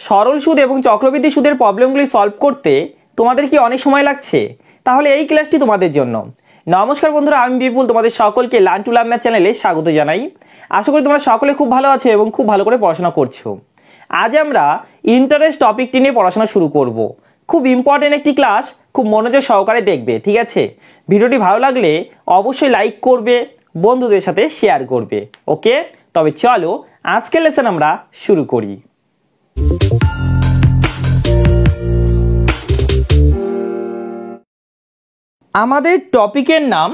সরল সুদ এবং চক্রবৃদ্ধি সুদের প্রবলেমগুলি সলভ করতে তোমাদের কি অনেক সময় লাগছে? তাহলে এই ক্লাসটি তোমাদের জন্য। নমস্কার বন্ধুরা, আমি বিপুল তোমাদের সকলকে লার্ন টু লার্ন ম্যাথ চ্যানেলে স্বাগত জানাই। আশা করি তোমরা সকলে খুব ভালো আছো এবং খুব ভালো করে পড়াশোনা করছো। আজ আমরা ইন্টারেস্ট টপিকটি নিয়ে পড়াশোনা শুরু করব। খুব ইম্পর্টেন্ট একটি ক্লাস, খুব মনোযোগ সহকারে দেখবে, ঠিক আছে? ভিডিওটি ভালো লাগলে অবশ্যই লাইক করবে, বন্ধুদের সাথে শেয়ার করবে। ওকে, তবে চলো আজকের লেসন আমরা শুরু করি। আমাদের টপিকের নাম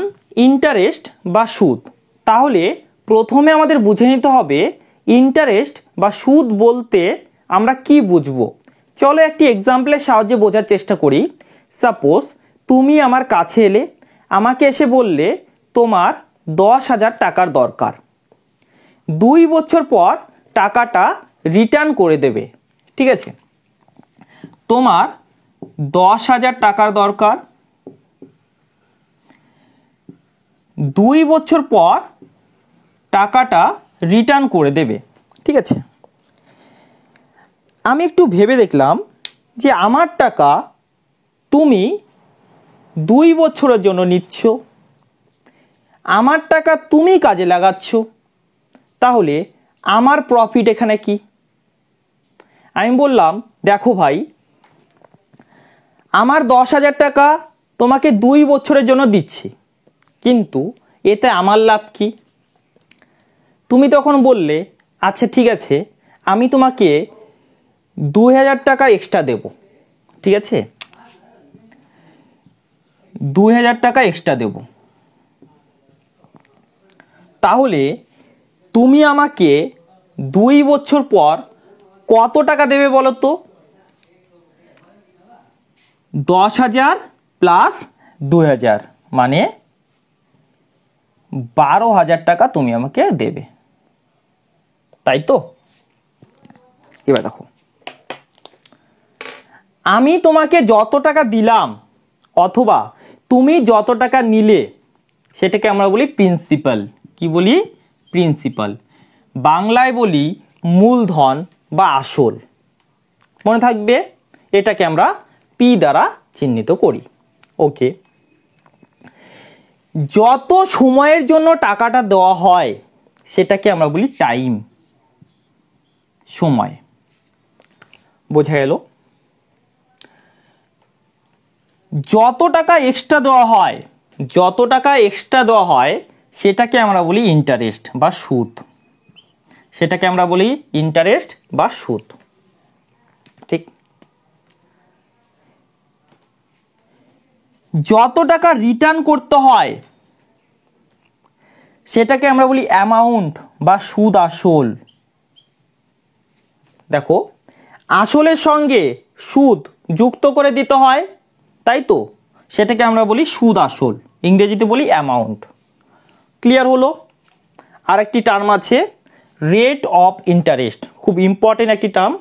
ইন্টারেস্ট বা সুদ। তাহলে প্রথমে আমাদের বুঝে নিতে হবে ইন্টারেস্ট বা সুদ বলতে আমরা কি বুঝবো। চলো একটি এক্সাম্পলের সাহায্যে বোঝার চেষ্টা করি। সাপোজ তুমি আমার কাছে এলে, আমাকে এসে বললে তোমার 10,000 টাকার দরকার, 2 বছর পর টাকাটা রিটার্ন করে দেবে, ঠিক আছে? তোমার 10,000 টাকার দরকার, 2 বছর পর টাকাটা রিটার্ন করে দেবে, ঠিক আছে? আমি একটু ভেবে দেখলাম যে আমার টাকা তুমি 2 বছরের জন্য নিচ্ছ, আমার টাকা তুমি কাজে লাগাচ্ছ, তাহলে আমার প্রফিট এখানে কি? আমি বললাম দেখো ভাই, আমার 10,000 টাকা তোমাকে 2 বছরের জন্য দিচ্ছি, কিন্তু এতে আমার লাভ কি? তুমি তখন বললে আচ্ছা ঠিক আছে, আমি তোমাকে 2,000 টাকা এক্সট্রা দেব, ঠিক আছে? 2,000 টাকা এক্সট্রা দেব। তাহলে তুমি আমাকে 2 বছর পর কত টাকা দেবে বলো তো? 10,000 প্লাস 2,000 মানে 12,000 টাকা তুমি আমাকে দেবে, তাই তো? এবার দেখো, আমি তোমাকে যত টাকা দিলাম অথবা তুমি যত টাকা নিলে সেটাকে আমরা বলি প্রিন্সিপাল। কি বলি? প্রিন্সিপাল। বাংলায় বলি মূলধন বা আসল। মনে থাকবে, এটাকে আমরা পি দ্বারা চিহ্নিত করি। ওকে, যত সময়ের জন্য টাকাটা দেওয়া হয় সেটাকে আমরা বলি টাইম, সময়। বোঝা গেল? যত টাকা এক্সট্রা দেওয়া হয়, যত টাকা এক্সট্রা দেওয়া হয় সেটাকে আমরা বলি ইন্টারেস্ট বা সুদ। সেটাকে আমরা বলি ইন্টারেস্ট বা সুদ, ঠিক? যত টাকা রিটার্ন করতে হয় সেটাকে আমরা বলি অ্যামাউন্ট বা সুদ আসল। দেখো, আসলের সঙ্গে সুদ যুক্ত করে দিতে হয়, তাই তো? সেটাকে আমরা বলি সুদ আসল, ইংরেজিতে বলি অ্যামাউন্ট। ক্লিয়ার হলো? আর একটি টার্ম আছে রেট অফ ইন্টারেস্ট, খুব ইম্পর্টেন্ট একটি টার্ম,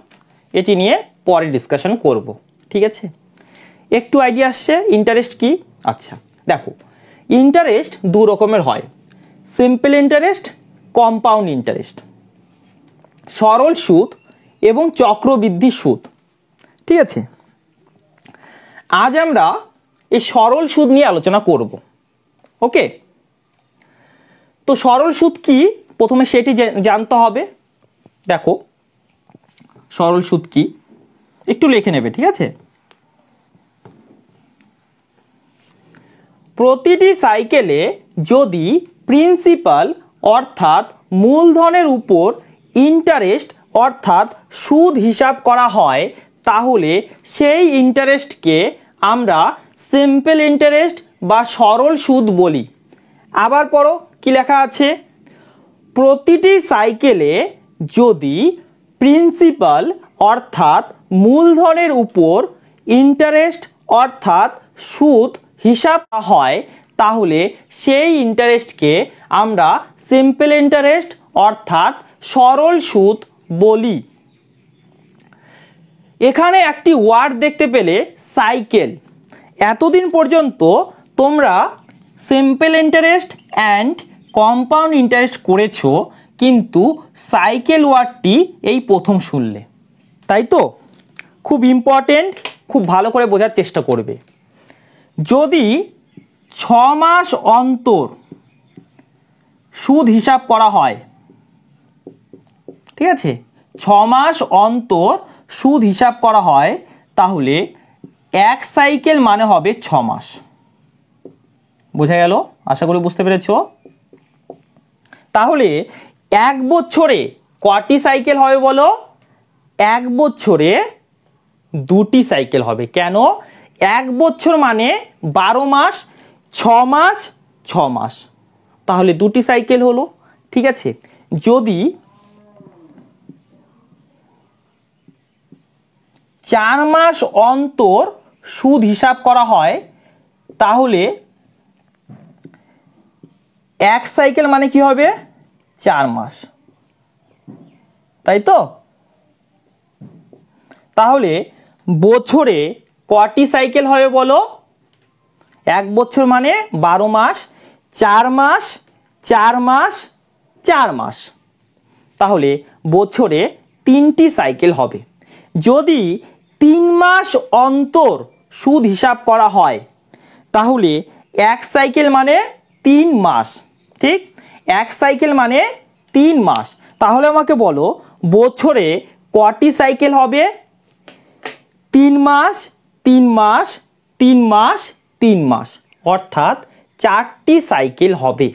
এটি নিয়ে পরে ডিসকাশন করব, ঠিক আছে? একটু আইডিয়া আসছে ইন্টারেস্ট কি? আচ্ছা দেখো, ইন্টারেস্ট 2 রকমের হয়, সিম্পল ইন্টারেস্ট, কম্পাউন্ড ইন্টারেস্ট, সরল সুদ এবং চক্রবৃদ্ধি সুদ, ঠিক আছে? আজ আমরা এই সরল সুদ নিয়ে আলোচনা করব। ওকে, তো সরল সুদ কি প্রথমে সেটি জানতে হবে। দেখো, সরল সুদ কি একটু লিখে নেবে, ঠিক আছে? প্রতিটি সাইকেলে যদি প্রিন্সিপাল অর্থাৎ মূলধনের উপর ইন্টারেস্ট অর্থাৎ সুদ হিসাব করা হয়, তাহলে সেই ইন্টারেস্টকে আমরা সিম্পল ইন্টারেস্ট বা সরল সুদ বলি। আবার পড়ো কি লেখা আছে, প্রতিটি সাইকেলে যদি প্রিন্সিপাল অর্থাৎ মূলধনের উপর ইন্টারেস্ট অর্থাৎ সুদ হিসাব হয়, তাহলে সেই ইন্টারেস্টকে আমরা সিম্পল ইন্টারেস্ট অর্থাৎ সরল সুদ বলি। এখানে একটি ওয়ার্ড দেখতে পেলে সাইকেল। এতদিন পর্যন্ত তোমরা simple interest and compound interest করেছো, কিন্তু সাইকেল ওয়ার্ডটি এই প্রথম শুনলে। তাই তো? খুব ইম্পর্টেন্ট, খুব ভালো করে বোঝার চেষ্টা করবে। যদি 6 মাস অন্তর সুদ হিসাব করা হয়, ঠিক আছে, 6 মাস অন্তর সুদ হিসাব করা হয়, তাহলে এক সাইকেল মানে হবে 6 মাস। বোঝা গেল? আশা করি বুঝতে পেরেছ। তাহলে এক বছরে কটি সাইকেল হবে বলো? এক বছরে 2টি সাইকেল হবে। কেন? এক বছর মানে 12 মাস, 6 মাস 6 মাস, তাহলে 2টি সাইকেল হলো। ঠিক আছে, যদি 4 মাস অন্তর সুদ হিসাব করা হয়, তাহলে এক সাইকেল মানে কি হবে? 4 মাস, তাই তো? তাহলে বছরে কটি সাইকেল হবে বলো? এক বছর মানে 12 মাস, 4 মাস 4 মাস 4 মাস, তাহলে বছরে 3টি সাইকেল হবে। যদি 3 মাস অন্তর সুদ হিসাব করা হয়, তাহলে এক সাইকেল মানে 3 মাস। ঠিক, এক সাইকেল মানে 3 মাস। তাহলে আমাকে বলো বছরে কটি সাইকেল হবে? 3 মাস 3 মাস 3 মাস 3 মাস, অর্থাৎ 4টি সাইকেল হবে।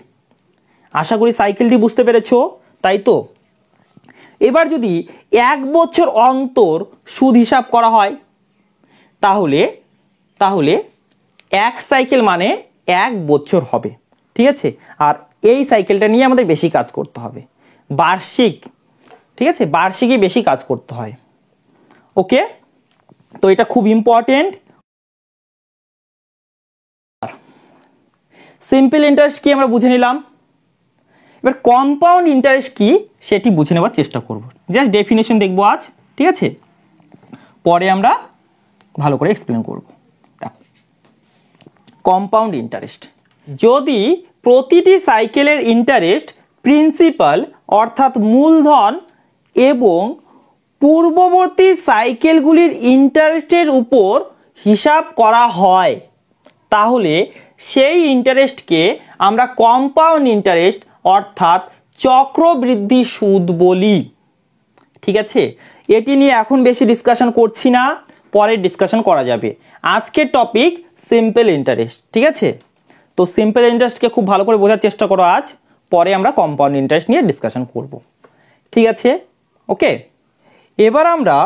আশা করি সাইকেলটি বুঝতে পেরেছো, তাই তো? এবার যদি এক বছর অন্তর সুদ হিসাব করা হয়, তাহলে এক সাইকেল মানে 1 বছর হবে। ঠিক আছে, আর এই সাইকেলটা নিয়ে আমাদের বেশি কাজ করতে হবে, বার্ষিক। ঠিক আছে, বার্ষিকই বেশি কাজ করতে হয়। ওকে, তো এটা খুব ইম্পর্টেন্ট। সিম্পল ইন্টারেস্ট কি আমরা বুঝে নিলাম। এবার কম্পাউন্ড ইন্টারেস্ট কি সেটি বুঝে নেওয়ার চেষ্টা করব। জাস্ট ডেফিনেশন দেখবো আজ, ঠিক আছে, পরে আমরা ভালো করে এক্সপ্লেন করব। দেখো, কম্পাউন্ড ইন্টারেস্ট, যদি প্রতিটি সাইকেলের ইন্টারেস্ট প্রিন্সিপাল অর্থাৎ মূলধন এবং পূর্ববর্তী সাইকেলগুলির ইন্টারেস্টের উপর হিসাব করা হয়, তাহলে সেই ইন্টারেস্টকে আমরা কম্পাউন্ড ইন্টারেস্ট অর্থাৎ চক্রবৃদ্ধি সুদ বলি। ঠিক আছে, এটি নিয়ে এখন বেশি ডিসকাশন করছি না, পরে ডিসকাশন করা যাবে। আজকের টপিক সিম্পল ইন্টারেস্ট। ঠিক আছে, তো সিম্পল ইন্টারেস্টকে খুব ভালো করে বোঝার চেষ্টা করো আজ, পরে আমরা কম্পাউন্ড ইন্টারেস্ট নিয়ে ডিসকাশন করব। ঠিক আছে, ওকে। এবার আমরা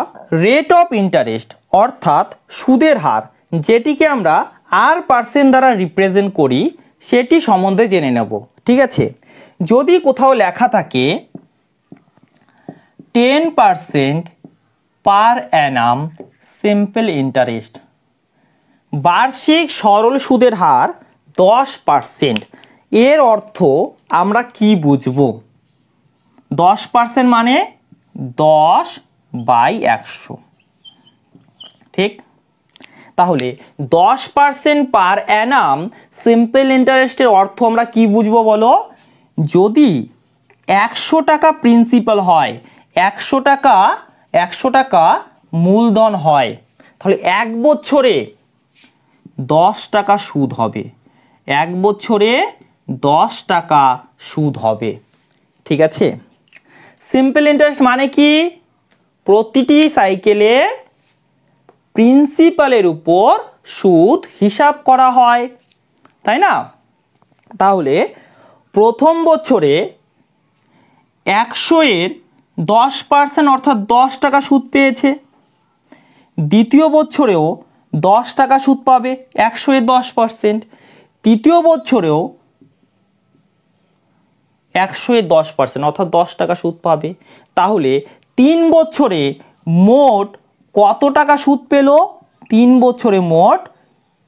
রেট অফ ইন্টারেস্ট অর্থাৎ সুদের হার, যেটিকে আমরা R% দ্বারা রিপ্রেজেন্ট করি, সেটি সম্বন্ধে জেনে নেব। ঠিক আছে, যদি কোথাও লেখা থাকে 10% পার অ্যানাম সিম্পল ইন্টারেস্ট, বার্ষিক সরল সুদের হার 10%, এর অর্থ আমরা কি বুঝব? 10% মানে 10/100। ঠিক, তাহলে 10% পার অ্যানাম সিম্পল ইন্টারেস্টের অর্থ আমরা কি বুঝবো বলো? যদি 100 টাকা প্রিন্সিপাল হয়, 100 টাকা মূলধন হয়, তাহলে এক বছরে 10 টাকা সুদ হবে। এক বছরে 10 টাকা সুদ হবে। ঠিক আছে, সিম্পল ইন্টারেস্ট মানে কি? প্রতিটি সাইকেলে প্রিন্সিপালের উপর সুদ হিসাব করা হয়, তাই না? তাহলে প্রথম বছরে 100-এর 10% অর্থাৎ 10 টাকা সুদ পেয়েছে, দ্বিতীয় বছরেও 10 টাকা সুদ পাবে 100-এর 10%, তৃতীয় বছরেও 100-এর 10% অর্থাৎ 10 টাকা সুদ পাবে। তাহলে 3 বছরে মোট কত টাকা সুদ পেল? 3 বছরে মোট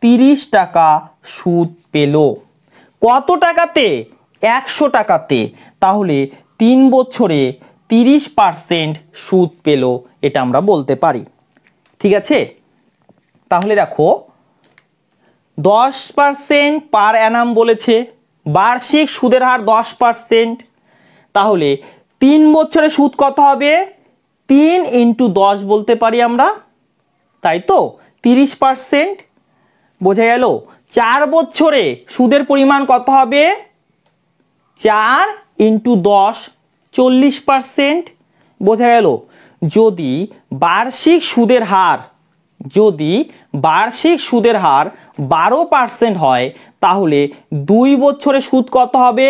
30 টাকা সুদ পেল। কত টাকাতে? 100 টাকাতে। তাহলে 3 বছরে 30% সুদ পেল, এটা আমরা বলতে পারি। ঠিক আছে, তাহলে দেখো 10% পার অ্যানাম বলেছে, বার্ষিক সুদের হার 10%, তাহলে 3 বছরে সুদ কত হবে? 3 × 10 বলতে পারি আমরা, তাই তো 30%। বোঝা গেল? 4 বছরে সুদের পরিমাণ কত হবে? 4 × 10 40%। বোঝা গেল? যদি বার্ষিক সুদের হার 12% হয়, তাহলে 2 বছরে সুদ কত হবে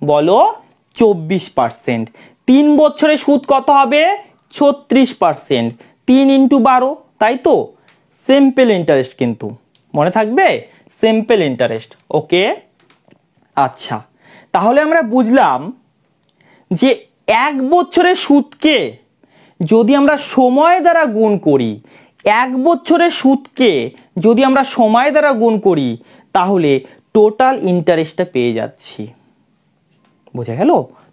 বলো? 24%। 3 বছরে সুদ কত হবে? 36%। 3 × 12, তাই তো? সিম্পল ইন্টারেস্ট কিন্তু মনে থাকবে, সিম্পল ইন্টারেস্ট। ওকে, আচ্ছা, তাহলে আমরা বুঝলাম যে 1 বছরের সুদকে যদি আমরা সময় দ্বারা গুণ করি, 1 বছরের সুদকে যদি আমরা সময় দ্বারা গুণ করি, তাহলে টোটাল ইন্টারেস্টটা পেয়ে যাচ্ছি। বোঝা গেল?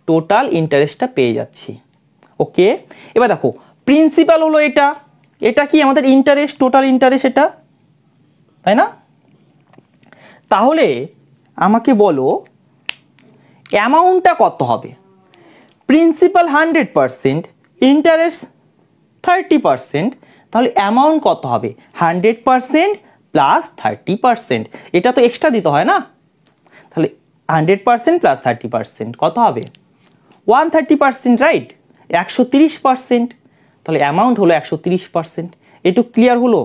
টোটাল ইন্টারেস্টটা পেয়ে যাচ্ছি। ওকে, এবার দেখো প্রিন্সিপাল হলো এটা, এটা কি আমাদের ইন্টারেস্ট, টোটাল ইন্টারেস্ট এটা, তাই না? তাহলে আমাকে বলো অ্যামাউন্টটা কত হবে? প্রিন্সিপাল 100%, ইন্টারেস্ট 30%, তাহলে অ্যামাউন্ট কত হবে? 100% প্লাস 30%। এটা তো এক্সট্রা দিতে হয় না? তাহলে 100% প্লাস 30% কত হবে? 130%, রাইট? 130%। তাহলে অ্যামাউন্ট হলো 130%। একটু ক্লিয়ার হলো?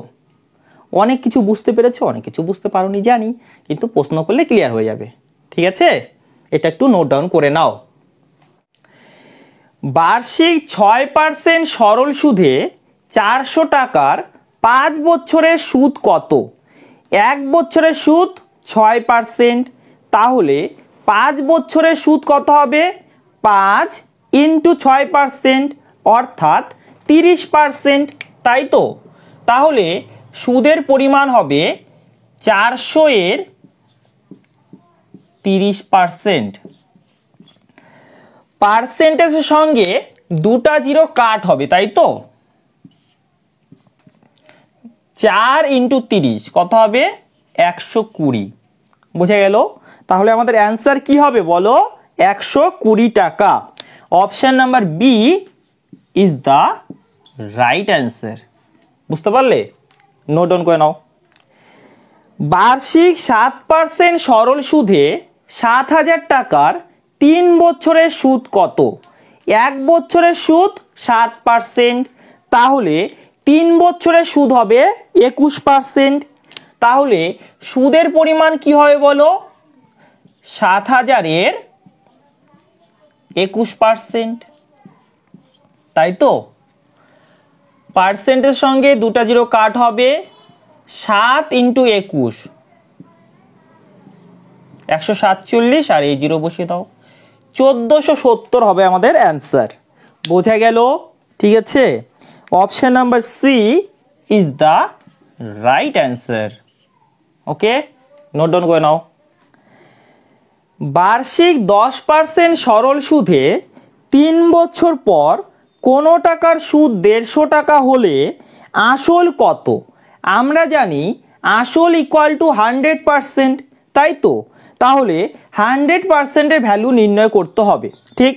অনেক কিছু বুঝতে পেরেছো, অনেক কিছু বুঝতে পারোনি জানি, কিন্তু প্রশ্ন করলে ক্লিয়ার হয়ে যাবে। ঠিক আছে, এটা একটু নোট ডাউন করে নাও। বার্ষিক 6% সরল সুদে 400 টাকার 5 বছরের সুদ কত? 1 বছরের সুদ 6%, তাহলে 5 বছরের সুদ কত হবে? 5 × 6%, অর্থাৎ 30%, তাই তো? তাহলে সুদের পরিমাণ হবে 400 এর 30%। পার্সেন্টেজের সঙ্গে দুটা জিরো কাট হবে, তাই তো? 4 × 30 কত হবে? 120। বুঝে গেল? তাহলে আমাদের অ্যান্সার কি হবে বলো? 120 টাকা। Option number B is the right answer. বুঝতে পারলে? নোট ডাউন করে নাও। বার্ষিক 7% সরল সুদে 7000 টাকার 3 বছরের সুদ কত? 1 বছরের সুদ 7%, তাহলে 3 বছরের সুদ হবে 21%। তাহলে সুদের পরিমাণ কি হবে বলো? 7000 এর 21%, তাই তো? পার্সেন্টের সঙ্গে দুটা জিরো কাট হবে, 7 × 21 147, আর এই জিরো বসিয়ে দাও, 1470 হবে আমাদের অ্যান্সার। বোঝা গেল? ঠিক আছে, option number C is the right answer. Okay, note down করে নাও। বার্ষিক 10% সরল সুদে 3 বছর পর কোনো টাকার সুদ 150 টাকা হলে আসল কত? আমরা জানি আসল ইকুয়াল টু 100%, তাই তো? তাহলে 100%-এর ভ্যালু নির্ণয় করতে হবে। ঠিক,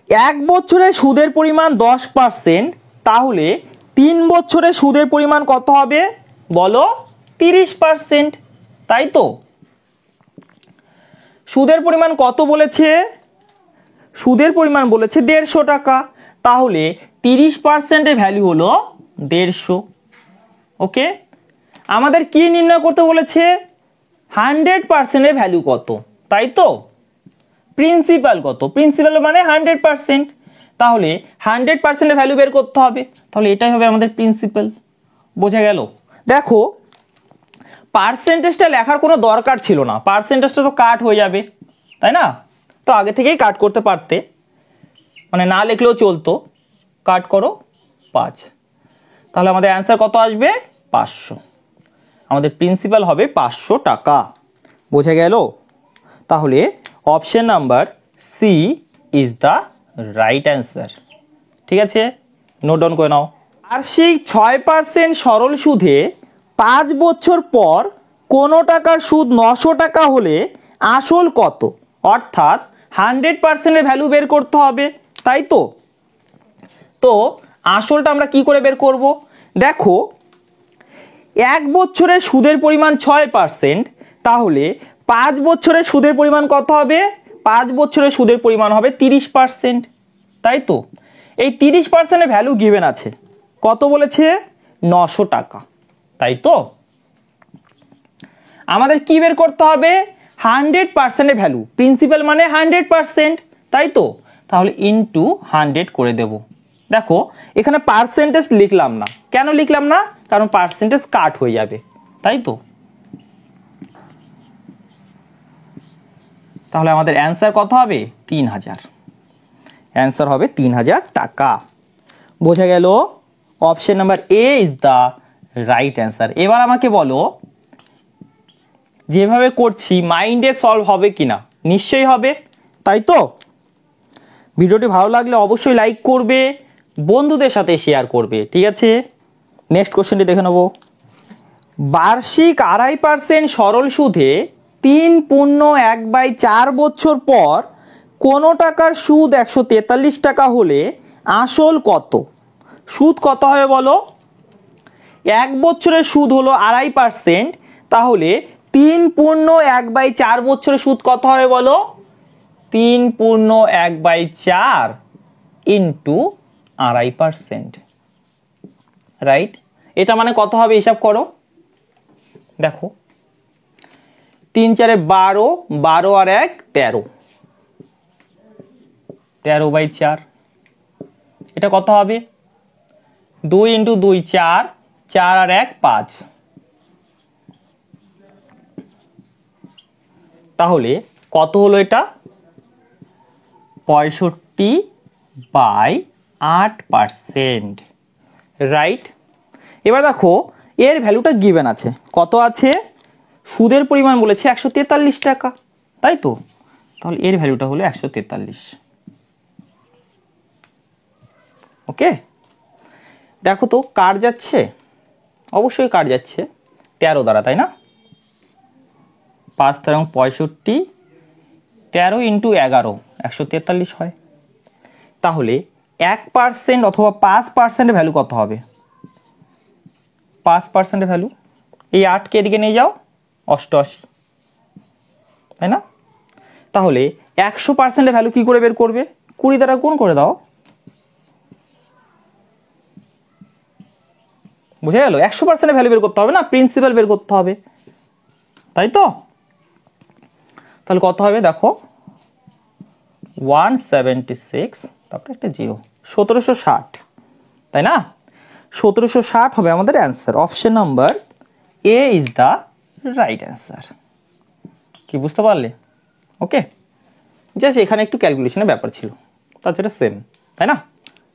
1 বছরে সুদের পরিমাণ 10%, তাহলে 3 বছরে সুদের পরিমাণ কত হবে বলো? 30%, তাই তো? সুদের পরিমাণ কত বলেছে? সুদের পরিমাণ বলেছে 150 টাকা, তাহলে 30%-এর ভ্যালু হলো 150। ওকে, আমাদের কি নির্ণয় করতে বলেছে? 100%-এর ভ্যালু কত, তাই তো? প্রিন্সিপাল কত? প্রিন্সিপাল মানে 100%, তাহলে 100%-এর ভ্যালু বের করতে হবে, তাহলে এটাই হবে আমাদের প্রিন্সিপাল। বোঝা গেল? দেখো পার্সেন্টেজটা লেখার কোনো দরকার ছিল না, পার্সেন্টেজটা তো কাট হয়ে যাবে, তাই না? তো আগে থেকেই কাট করতে পারতে, মানে না লিখলেও চলতো। কাট করো 5, তাহলে আমাদের অ্যান্সার কত আসবে? 500। আমাদের প্রিন্সিপাল হবে 500 টাকা। বোঝা গেল? তাহলে option number C is the right answer. ঠিক আছে, নোট ডাউন করে নাও। বার্ষিক 6% সরল সুদে 5 বছর পর কোনো টাকার সুদ 900 টাকা হলে আসল কত? অর্থাৎ 100%-এর ভ্যালু বের করতে হবে, তাই তো? তো আসলটা আমরা কি করে বের করব? দেখো 1 বছরের সুদের পরিমাণ 6%, তাহলে 5 বছরের সুদের পরিমাণ কত হবে? 5 বছরের সুদের পরিমাণ হবে 30%, তাই তো? এই 30%-এর ভ্যালু গিভেন আছে, কত বলেছে? 900 টাকা, তাই তো? আমাদের কি বের করতে হবে? 100%-এর ভ্যালু, প্রিন্সিপাল মানে 100%, তাই তো? তাহলে ইনটু 100 করে দেব। দেখো এখানে পার্সেন্টেজ লিখলাম না, কেন লিখলাম না? কারণ পার্সেন্টেজ কাট হয়ে যাবে, তাই তো? তাহলে আমাদের অ্যান্সার কত হবে? 3000। অ্যান্সার হবে 3000 টাকা। বোঝা গেল? Option number A is the right answer. এবার আমাকে বলো, যেভাবে করছি মাইন্ডে সলভ হবে কিনা? নিশ্চয়ই হবে, তাই তো? ভিডিওটি ভালো লাগলে অবশ্যই লাইক করবে, বন্ধুদের সাথে শেয়ার করবে, ঠিক আছে? নেক্সট কোশ্চেনটি দেখে নেব। বার্ষিক 2.5% সরল সুদে 3/1/4 বছর পর কোনো টাকার সুদ 143 টাকা হলে আসল কত? সুদ কত হবে বলো? 1 বছরের সুদ হলো 2.5%, তাহলে 3/1/4 বছরের সুদ কত হবে বলো? 3/1/4 ইন্টু 2.5%, রাইট? এটা মানে কত হবে হিসাব করো। দেখো 3 4 12, 12 আর 1 13, 13/4। এটা কত হবে? 2 ইন্টু 2 4, 4 আর 1 5। তাহলে কত হলো এটা? 65/8%, রাইট? এবার দেখো এর ভ্যালুটা গিভেন আছে, কত আছে? সুদের পরিমাণ বলেছে 143 টাকা, তাই তো? তাহলে এর ভ্যালুটা হলো 143। ওকে, দেখো তো কার যাচ্ছে? অবশ্যই কার যাচ্ছে 13 দ্বারা, তাই না? 5 13 65, 13 ইন্টু 11 143 হয়। তাহলে 1% অথবা 5%-এর ভ্যালু কত হবে? 5%-এর ভ্যালু, এই 8কে এদিকে নিয়ে যাও, 88, তাই না? তাহলে 100%-এর ভ্যালু কি করে বের করবে? 20 দ্বারা গুণ করে দাও। বুঝে গেল? 100%-এর ভ্যালু বের করতে হবে না, প্রিন্সিপাল বের করতে হবে, তাই তো? তাহলে কত হবে দেখো? 176, তারপরে একটা 0, 1760, তাই না? 1760 হবে আমাদের answer. Option number A is the right answer. কি বুঝতে পারলে? ওকে, জাস্ট এখানে একটু ক্যালকুলেশনের ব্যাপার ছিল, তাছাড়া সেম, তাই না?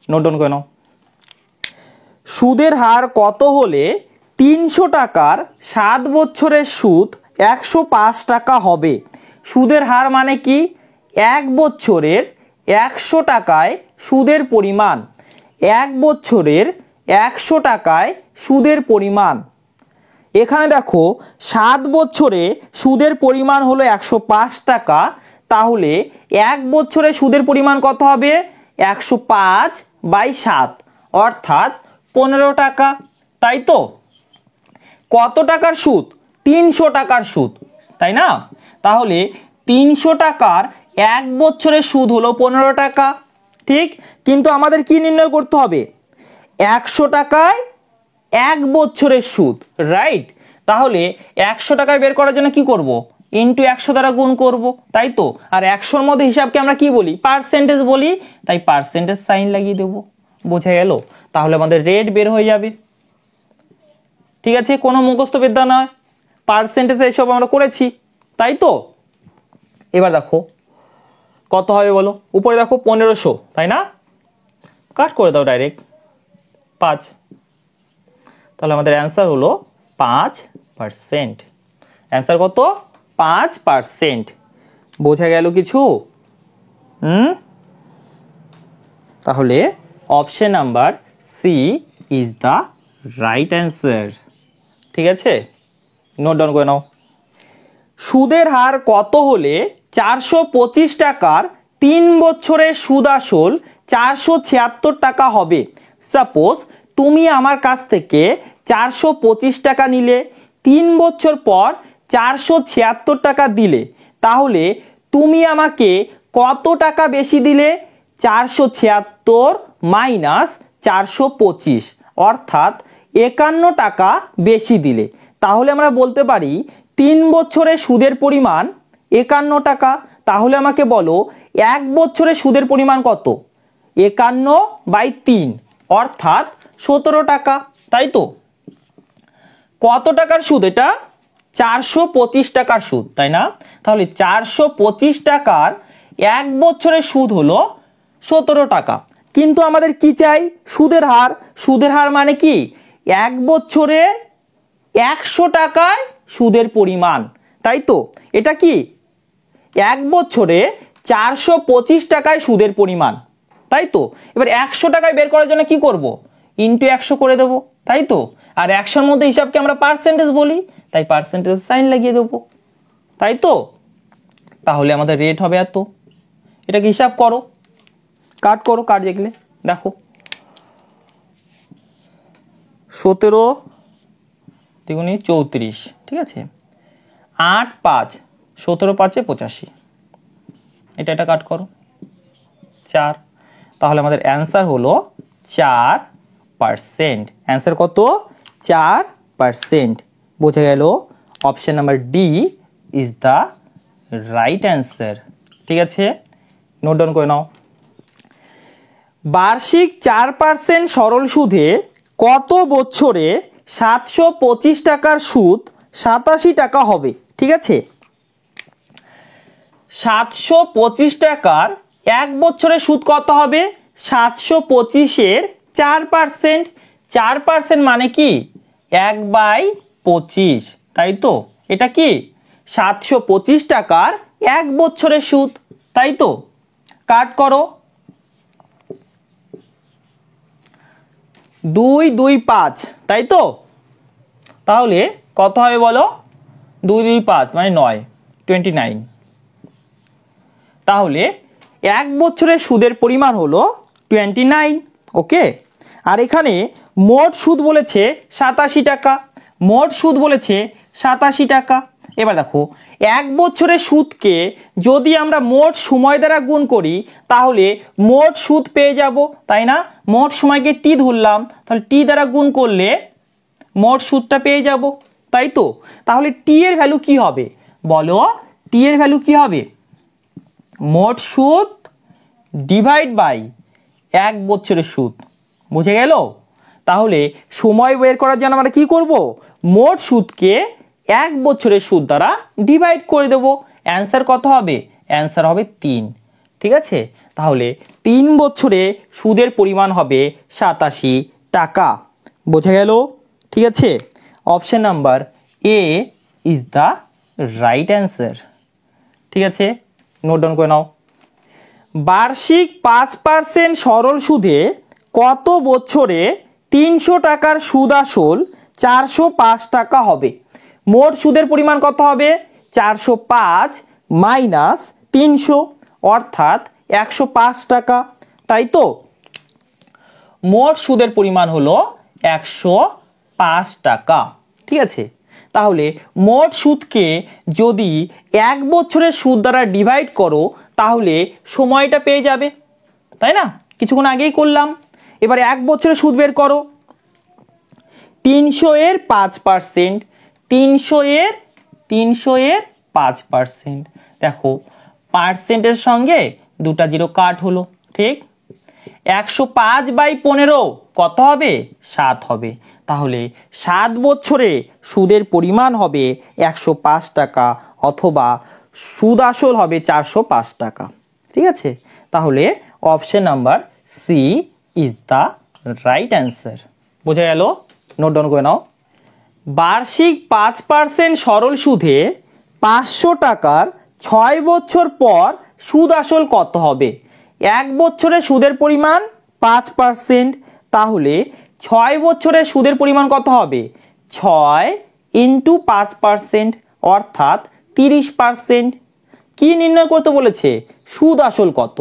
নোট ডাউন করে নাও। সুদের হার কত হলে 300 টাকার 7 বছরের সুদ 105 টাকা হবে? সুদের হার মানে কি? 1 বছরের 100 টাকায় সুদের পরিমাণ, 1 বছরের 100 টাকায় সুদের পরিমাণ। এখানে দেখো 7 বছরে সুদের পরিমাণ হলো 105 টাকা, তাহলে 1 বছরে সুদের পরিমাণ কত হবে? 105/7, অর্থাৎ 15 টাকা, তাই তো? কত টাকার সুদ? 300 টাকার সুদ, তাই না? তাহলে 300 টাকার 1 বছরের সুদ হলো 15 টাকা, ঠিক? কিন্তু আমাদের কি নির্ণয় করতে হবে? 100 টাকায় 1 বছরের সুদ, রাইট? তাহলে 100 টাকায় বের করার জন্য কি করব? ইন্টু 100 দ্বারা গুণ করব, তাই তো? আর 100-র মধ্যে হিসাবকে আমরা কি বলি? পার্সেন্টেজ বলি, তাই পার্সেন্টেজ সাইন লাগিয়ে দেব। বোঝা গেল? তাহলে আমাদের রেট বের হয়ে যাবে, ঠিক আছে? কোনো মুখস্থ বিদ্যা নয়, পার্সেন্টেজ এইসব আমরা করেছি, তাই তো? এবার দেখো কত হবে বলো? উপরে দেখো 1500, তাই না? কাট করে দাও ডাইরেক্ট 5, তাহলে আমাদের অ্যান্সার হলো 5%। অ্যান্সার কত? 5%। বোঝা গেল কিছু? তাহলে option number C is the right answer, ঠিক আছে? নোট ডাউন করে নাও। সুদের হার কত হলে 425 টাকার 3 বছরের সুদ আসল 476 টাকা হবে। সাপোজ তুমি আমার কাছ থেকে 425 টাকা নিলে, 3 বছর পর 476 টাকা দিলে, তাহলে তুমি আমাকে কত টাকা বেশি দিলে? 476 মাইনাস 425 অর্থাৎ 51 টাকা বেশি দিলে। তাহলে আমরা বলতে পারি 3 বছরে সুদের পরিমাণ 51 টাকা। তাহলে আমাকে বলো 1 বছরে সুদের পরিমাণ কত? 51/3 অর্থাৎ 17 টাকা, তাই তো? কত টাকার সুদ এটা? 425 টাকার সুদ, তাই না? তাহলে 425 টাকার 1 বছরের সুদ হলো 17 টাকা। কিন্তু আমাদের কি চাই? সুদের হার। সুদের হার মানে কি? 1 বছরে 100 টাকায় সুদের পরিমাণ, তাই তো? এটা কি? 1 বছরে 425 টাকায় সুদের পরিমাণ, তাই তো? এবার 100 টাকায় বের করার জন্য কি করব? ইন্টু 100 করে দেব, তাই তো? আর 100-র মধ্যে হিসাবকে আমরা পার্সেন্টেজ বলি, তাই পার্সেন্টেজ সাইন লাগিয়ে দেবো, তাই তো? তাহলে আমাদের রেট হবে এত। এটাকে হিসাব করো, কাট করো, কাট দেখলে দেখো 17 দ্বিগুণে 34, ঠিক আছে? 8 5 17 5 85, এটা কাট করো 4। তাহলে আমাদের অ্যান্সার হলো 4%। অ্যান্সার কত? 4%। বোঝা গেল? Option number D is the right answer. ঠিক আছে, নোট ডাউন করে নাও। বার্ষিক 4% সরল সুদে কত বছরে 725 টাকার সুদ 87 টাকা হবে? ঠিক আছে, 725 টাকার 1 বছরের সুদ কত হবে? 725-এর 4%। 4% মানে কি? 1/25, তাই তো? এটা কি? 725 টাকার 1 বছরের সুদ, তাই তো? কাট করো 2 2 5, তাই তো? তাহলে কত হবে বলো? 2 2 5 মানে 9, 29। তাহলে 1 বছরের সুদের পরিমাণ হলো 29। ওকে, আর এখানে মোট সুদ বলেছে 87 টাকা। মোট সুদ বলেছে 87 টাকা। এবার দেখো 1 বছরের সুদকে যদি আমরা মোট সময় দ্বারা গুণ করি তাহলে মোট সুদ পেয়ে যাব, তাই না? মোট সময়কে টি ধরলাম, তাহলে টি দ্বারা গুণ করলে মোট সুদটা পেয়ে যাব, তাই তো? তাহলে টি এর ভ্যালু কি হবে বলো? টি এর ভ্যালু কি হবে? মোট সুদ ডিভাইড বাই 1 বছরের সুদ। বুঝে গেল? তাহলে সময় বের করার জন্য আমরা কি করব? মোট সুদকে 1 বছরের সুদ দ্বারা ডিভাইড করে দেব। অ্যান্সার কত হবে? অ্যান্সার হবে 3। ঠিক আছে, তাহলে 3 বছরে সুদের পরিমাণ হবে 87 টাকা। বোঝা গেল? ঠিক আছে, option number A is the right answer. ঠিক আছে, নোট ডাউন করে নাও। বার্ষিক 5% সরল সুদে কত বছরে 300 টাকার সুদ আসল 405 টাকা হবে? মোট সুদের পরিমাণ কত হবে? 405 মাইনাস 300 অর্থাৎ 105 টাকা, তাই তো? মোট সুদের পরিমাণ হলো 105 টাকা। ঠিক আছে, তাহলে মোট সুদকে যদি 1 বছরের সুদ দ্বারা ডিভাইড করো তাহলে সময়টা পেয়ে যাবে, তাই না? কিছুক্ষণ আগেই করলাম। এবার 1 বছরের সুদ বের করো। 300-এর 5%, 300-এর 5%। দেখো পার্সেন্টের সঙ্গে দুটা জিরো কাট হলো, ঠিক? 105/15 কত হবে? 7 হবে। তাহলে 7 বছরে সুদের পরিমাণ হবে 105 টাকা অথবা সুদ আসল হবে 405 টাকা। ঠিক আছে, তাহলে option number C is the right answer. বোঝা গেল? নোট ডাউন করে নাও। বার্ষিক 5% সরল সুদে 500 টাকার 6 বছর পর সুদ আসল কত হবে? 1 বছরে সুদের পরিমাণ 5%, তাহলে 6 বছরে সুদের পরিমাণ কত হবে? 6 ইন্টু 5% অর্থাৎ 30%। কি নির্ণয় করতে বলেছে? সুদ আসল কত।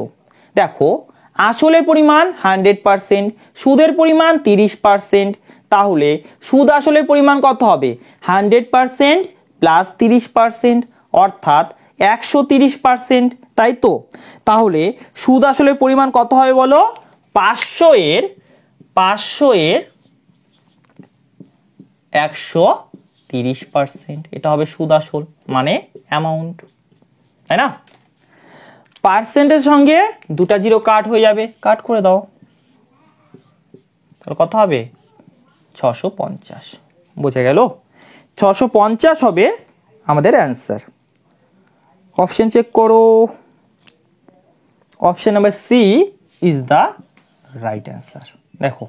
দেখো আসলের পরিমাণ 100%, সুদের পরিমাণ 30%, তাহলে সুদ আসলের পরিমাণ কত হবে? 100% প্লাস 30%, অর্থাৎ 130%, তাই তো? তাহলে সুদ আসলের পরিমাণ কত হবে বলো? 500 এর 130%, এটা হবে সুদ আসল মানে অ্যামাউন্ট, তাই না? পার্সেন্টের সঙ্গে দুটা জিরো কাট হয়ে যাবে, কাট করে দাও, তাহলে কত হবে? 650। বোঝা গেল? 650 হবে আমাদের অ্যান্সার। অপশন চেক করো। Option number C is the right answer. দেখো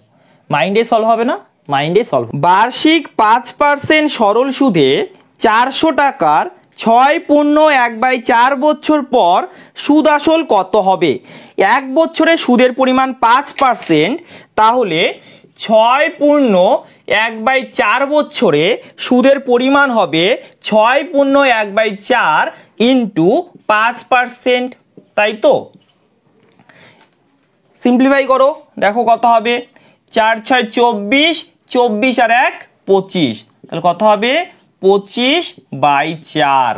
মাইন্ডে সলভ হবে না, মাইন্ডে সলভ। বার্ষিক 5% সরল সুদে 400 টাকার 6/1/4 বছর পর সুদ আসল কত হবে? এক বছরে সুদের পরিমাণ 5%, তাহলে 6/1/4 বছরে সুদের পরিমাণ হবে 6/1/4 ইন্টু 5%, তাই তো? সিম্পলিফাই করো, দেখো কত হবে? 4 6 24, 24 আর 1 25, তাহলে কত হবে? 25/4।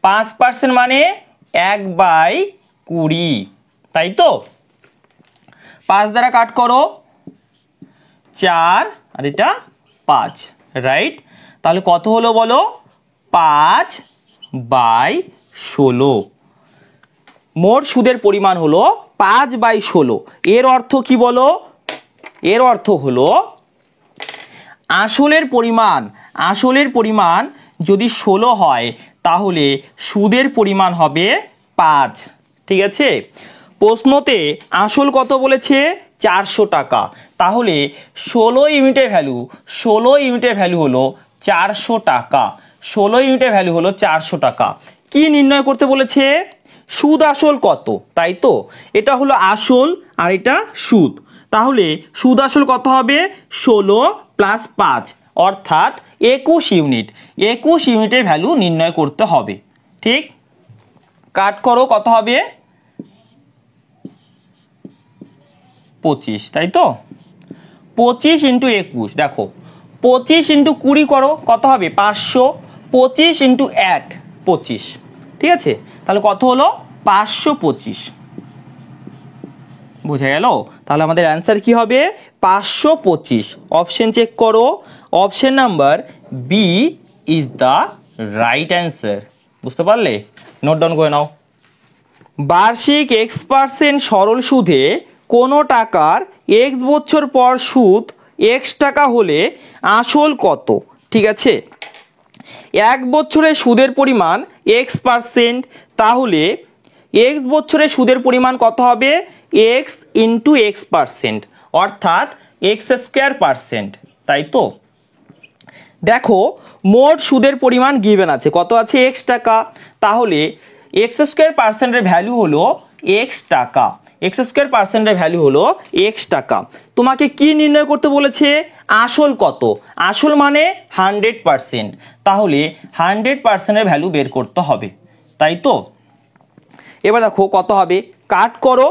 5% মানে 1/20, তাই তো? 5 দ্বারা কাট করো, 4 আর এটা 5, রাইট? তাহলে কত হলো বলো? 5/16। মোট সুদের পরিমাণ হলো 5/16। এর অর্থ কি বলো? এর অর্থ হলো আসলের পরিমাণ যদি 16 হয় তাহলে সুদের পরিমাণ হবে 5, ঠিক আছে? প্রশ্নতে আসল কত বলেছে? 400 টাকা, তাহলে 16 ইউনিটের ভ্যালু হলো 400 টাকা। 16 ইউনিটের ভ্যালু হলো 400 টাকা। কি নির্ণয় করতে বলেছে? সুদ আসল কত, তাই তো? এটা হলো আসল আর এটা সুদ, তাহলে সুদ আসল কত হবে? 16 প্লাস 5, অর্থাৎ 21 ইউনিট। 21 ইউনিটের ভ্যালু নির্ণয় করতে হবে, ঠিক? কাট করো, কত হবে? 25, তাই তো? 25 ইন্টু 21, দেখো 25 ইন্টু 20 করো, কত হবে? 500। 25 ইন্টু 1 25, ঠিক আছে? তাহলে কত হলো? 525। বুঝা গেল? তাহলে আমাদের অ্যান্সার কি হবে? 525। অপশন চেক করো। Option number B is the right answer. বুঝতে পারলে? নোট ডাউন করে নাও। বার্ষিক x% সরল সুদে কোনো টাকার x বছর পর সুদ x টাকা হলে আসল কত? ঠিক আছে, এক বছরে সুদের পরিমাণ x%, তাহলে x বছরে সুদের পরিমাণ কত হবে? x ইন্টু x%, অর্থাৎ x²%, তাই তো? দেখো মোট সুদের পরিমাণ গিভেন আছে, কত আছে? x টাকা, তাহলে x²%-এর ভ্যালু হলো x টাকা। x²%-এর ভ্যালু হলো x টাকা। তোমাকে কি নির্ণয় করতে বলেছে? আসল কত? আসল মানে 100%, তাহলে 100%-এর ভ্যালু বের করতে হবে, তাই তো? এবার দেখো কত হবে? কাট করো,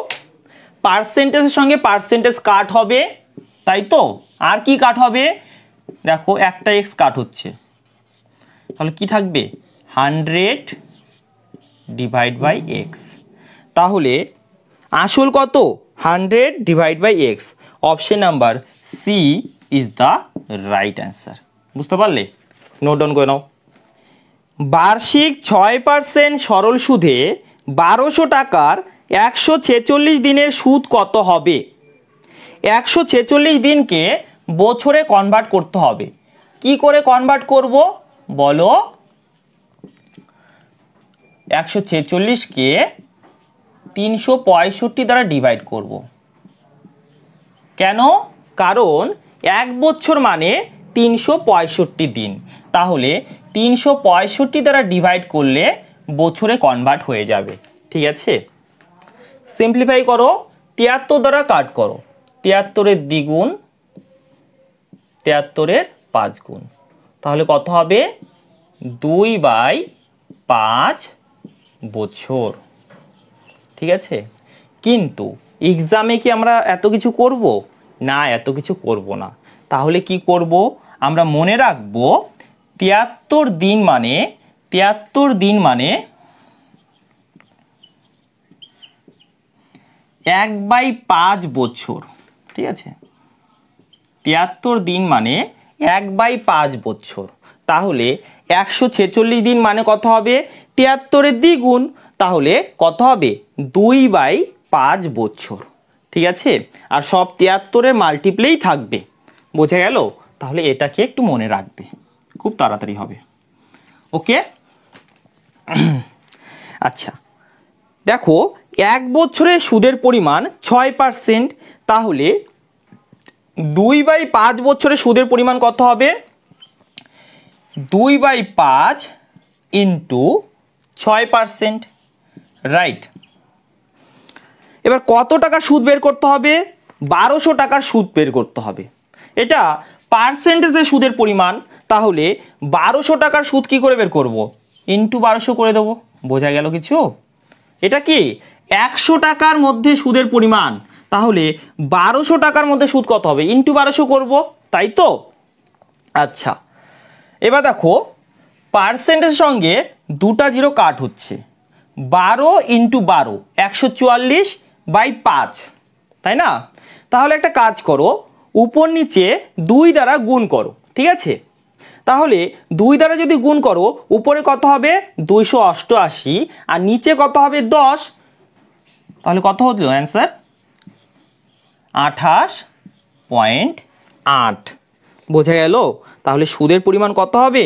পার্সেন্টেজের সঙ্গে পার্সেন্টেজ কাট হবে, তাই তো? আর কি কাট হবে? দেখো একটা x কাট হচ্ছে, তাহলে কি থাকবে? 100/x, তাহলে আসল কত? 100/x। Option number C is the right answer. বুঝতে পারলে? নোট ডাউন করে নাও। বার্ষিক 6% সরল সুদে 1200 টাকার 146 দিনের সুদ কত হবে? 146 দিনকে বছরে কনভার্ট করতে হবে। কি করে কনভার্ট করব বলো? 146কে 365 দ্বারা ডিভাইড করব। কেন? কারণ এক বছর মানে 365 দিন, তাহলে 365 দ্বারা ডিভাইড করলে বছরে কনভার্ট হয়ে যাবে, ঠিক আছে? সিম্পলিফাই করো, 73 দ্বারা কাট করো, 73-এর দ্বিগুণ 73-এর 5 গুণ, তাহলে কত হবে? 2/5 বছর, ঠিক আছে? কিন্তু এক্সামে কি আমরা এত কিছু করব না, এত কিছু করব না। তাহলে কি করব, আমরা মনে রাখবো 73 দিন মানে 1/5 বছর। ঠিক আছে, 73 দিন মানে 1/5 বছর। তাহলে 146 দিন মানে কত হবে, 73-এর দ্বিগুণ, তাহলে কত হবে 2/5 বছর। ঠিক আছে, আর সব 73-এর মাল্টিপ্লেই থাকবে, বোঝা গেল? তাহলে এটাকে একটু মনে রাখবে, খুব তাড়াতাড়ি হবে। ওকে, আচ্ছা দেখো, 1 বছরের সুদের পরিমাণ 6%, তাহলে 2/5 বছরের সুদের পরিমাণ কত হবে, 2/5 ইন্টু 6%, রাইট। এবার কত টাকা সুদ বের করতে হবে, 1200 টাকার সুদ বের করতে হবে। এটা পার্সেন্টেজে সুদের পরিমাণ, তাহলে 1200 টাকার সুদ কি করে বের করব, ইন্টু 1200 করে দেবো। বোঝা গেল কিছু? এটা কি 100 টাকার মধ্যে সুদের পরিমাণ, তাহলে 1200 টাকার মধ্যে সুদ কত হবে, ইন্টু 1200 করব, তাই তো? আচ্ছা, এবার দেখো পার্সেন্টেজের সঙ্গে দুটা জিরো কাট হচ্ছে, 12 ইন্টু 12 144/5, তাই না? তাহলে একটা কাজ করো, উপর নিচে 2 দ্বারা গুণ করো। ঠিক আছে, তাহলে 2 দ্বারা যদি গুণ করো, উপরে কত হবে 288, আর নিচে কত হবে 10, তাহলে কত হলো অ্যান্সার 28.8। বোঝা গেল? তাহলে সুদের পরিমাণ কত হবে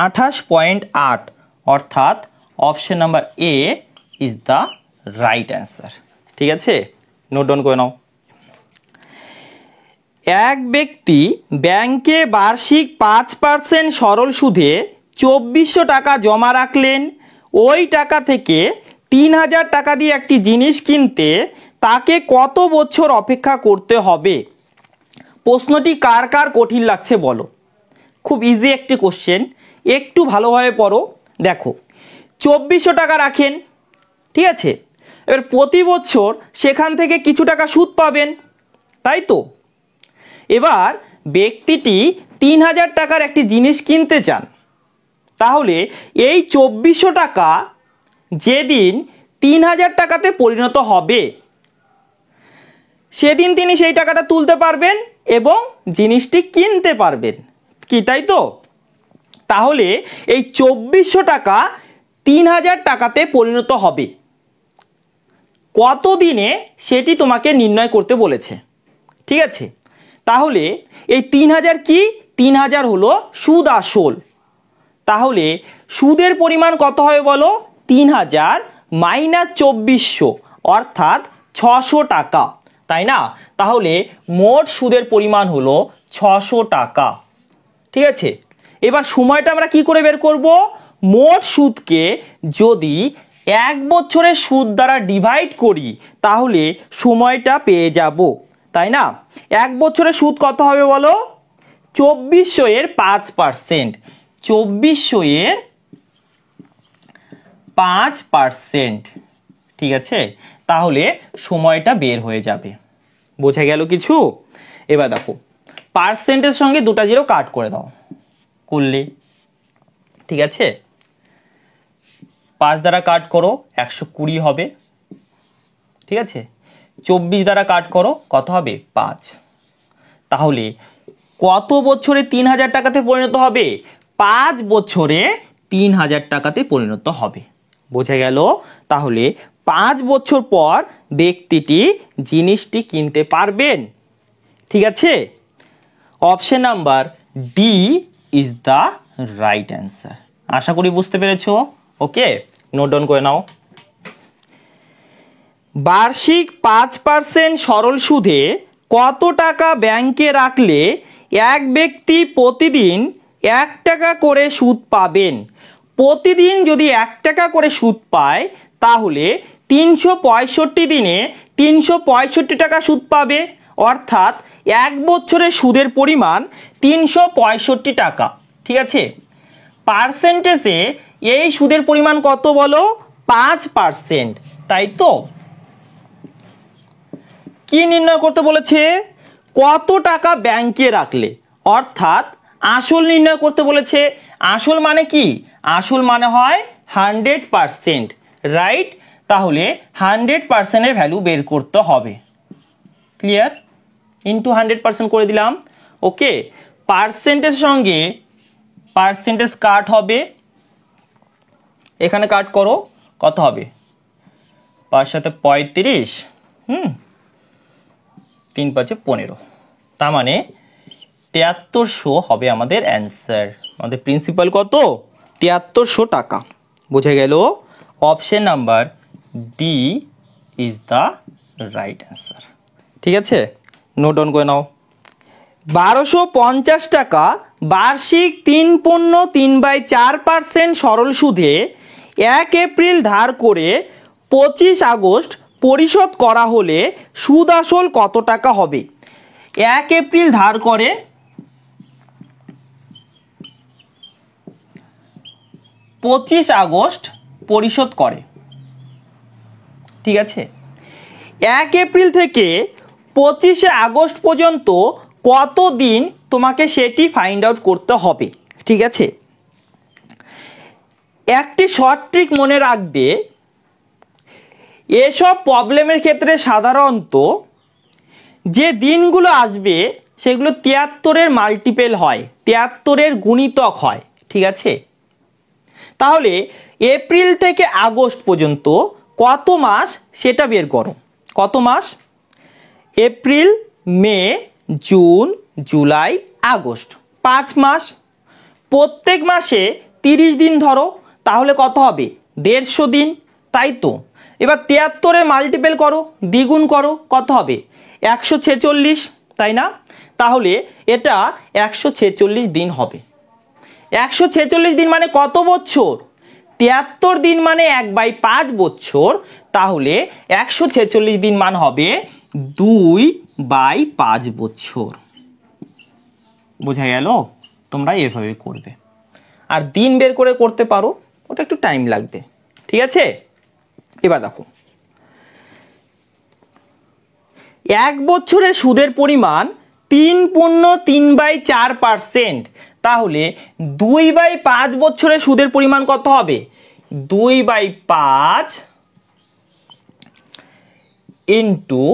28.8, অর্থাৎ option number A is the right answer. ঠিক আছে, নোট ডাউন করে নাও। এক ব্যক্তি ব্যাংকে বার্ষিক 5% সরল সুদে 2400 টাকা জমা রাখলেন। ওই টাকা থেকে 3000 টাকা দিয়ে একটি জিনিস কিনতে তাকে কত বছর অপেক্ষা করতে হবে? প্রশ্নটি কার কার কঠিন লাগছে বলো? খুব ইজি একটি কোশ্চেন, একটু ভালোভাবে পড়ো। দেখো 2400 টাকা রাখেন, ঠিক আছে, এবার প্রতি বছর সেখান থেকে কিছু টাকা সুদ পাবেন, তাই তো? এবার ব্যক্তিটি 3000 টাকার একটি জিনিস কিনতে চান, তাহলে এই 2400 টাকা যেদিন 3000 টাকাতে পরিণত হবে সেদিন তিনি সেই টাকাটা তুলতে পারবেন এবং জিনিসটি কিনতে পারবেন, কি তাই তো? তাহলে এই 2400 টাকা 3000 টাকাতে পরিণত হবে কত দিনে, সেটি তোমাকে নির্ণয় করতে বলেছে। ঠিক আছে, তাহলে এই 3000 কি, 3000 হলো সুদ আসল। তাহলে সুদের পরিমাণ কত হবে বলো, 3000 মাইনাস 2400, অর্থাৎ 600 টাকা, তাই না? তাহলে মোট সুদের পরিমাণ হলো 600 টাকা। ঠিক আছে, এবার সময়টা আমরা কি করে বের করব, মোট সুদকে যদি 1 বছরের সুদ দ্বারা ডিভাইড করি তাহলে সময়টা পেয়ে যাব, তাই না? 1 বছরের সুদ কত হবে বলো, 2400 এর 5%, 2400 এর 5%। ঠিক আছে, তাহলে সময়টা বের হয়ে যাবে। বোঝা গেল কিছু? এবার দেখো পার্সেন্টের সঙ্গে দুটা জিরো কাট করে দাও, করলে ঠিক আছে, 5 দ্বারা কাট করো 120 হবে। ঠিক আছে, 24 দ্বারা কাট করো কত হবে 5। তাহলে কত বছরে 3000 টাকাতে পরিণত হবে, 5 বছরে 3000 টাকাতে পরিণত হবে। বোঝা গেল? তাহলে 5 বছর পর ব্যক্তিটি জিনিসটি কিনতে পারবেন। ঠিক আছে, option number D is the right answer. আশা করি বুঝতে পেরেছো। ওকে, নোট ডাউন করে নাও। বার্ষিক 5% সরল সুদে কত টাকা ব্যাংকে রাখলে এক ব্যক্তি প্রতিদিন 1 টাকা করে সুদ পাবেন? প্রতিদিন যদি 1 টাকা করে সুদ পায় তাহলে 365 দিনে 365 টাকা সুদ পাবে, অর্থাৎ 1 বছরের সুদের পরিমাণ 365 টাকা। ঠিক আছে, পার্সেন্টেজে এই সুদের পরিমাণ কত বলো, 5%, তাই তো? কি নির্ণয় করতে বলেছে? কত টাকা ব্যাংকে রাখলে, অর্থাৎ আসল নির্ণয় করতে বলেছে। আসল মানে কি? আসল মানে হয় 100%, রাইট? তাহলে 100%-এর ভ্যালু বের করতে হবে। ক্লিয়ার? ইন্টু 100% করে দিলাম। ওকে, পার্সেন্টেজ সঙ্গে পার্সেন্টেজ কাট হবে, এখানে কাট করো, কত হবে? 5 সাথে 35, 3 5 15, তার মানে 7300 হবে আমাদের অ্যান্সার। আমাদের প্রিন্সিপাল কত? 7300 টাকা। বুঝে গেল? Option number D is the right answer. ঠিক আছে, নোট ডাউন করে নাও। 1250 টাকা বার্ষিক 3.3/4% সরল সুদে 1 এপ্রিল ধার করে 25 আগস্ট পরিশোধ করা হলে সুদ আসল কত টাকা হবে? 1 এপ্রিল ধার করে 25 আগস্ট পরিশোধ করে, ঠিক আছে? 1 এপ্রিল থেকে 25 আগস্ট পর্যন্ত কত দিন তোমাকে সেটি ফাইন্ড আউট করতে হবে, ঠিক আছে? একটি শর্ট ট্রিক মনে রাখবে, এসব প্রবলেমের ক্ষেত্রে সাধারণত যে দিনগুলো আসবে সেগুলো 73-এর মাল্টিপেল হয়, 73-এর গুণিতক হয়, ঠিক আছে? তাহলে এপ্রিল থেকে আগস্ট পর্যন্ত কত মাস সেটা বের করো। কত মাস? এপ্রিল, মে, জুন, জুলাই, আগস্ট, 5 মাস। প্রত্যেক মাসে 30 দিন ধরো, তাহলে কত হবে? 150 দিন, তাই তো? এবার 73-এর মাল্টিপেল করো, দ্বিগুণ করো, কত হবে? 146, তাই না? তাহলে এটা 146 দিন হবে। 146 দিন মানে কত বছর? 73 দিন মানে 1/5 বছর, তাহলে 146 দিন মান হবে 2/5 বছর। বোঝা গেল? তোমরা এভাবে করবে, আর দিন বের করে করতে পারো, ওটা একটু টাইম লাগবে, ঠিক আছে? এবার দেখো, 1 বছরের সুদের পরিমাণ 3.3/4%, তাহলে 2/5 বছরের সুদের পরিমাণ কত হবে? 2/5 ইন্টু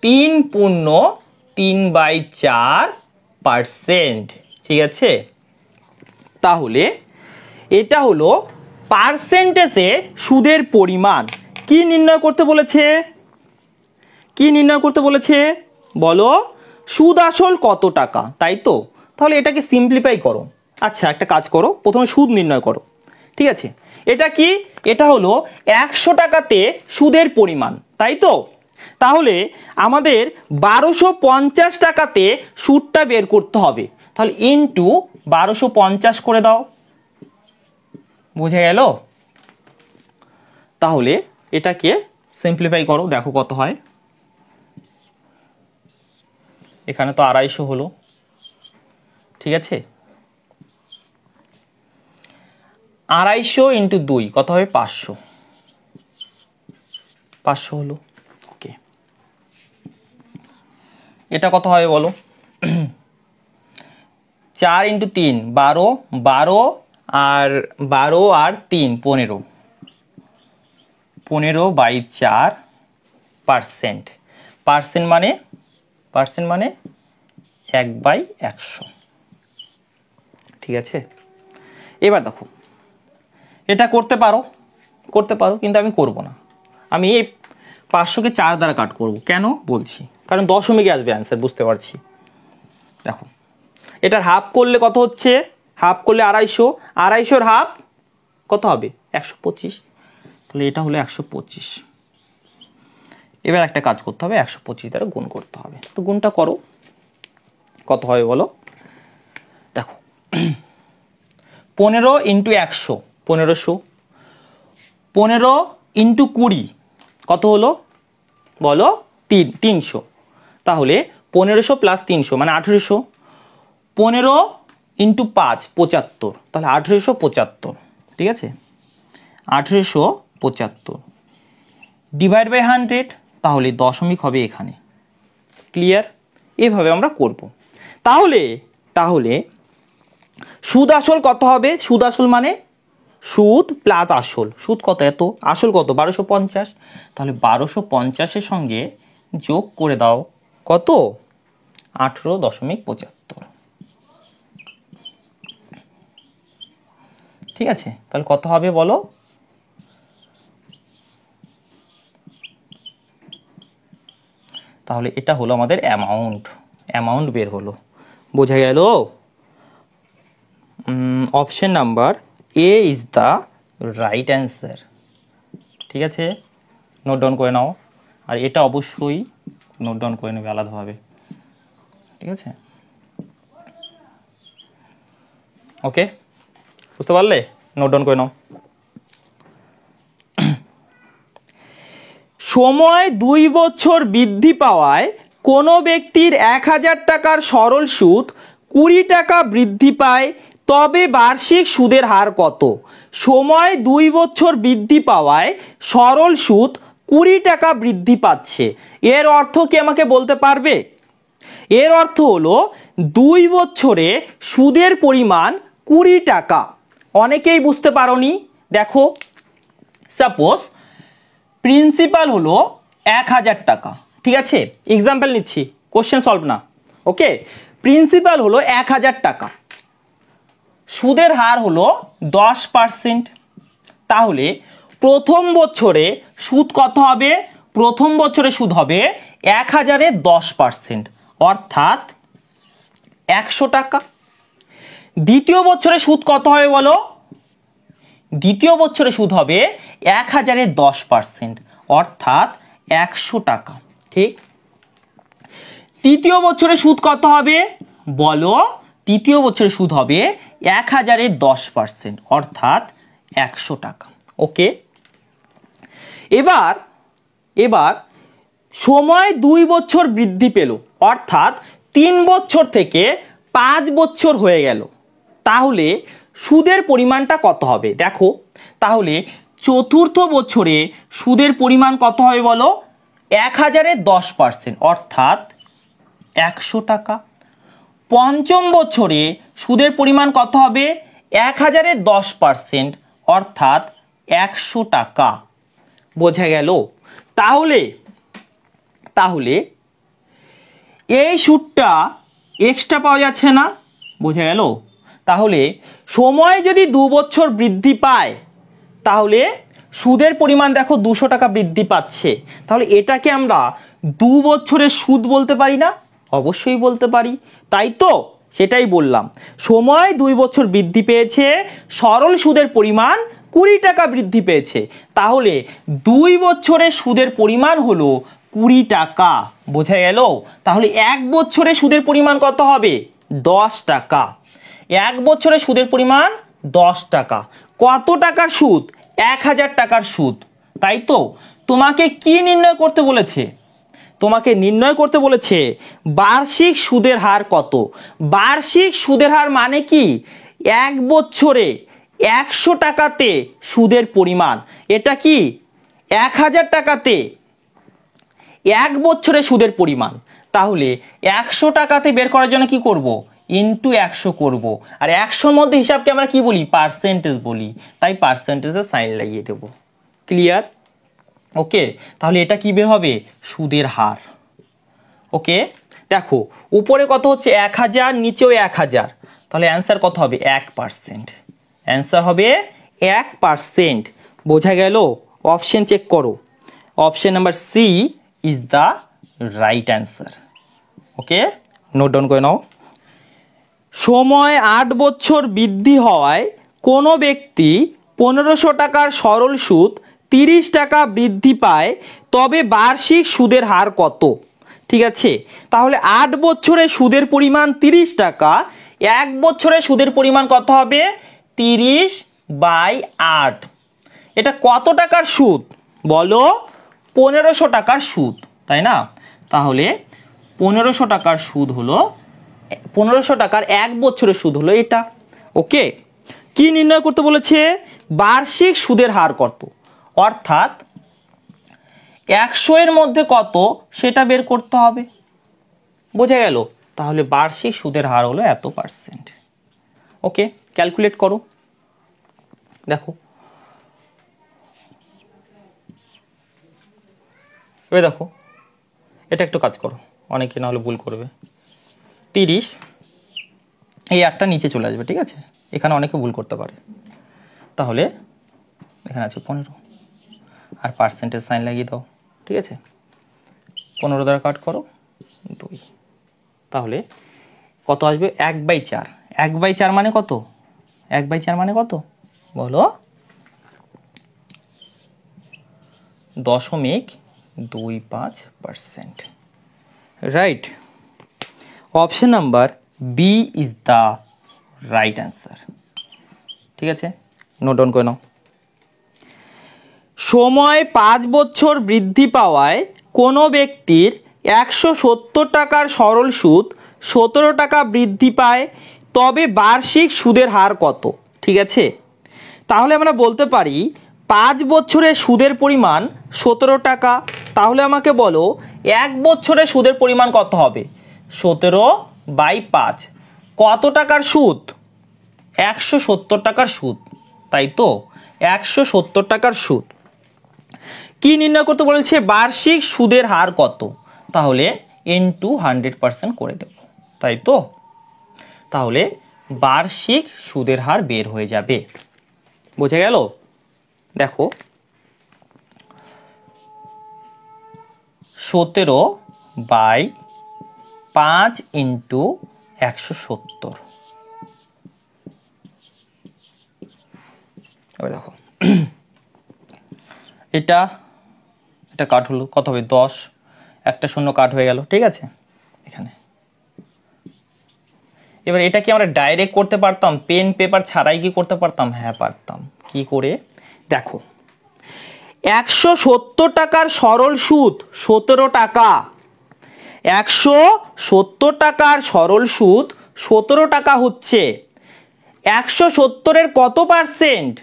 3.3/4%, ঠিক আছে? তাহলে এটা হলো পার্সেন্টেজে সুদের পরিমাণ। কি নির্ণয় করতে বলেছে? কি নির্ণয় করতে বলেছে বলো? সুদ আসল কত টাকা, তাই তো? তাহলে এটাকে সিম্পলিফাই করো। আচ্ছা, একটা কাজ করো, প্রথমে সুদ নির্ণয় করো, ঠিক আছে? এটা কি? এটা হলো 100 টাকাতে সুদের পরিমাণ, তাই তো? তাহলে আমাদের 1250 টাকাতে সুদটা বের করতে হবে, তাহলে ইনটু 1250 করে দাও। বুঝে গেল? তাহলে এটাকে সিম্পলিফাই করো, দেখো কত হয়। এখানে তো 250 হলো, ঠিক আছে? 250 ইন্টু 2 কত হবে? 500, 500 হলো। ওকে, এটা কত হবে বলো? 4 ইন্টু 3 12, 12 আর 12 আর 3 15, 15/4%। পার্সেন্ট মানে 1/100, ঠিক আছে? এবার দেখো, এটা করতে পারো, কিন্তু আমি করব না। আমি এই 500-কে 4 দ্বারা কাট করব। কেন বলছি? কারণ দশমিকে আসবে অ্যান্সার, বুঝতে পারছি। দেখো, এটার হাফ করলে কত হচ্ছে? হাফ করলে 250, 250-এর হাফ কত হবে? 125, তাহলে এটা হলো 125। এবার একটা কাজ করতে হবে, 125 দ্বারা গুণ করতে হবে। তো গুণটা করো, কত হবে বলো? দেখো, 15 ইন্টু 100 1500, 15 ইন্টু 20 কত হলো বলো? 300। তাহলে 1500 প্লাস 300 মানে 1800। 15 ইন্টু 5 75, তাহলে 1875, ঠিক আছে? 1875 ডিভাইড বাই 100, তাহলে দশমিক হবে এখানে। ক্লিয়ার? এভাবে আমরা করব। তাহলে তাহলে সুদ আসল কত হবে? সুদ আসল মানে সুদ প্লাস আসল। সুদ কত? এত। আসল কত? 1250। তাহলে 1250-এর সঙ্গে যোগ করে দাও কত? 18.75। ঠিক আছে, তাহলে কত হবে বলো? তাহলে এটা হলো আমাদের অ্যামাউন্ট বের হলো। বোঝা গেল? Option number A is the right answer. ঠিক আছে, নোট ডাউন করে নাও। আর এটা অবশ্যই নোট ডাউন করে নেবে আলাদাভাবে। ঠিক আছে, ওকে, বুঝতে পারলে? নোট ডাউন করে নাও। সময় 2 বছর বৃদ্ধি পাওয়ায় কোনো ব্যক্তির 1000 টাকার সরল সুদ 20 টাকা বৃদ্ধি পায়, তবে বার্ষিক সুদের হার কত? সময় 2 বছর বৃদ্ধি পাওয়ায় সরল সুদ 20 টাকা বৃদ্ধি পাচ্ছে, এর অর্থ কি আমাকে বলতে পারবে? এর অর্থ হলো 2 বছরে সুদের পরিমাণ 20 টাকা। অনেকেই বুঝতে পারোনি। দেখো, সাপোজ প্রিন্সিপাল হলো 1000 টাকা। ঠিক আছে, এক্সাম্পল নিচ্ছি, কোশ্চেন সলভ না। ওকে, প্রিন্সিপাল হলো 1000 টাকা, সুদের হার হলো 10%। তাহলে প্রথম বছরে সুদ কত হবে? প্রথম বছরে সুদ হবে 1000-এর 10%, অর্থাৎ 100 টাকা। দ্বিতীয় বছরে সুদ কত হবে বলো? দ্বিতীয় বছরে সুদ হবে 1000-এর 10%, অর্থাৎ 100 টাকা। ঠিক। তৃতীয় বছরে সুদ কত হবে বলো? তৃতীয় বছরে সুদ হবে 1000-এর 10%, অর্থাৎ 100 টাকা। ওকে, এবার সময় 2 বছর বৃদ্ধি পেল, অর্থাৎ 3 বছর থেকে 5 বছর হয়ে গেল, তাহলে সুদের পরিমাণটা কত হবে? দেখো, তাহলে চতুর্থ বছরে সুদের পরিমাণ কত হবে বলো? 1000-এর 10%, অর্থাৎ 100 টাকা। পঞ্চম বছরে সুদের পরিমাণ কত হবে? 1000-এর 10%, অর্থাৎ 100 টাকা। বোঝা গেল? তাহলে এই সুদটা এক্সট্রা পাওয়া যাচ্ছে না। বোঝা গেল? তাহলে সময় যদি 2 বছর বৃদ্ধি পায়, তাহলে সুদের পরিমাণ দেখো 200 টাকা বৃদ্ধি পাচ্ছে, তাহলে এটাকে আমরা 2 বছরের সুদ বলতে পারি না? অবশ্যই বলতে পারি, তাই তো? সেটাই বললাম, সময় 2 বছর বৃদ্ধি পেয়েছে, সরল সুদের পরিমাণ 20 টাকা বৃদ্ধি পেয়েছে, তাহলে 2 বছরের সুদের পরিমাণ হলো 20 টাকা। বোঝা গেল? তাহলে 1 বছরে সুদের পরিমাণ কত হবে? 10 টাকা। 1 বছরে সুদের পরিমাণ 10 টাকা। কত টাকার সুদ? 1000 টাকার সুদ, তাই তো? তোমাকে কি নির্ণয় করতে বলেছে? তোমাকে নির্ণয় করতে বলেছে বার্ষিক সুদের হার কত। বার্ষিক সুদের হার মানে কি? 1 বছরে 100 টাকাতে সুদের পরিমাণ। এটা কি 1000 টাকাতে 1 বছরে সুদের পরিমাণ। তাহলে 100 টাকাতে বের করার জন্য কি করব? ইন্টু 100 করব। আর 100-র মধ্যে হিসাবকে আমরা কি বলি? পার্সেন্টেজ বলি, তাই পার্সেন্টেজের সাইন লাগিয়ে দেব। ক্লিয়ার? ওকে, তাহলে এটা কি বের হবে? সুদের হার। ওকে, দেখো উপরে কত হচ্ছে? 1000, নিচেও 1000, তাহলে অ্যান্সার কত হবে? 1%। অ্যান্সার হবে 1%। বোঝা গেল? অপশন চেক করো। Option number C is the right answer. Okay, note down করে নাও। সময় 8 বছর বৃদ্ধি হওয়ায় কোনো ব্যক্তি 1500 টাকার সরল সুদ 30 টাকা বৃদ্ধি পায়, তবে বার্ষিক সুদের হার কত? ঠিক আছে, তাহলে 8 বছরে সুদের পরিমাণ 30 টাকা, 1 বছরে সুদের পরিমাণ কত হবে? 30/8। এটা কত টাকার সুদ বলো? 1500 টাকার সুদ, তাই না? তাহলে 1500 টাকার সুদ হলো 1500 টাকার 1 বছরের সুদ হলো এটা। ওকে, কি নির্ণয় করতে বলেছে? বার্ষিক সুদের হার কত, অর্থাৎ 100 এর মধ্যে কত সেটা বের করতে হবে। বোঝা গেল? তাহলে বার্ষিক সুদের হার হলো এত %। ওকে, ক্যালকুলেট করো। দেখো এবার দেখো, এটা একটু কাজ করো, অনেকে না হলে ভুল করবে। 30, এই একটা নিচে চলে আসবে, ঠিক আছে? এখানে অনেকে ভুল করতে পারে। তাহলে এখানে আছে 15, আর পার্সেন্টেজ সাইন লাগিয়ে দাও, ঠিক আছে? 15 দ্বারা কাট করো 2, তাহলে কত আসবে? 1/4। 1/4 মানে কত? 1/4 মানে কত বলো? 0.25%। Right, option number B is the right answer. ঠিক আছে, নোট ডাউন করে নাও। সময় 5 বছর বৃদ্ধি পাওয়ায় কোনো ব্যক্তির 170 টাকার সরল সুদ 17 টাকা বৃদ্ধি পায়, তবে বার্ষিক সুদের হার কত? ঠিক আছে, তাহলে আমরা বলতে পারি 5 বছরের সুদের পরিমাণ 17 টাকা। তাহলে আমাকে বলো 1 বছরের সুদের পরিমাণ কত হবে? 17/5। কত টাকার সুদ? 170 টাকার সুদ, তাই তো? 170 টাকার সুদ। কি নির্ণয় করতে বলেছে? বার্ষিক সুদের হার কত? তাহলে ইনটু 100% করে দেব, তাই তো? তাহলে বার্ষিক সুদের হার বের হয়ে যাবে। বোঝা গেল? দেখো 17/5 ইন্টু 170। এবার দেখো এটা কাট হলো, কত হবে? 10, একটা শূন্য কাট হয়ে গেল, ঠিক আছে? এখানে এবার এটা কি আমরা ডাইরেক্ট করতে পারতাম? পেন পেপার ছাড়াই কি করতে পারতাম? হ্যাঁ পারতাম। কি করে? দেখো 170 টাকার সরল সুদ 17 টাকা। 170 টাকার সরল সুদ 17 টাকা হচ্ছে 170-এর কত পার্সেন্ট?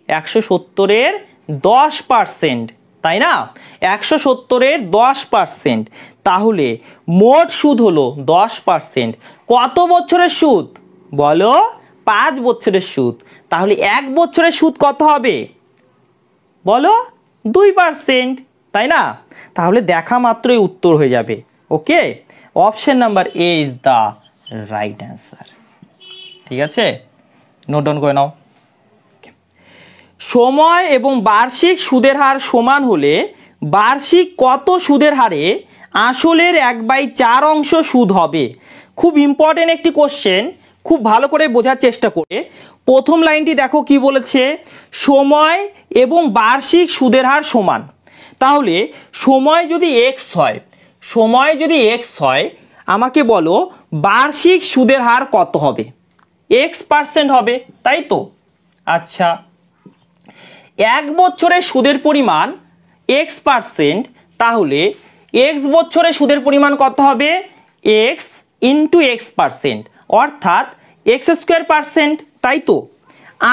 170-এর 10%, তাই না? 170-এর 10%, তাহলে মোট সুদ হলো 10%। কত বছরের সুদ বলো? 5 বছরের সুদ। তাহলে 1 বছরের সুদ কত হবে বলো? 2%, তাই না? তাহলে দেখা মাত্রই উত্তর হয়ে যাবে। Okay, option number A is the right answer. ঠিক আছে, নোট ডাউন করে নাও। সময় এবং বার্ষিক সুদের হার সমান হলে বার্ষিক কত সুদের হারে আসলের 1/4 অংশ সুদ হবে? খুব ইম্পর্টেন্ট একটি কোশ্চেন, খুব ভালো করে বোঝার চেষ্টা করে। প্রথম লাইনটি দেখো কি বলেছে? সময় এবং বার্ষিক সুদের হার সমান। তাহলে সময় যদি x হয়, আমাকে বলো বার্ষিক সুদের হার কত হবে? x% হবে, তাই তো? আচ্ছা, 1 বছরের সুদের পরিমাণ x%, তাহলে x বছরের সুদের পরিমাণ কত হবে? x ইন্টু x%, অর্থাৎ x²%, তাই তো?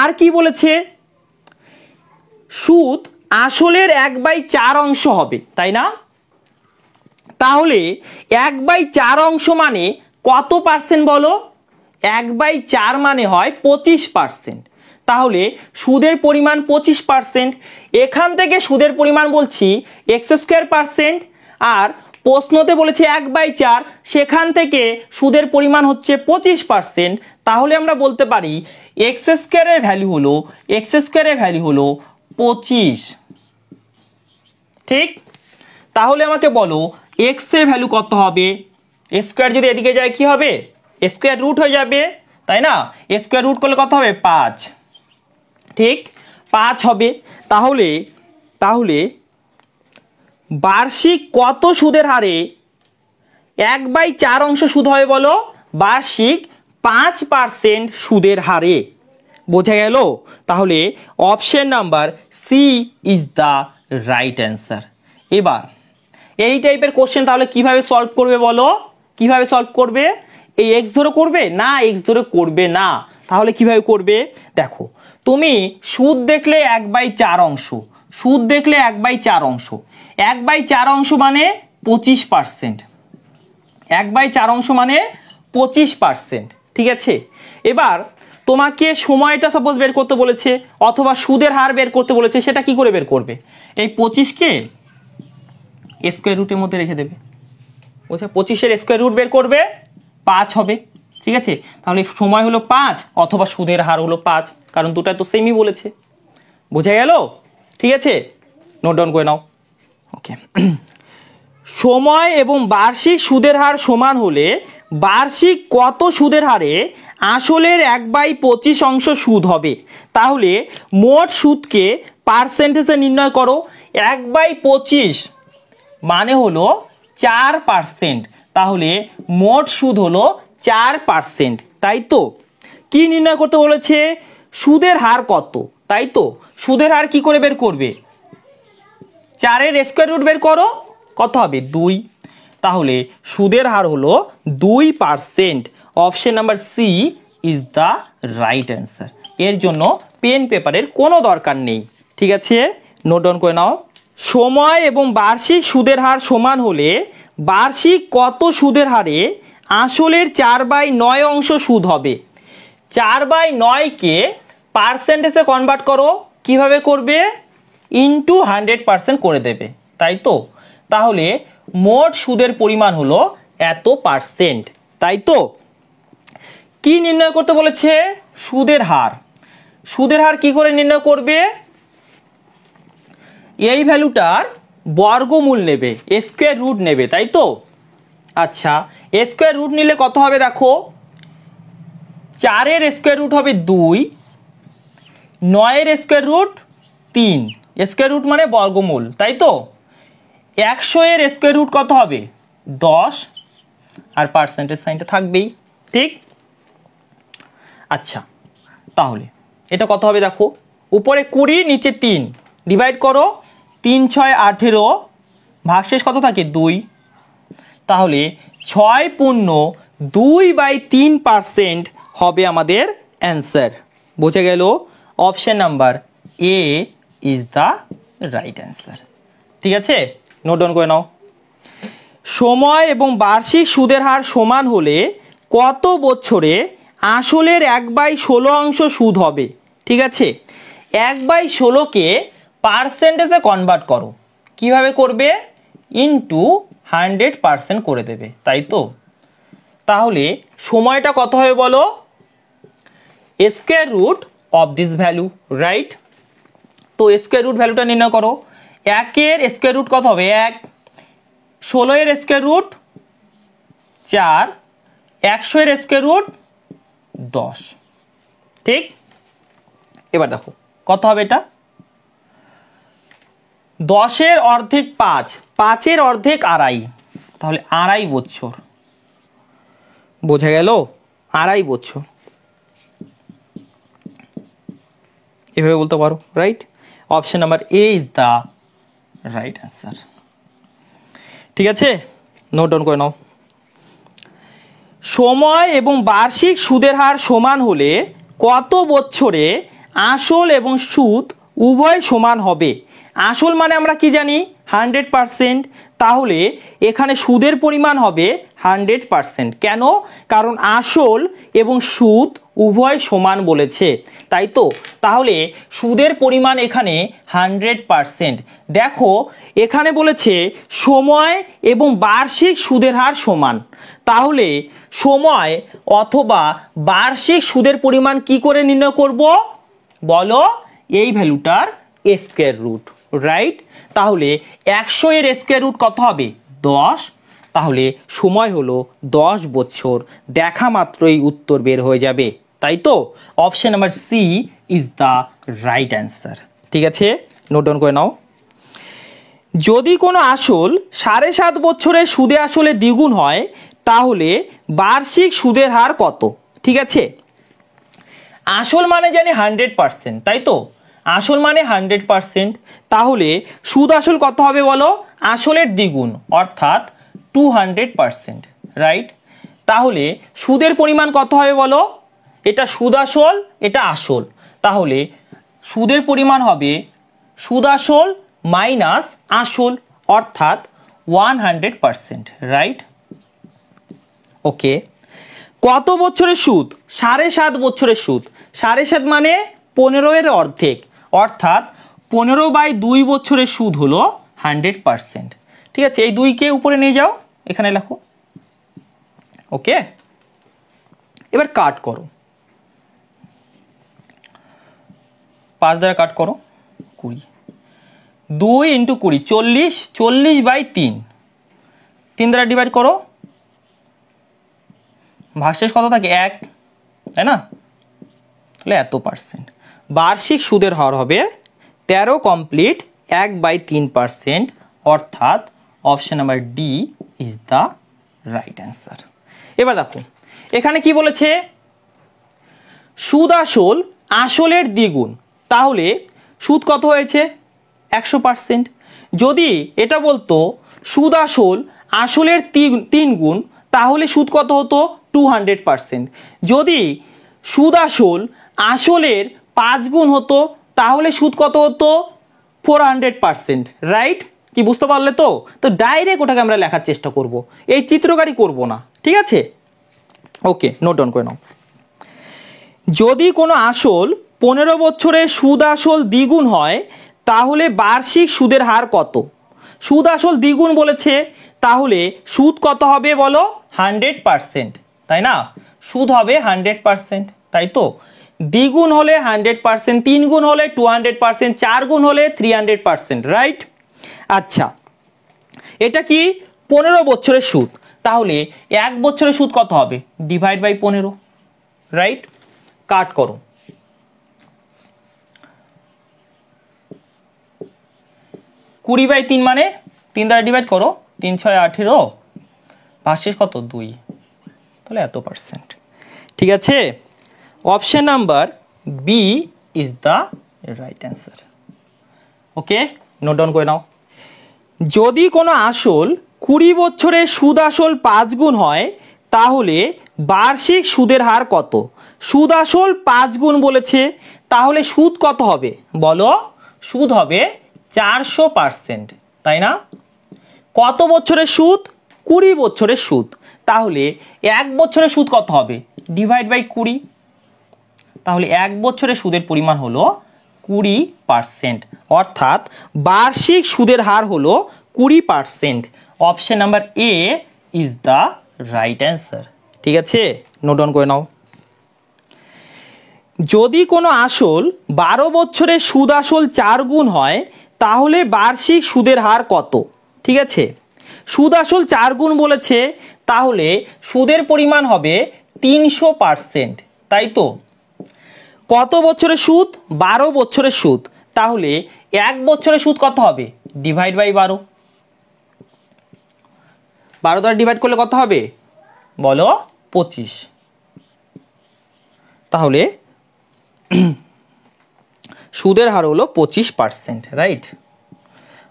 আর কি বলেছে? সুদ আসলের 1/4 অংশ হবে, তাই না? তাহলে 1/4 অংশ মানে কত পার্সেন্ট বলো? 1/4 মানে হয় 25%। তাহলে সুদের পরিমাণ 25%। এখান থেকে সুদের পরিমাণ বলছি x²%, আর প্রশ্নতে বলেছে 1/4, সেখান থেকে সুদের পরিমাণ হচ্ছে 25%। তাহলে আমরা বলতে পারি x² ভ্যালু হলো 25। ঠিক, তাহলে আমাকে বলো x এর ভ্যালু কত হবে? স্কোয়ার যদি এদিকে যায় কি হবে? স্কোয়ার রুট হয়ে যাবে, তাই না? স্কোয়ার রুট করলে কত হবে? 5। ঠিক, 5 হবে। তাহলে বার্ষিক কত সুদের হারে 1/4 অংশ সুদ হবে বলো? বার্ষিক 5% সুদের হারে। বোঝা গেল? তাহলে option number C is the right answer. এবার এই টাইপের কোশ্চেন তাহলে কিভাবে সলভ করবে বলো? কিভাবে সলভ করবে? এই x ধরে করবে না? x ধরে করবে না। তাহলে কিভাবে করবে? দেখো, তুমি সুদ দেখলে 1/4 অংশ, 1/4 অংশ মানে 25%। 1/4 অংশ মানে 25%। ঠিক আছে, এবার তোমাকে সময়টা সাপোজ বের করতে বলেছে অথবা সুদের হার বের করতে বলেছে, সেটা কি করে বের করবে? এই 25কে স্কোয়ার রুটের মধ্যে রেখে দেবে। বুঝছে, 25-এর স্কোয়ার রুট বের করবে, 5 হবে। ঠিক আছে, তাহলে সময় হলো 5 অথবা সুদের হার হলো 5, কারণ দুটাই তো সেমই বলেছে। বোঝা গেল? ঠিক আছে, নোট ডাউন করে নাও। ওকে, সময় এবং বার্ষিক সুদের হার সমান হলে বার্ষিক কত সুদের হারে আসলের 1/25 অংশ সুদ হবে? তাহলে মোট সুদকে পার্সেন্টেজে নির্ণয় করো। 1/25 মানে হলো 4%, তাহলে মোট সুদ হলো 4%। তাই তো, কি নির্ণয় করতে বলেছে? সুদের হার কত। তাই তো, সুদের হার কি করে বের করবে? 4-এর স্কোয়ার রুট বের করো, কত হবে? 2। তাহলে সুদের হার হলো 2%। Option number C is the right answer. এর জন্য পেন পেপারের কোনো দরকার নেই। ঠিক আছে, নোট ডাউন করে নাও। সময় এবং বার্ষিক সুদের হার সমান হলে বার্ষিক কত সুদের হারে আসলের 4/9 অংশ সুদ হবে? 4/9-কে পার্সেন্টেজে কনভার্ট করো। কিভাবে করবে? ইনটু 100% করে দেবে। তাই তো, তাহলে মোট সুদের পরিমাণ হলো এত পার্সেন্ট। তাই তো, কি নির্ণয় করতে বলেছে? সুদের হার। সুদের হার কি করে নির্ণয় করবে? এই ভ্যালুটার বর্গমূল নেবে, স্কোয়ার রুট নেবে। তাই তো, আচ্ছা, স্কোয়ার রুট নিলে কত হবে? দেখো, 4-এর স্কোয়ার রুট হবে 2, 9-এর স্কোয়ার রুট 3, স্কোয়ার রুট মানে বর্গমূল। তাই তো, 100-এর স্কোয়ার রুট কত হবে? 10, আর পার্সেন্টেজ সাইনটা থাকবেই। ঠিক, আচ্ছা, তাহলে এটা কত হবে? দেখো, উপরে 20, নিচে 3, ডিভাইড করো। 3 6 18, ভাগশেষ কত থাকে? 2। তাহলে 6.2/3% হবে আমাদের অ্যান্সার। বুঝে গেল? Option number A is the right answer. ঠিক আছে, নোট ডাউন করে নাও। সময় এবং বার্ষিক সুদের হার সমান হলে কত বছরে আসলের 1/16 অংশ সুদ হবে? ঠিক আছে, 1/16-কে পার্সেন্টেজে কনভার্ট করো। কিভাবে করবে? ইনটু 100% করে দেবে। তাই তো, তাহলে সময়টা কত হবে বলো? Square root of this value, right? তো স্কোয়ার রুট ভ্যালুটা নির্ণয় করো। 1-এর স্কোয়ার রুট কত হবে? 1। 16-এর স্কোয়ার রুট 4, 100-এর স্কোয়ার রুট 10। ঠিক, এবার দেখো কত হবে এটা? 10-এর অর্ধেক 5, 5-এর অর্ধেক 2.5, তাহলে 2.5 বছর। বোঝা গেল? 2.5 বছর, এভাবে বলতে পারো, right? Option number A is the right answer. ঠিক আছে, নোট ডাউন করে নাও। সময় এবং বার্ষিক সুদের হার সমান হলে কত বছরে আসল এবং সুদ উভয় সমান হবে? আসল মানে আমরা কি জানি? 100%। তাহলে এখানে সুদের পরিমাণ হবে 100%। কেন? কারণ আসল এবং সুদ উভয় সমান বলেছে। তাই তো, তাহলে সুদের পরিমাণ এখানে 100%। দেখো, এখানে বলেছে সময় এবং বার্ষিক সুদের হার সমান, তাহলে সময় অথবা বার্ষিক সুদের পরিমাণ কি করে নির্ণয় করব বলো? এই ভ্যালুটার স্কোয়ার রুট, রাইট? তাহলে 100-এর স্কোয়ার রুট কত হবে? 10। তাহলে সময় হলো 10 বছর। দেখা মাত্রই উত্তর বের হয়ে যাবে। তাই তো, option number C is the right answer. ঠিক আছে, নোট ডাউন করে নাও। যদি কোনো আসল 7.5 বছরে সুদে আসলে দ্বিগুণ হয়, তাহলে বার্ষিক সুদের হার কত? ঠিক আছে, আসল মানে জানি 100%, তাই তো, আসল মানে 100%। তাহলে সুদ আসল কত হবে বলো? আসলের দ্বিগুণ, অর্থাৎ 200%, রাইট? তাহলে সুদের পরিমাণ কত হবে বলো? এটা সুদ আসল, এটা আসল, তাহলে সুদের পরিমাণ হবে সুদ আসল মাইনাস আসল, অর্থাৎ 100%, রাইট? ওকে, কত বছরের সুদ? 7.5 বছরের সুদ। 7.5 মানে 15 অর্ধেক, অর্থাৎ 15/2 বছরের সুদ হলো 100%। ঠিক আছে, এই 2কে উপরে নিয়ে যাও, এখানে লেখো। ওকে, এবার কাট করো, 5 দ্বারা কাট করো, 20, 2 × 20 40, 40/3, 3 দ্বারা ডিভাইড করো, ভাগশেষ কত থাকে? 1, তাই না? তাহলে এত %। বার্ষিক সুদের হার হবে 13.1/3%, অর্থাৎ option number D is the right answer. এবার দেখো এখানে কি বলেছে, সুদ আসল আসলের দ্বিগুণ, তাহলে সুদ কত হয়েছে? 100%। যদি এটা বলতো সুদ আসল আসলের 3 গুণ, তাহলে সুদ কত হতো? 200%। যদি সুদ আসল আসলের 5 গুণ হতো, তাহলে সুদ কত হতো? 400%, রাইট? কি বুঝতে পারলে? তো ডাইরেক্ট ওটাকে আমরা লেখার চেষ্টা করব, এই চিত্রকারী করব না, ঠিক আছে? ওকে, নোট ডাউন করে নাও। যদি কোনো আসল 15 বছরে সুদ আসল দ্বিগুণ হয়, তাহলে বার্ষিক সুদের হার কত? সুদ আসল দ্বিগুণ বলেছে, তাহলে সুদ কত হবে বলো? 100%, তাই না? সুদ হবে 100%, তাই তো? দ্বিগুণ হলে 100%, 3 গুণ হলে 200%, 4 গুণ হলে 300%, রাইট? আচ্ছা, এটা কি 15 বছরের সুদ, তাহলে 1 বছরের সুদ কত হবে? Divide by 15, right? কাট করো, 20/3 মানে 3 দ্বারা ডিভাইড করো, 3 × 6 = 18, ভাগশেষ কত? 2, তাহলে এত %। ঠিক আছে, option number B is the right answer. Okay, note down করে নাও। যদি কোনো আসল 20 বছরে সুদ আসল 5 গুণ হয়, তাহলে বার্ষিক সুদের হার কত? সুদ আসল 5 গুণ বলেছে, তাহলে সুদ কত হবে বলো? সুদ হবে 400%, তাই না? কত বছরের সুদ? 20 বছরের সুদ, তাহলে 1 বছরের সুদ কত হবে? ডিভাইড বাই 20, তাহলে 1 বছরের সুদের পরিমাণ হলো 20%, অর্থাৎ বার্ষিক সুদের হার হলো 20%। Option number A is the right answer. ঠিক আছে, নোট ডাউন করে নাও। যদি কোনো আসল 12 বছরে সুদ আসল 4 গুণ হয়, তাহলে বার্ষিক সুদের হার কত? ঠিক আছে, সুদ আসল 4 গুণ বলেছে, তাহলে সুদের পরিমাণ হবে 300%, তাই তো? কত বছরের সুদ? 12 বছরের সুদ, তাহলে 1 বছরের সুদ কত হবে? ডিভাইড বাই 12, 12 দ্বারা ডিভাইড করলে কত হবে বলো? 25, তাহলে সুদের হার হলো 25%, right?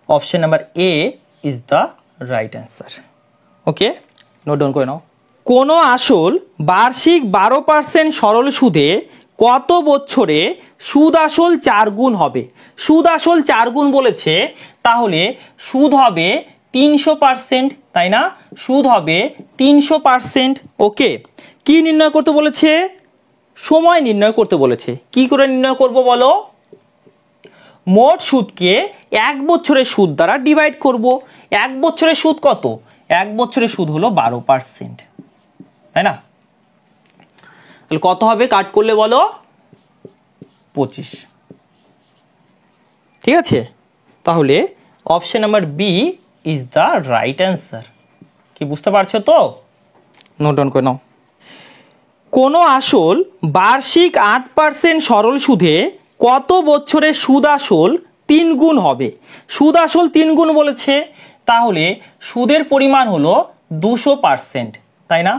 Option number A is the right answer. Okay, note down করে নাও। কোনো আসল বার্ষিক 12% সরল সুদে কত বছরে সুদ আসল 4 গুণ হবে? সুদ আসল 4 গুণ বলেছে, তাহলে সুদ হবে 300%, তাই না? সুদ হবে 300%। ওকে, কি নির্ণয় করতে বলেছে? সময় নির্ণয় করতে বলেছে। কি করে নির্ণয় করব বলো? মোট সুদকে 1 বছরের সুদ দ্বারা ডিভাইড করব। 1 বছরের সুদ কত? 1 বছরের সুদ হলো 12%, তাই না? তাহলে কত হবে কাট করলে বলো? 25, ঠিক আছে? তাহলে option number B is the right answer. কি বুঝতে পারছো তো? নোট ডাউন করে নাও। কোনো আসল বার্ষিক 8% সরল সুদে কত বছরে সুদ আসল 3 গুণ হবে? সুদ আসল 3 গুণ বলেছে, তাহলে সুদের পরিমাণ হলো 200%, তাই না?